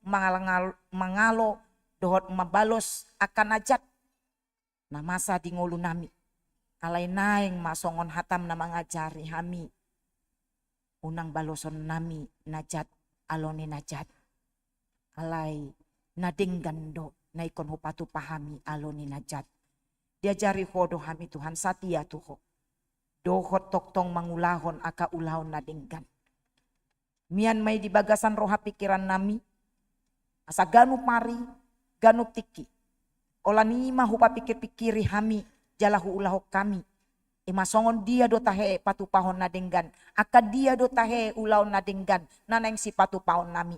mangalo dohot mabalos akan ajat. Na masa di ngolu nami. Alay naing masongon hatam na mangajari hami. Unang baloson nami najat. Alone najat. Alay nadinggan do na ikon hupatu pahami alone najat. Diajari hodo hami Tuhan satia tuho. Dohot toktong mangulahon aka ulahon nadinggan. Mian may di bagasan roha pikiran nami. Asa ganup mari, ganup tiki. Olani ima hupa pikir-pikiri hami jalahu ulahok kami. Imasongon dia do tahe patu pahon nadenggan. Aka dia do tahe ulaon nadenggan. Naneng si patu pahon nami.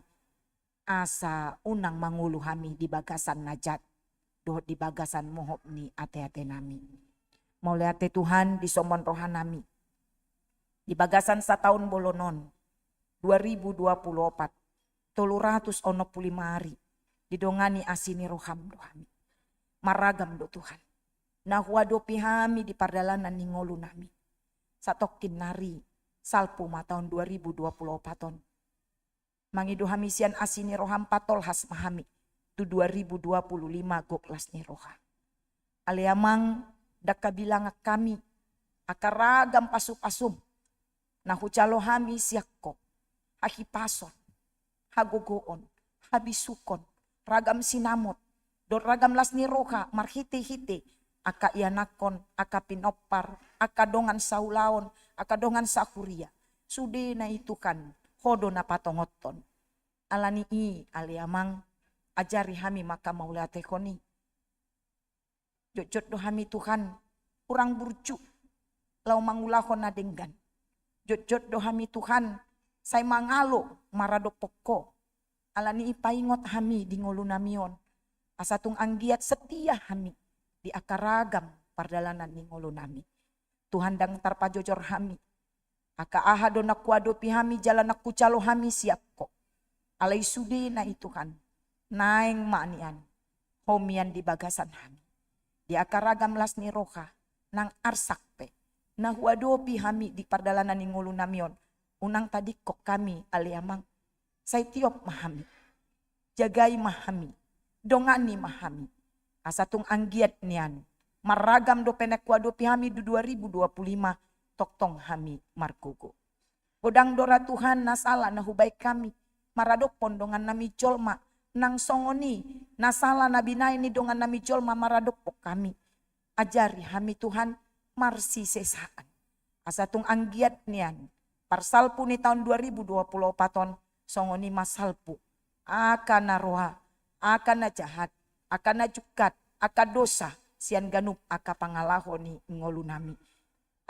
Asa unang mangulu hami di bagasan najat. Dohot di bagasan mohop ni ate-ate nami. Mau lihat Tuhan di somon rohan nami. Di bagasan setahun bolonon. 2024. 365 hari. Didongani asini roham dohami. Maragam do Tuhan. Nahuadopi hami di pardalanan ni ngolu nami. Satokin nari salpu ma tahun 2024. Mangidu hami sian asini roham patol has mahami. Tu 2025 goklas ni roha. Aliamang daka bilang kami. Akaragam pasum-pasum. Nahucalo hami siakko. Hahipason. Hagogoon. Habisukon. Ragam sinamot. Dot ragam las ni roha. Marhite-hite. Aka ianakon, aka pinopar, aka dongan saulaon, aka dongan sahuria. Sude na itu kan, hodo na patongoton. Alani i aliamang, ajari hami maka maulate koni. Jot do hami Tuhan, kurang burcu, lau mangulahon na denggan. Jot do hami Tuhan, say mangalo, marado poko. Alani ipaingot hami di ngolu namion. Asatung anggiat setia hami. Di akaragam pardalanan ni ngolu nami. Tuhan dang tarpajojor hami. Aka ahado nakuadopi hami jalan nakucalo hami siap ko. Alay sudi na ituhan. Naing maanian. Homian di bagasan hami. Di akaragam las ni roha. Nang arsakpe. Nahuadopi hami di pardalanan ni ngolu namion. Unang tadi kok kami aliamang. Say tiop mahami. Jagai mahami. Dongani mahami. Asatung anggiat nian. Maragam do penek wadopi hami du 2025. Toktong hami markugo. Bodang dora Tuhan nasala nahubay kami. Maradok pondongan nami jolma. Nang songoni. Nasala nabinay ni dongan nami jolma maradok po kami. Ajari hami Tuhan marsi sesaan. Asatung anggiat nian. Parsalpu ni tahun 2024. Songoni masalpu. Aka naroha. Aka na jahat. Aka najukat, aka dosa, sian ganup aka pangalaho ni ngolu nami.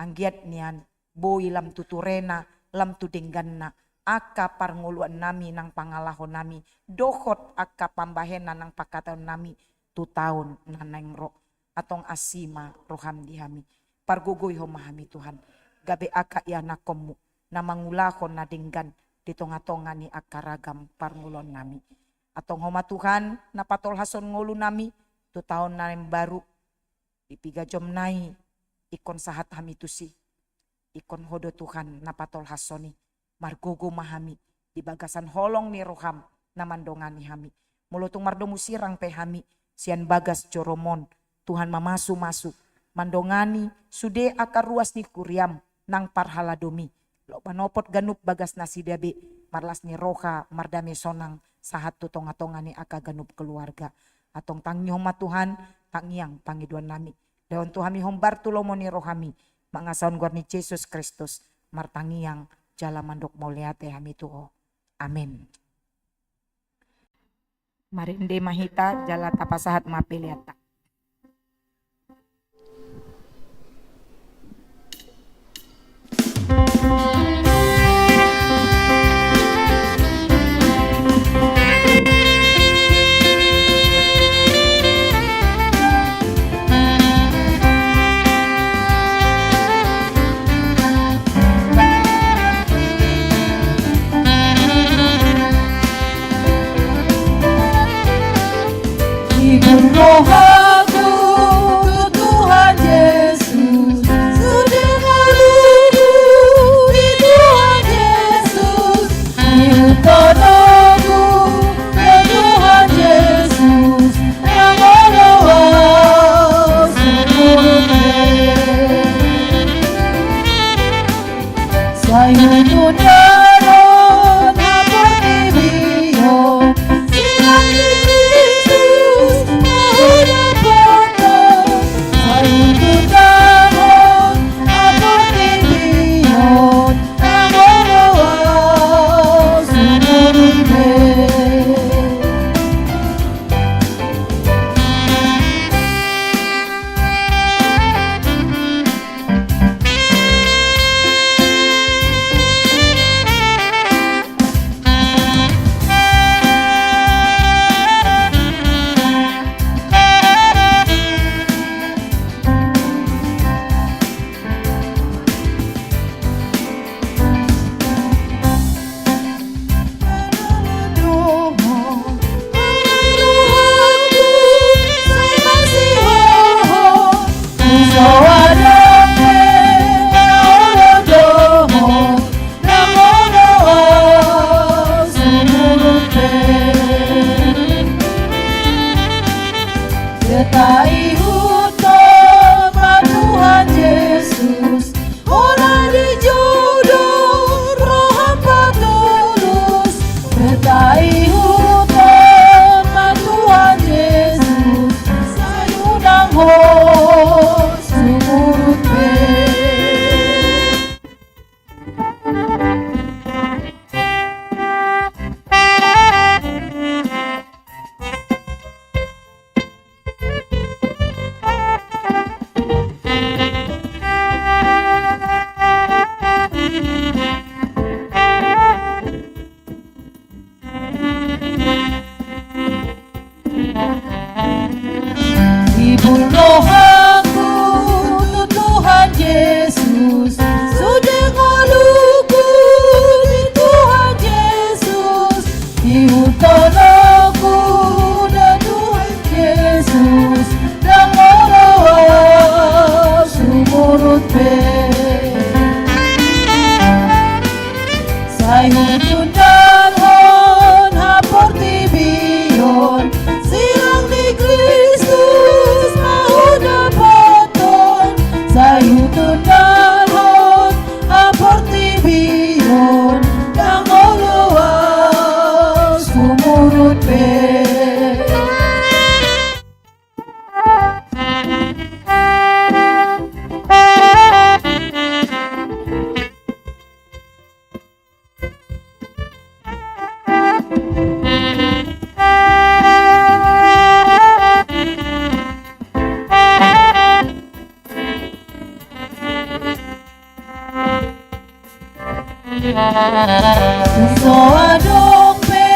Anggiat nian, boy lam tuturena, lam tu dengganna aka parnguluan nami nang pangalahon nami dohot aka pambahenan nang pakatan nami tu tahun naneng ro atong asima roham dihami pargugoy homahami Tuhan gabe aka ianakommu na mangulahon na denggan di tonga-tonga ni aka ragam parngulon nami atong homa Tuhan na patolhason ngulu nami tu tahun naneng baru ipiga jom nai ikon sahat hami tusi ikon hodo Tuhan na patolhasoni margogo mahami di bagasan holong ni roham na mandongani hami mulutung mardomu sirang pehami sian bagas joromon Tuhan mamasu-masu mandongani sude akar ruas ni kuriam nang parhaladomi lo manopot ganup bagas nasi dabe marlas ni roha mardame sonang sahat tu tonga-tonga ni aka ganup keluarga atong tangi homa Tuhan tangiang pangiduan nami leon Tuhami hombar tulomo ni rohami mangasaon guarni Yesus Kristus martangiang jala mandok moliate hami tuho. Amin. Marinde mahita jala tapasahat mapeliata. Rohaku Tuhan Yesus sudah melulu di Tuhan Yesus diutonomu ya Tuhan Yesus yang merawat semuanya sayun tunaron apa dibiyo silang di Kristus mahuna patah sayun tunaron apa dibiyo yang merawat semuanya Yetai utama Tuhan Yesus orang dijodoh roh hamba tulus Yetai utama Tuhan Yesus sayunang ho sumurut Ibunuh aku Tuhan Yesus sudah ngoluku di Tuhan Yesus diutonoku dan Tuhan Yesus dan merawat sumurut sayun tundaron hapor tibion silang di Kristus mahuna Soa dompe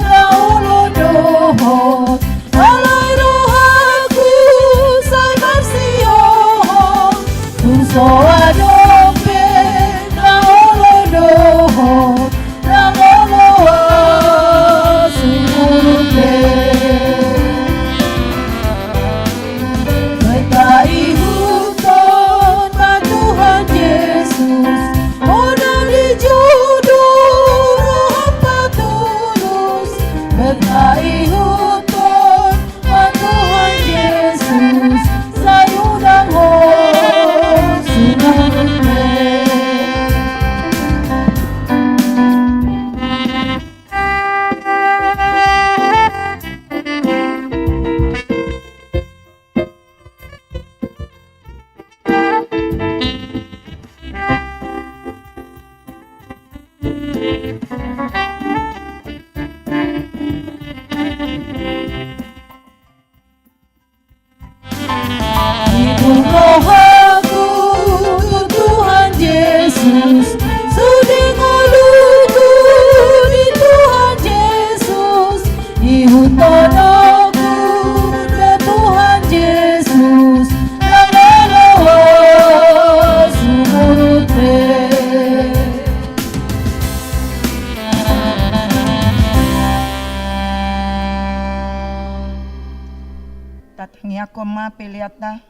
raulo dohot alai rohaku sai marsiohon soa dompe raulo dohot rangolo sumurute Betai huton ma Tuhan Yesus Ona di jodoh hampa tulus Betai huton ma Tuhan Yesus Sayudang ho sumurute Hidup rohaku Tuhan Yesus Sudi ngoluku di Tuhan Yesus Ihutonoku ke Tuhan Yesus Nangalawa sumurute Tatangya koma peliata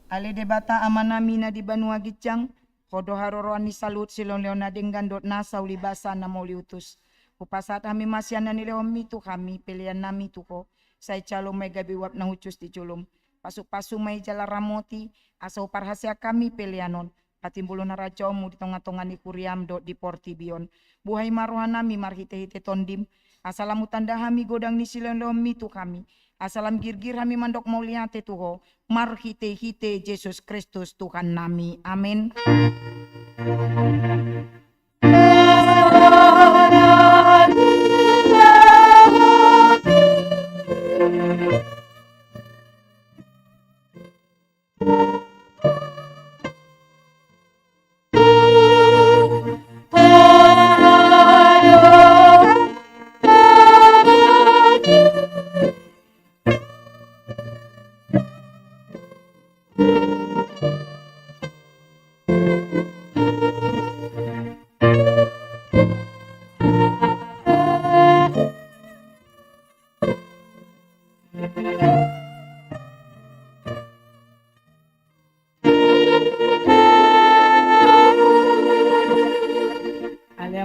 ale debata amanami na di Banua Gicang kodo haroroan ni salut silon leona dengan dot nasa ulibasa na moliutus upasat kami masyan na nilehom mitu kami pilihan nami tuko say calo may gabiwap na hucus di julum pasuk-pasuk may jala ramoti asaw parhasya kami pilihanon patimbulo na radyo mo di tonga-tonga ni Kuriam dot di Portibion buhay maruhan nami marhite-hite tondim asalamutan dahami godang ni silon lehom mitu kami asalam girgir kami mandok mau lihat Tuho marhite-hite Yesus Kristus Tuhan nami amin.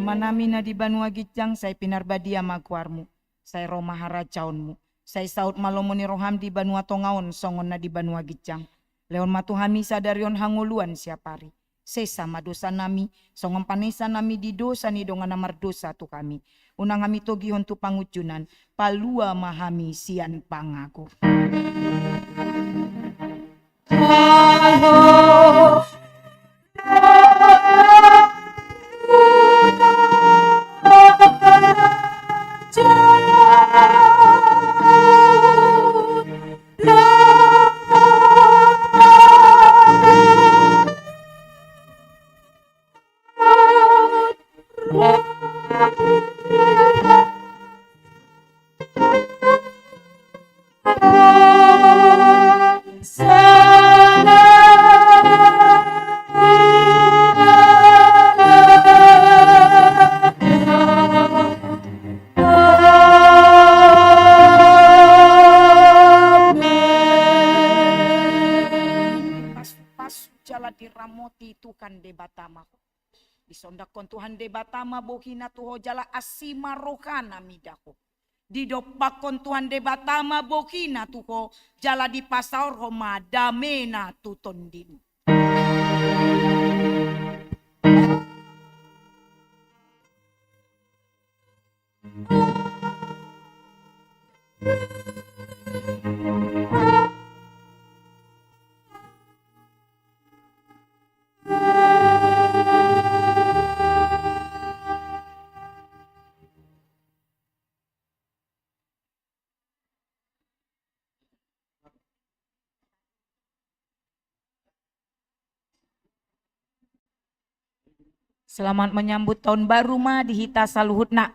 Manami na di Banua Gicang, say pinarbadia magwarmu, say Roma haracaunmu, say saut malomo ni roham di Banua Tongaon, songon na di Banua Gicang. Leon matuhami sadarion hanguluan siapari. Sesa madosa nami, songon panesa nami di dosa ni dongan namar dosa tu kami. Unang kami togihon tu pangucunan, palua mahami sian pangaku. Ramoti tukan de batama disondakon Tuhan de batama bohina tuho jala asima rohana midako didopakon Tuhan de batama bohina tuho jala di pasar Roma damena tutondin. Selamat menyambut tahun baru ma dihita saluhutna.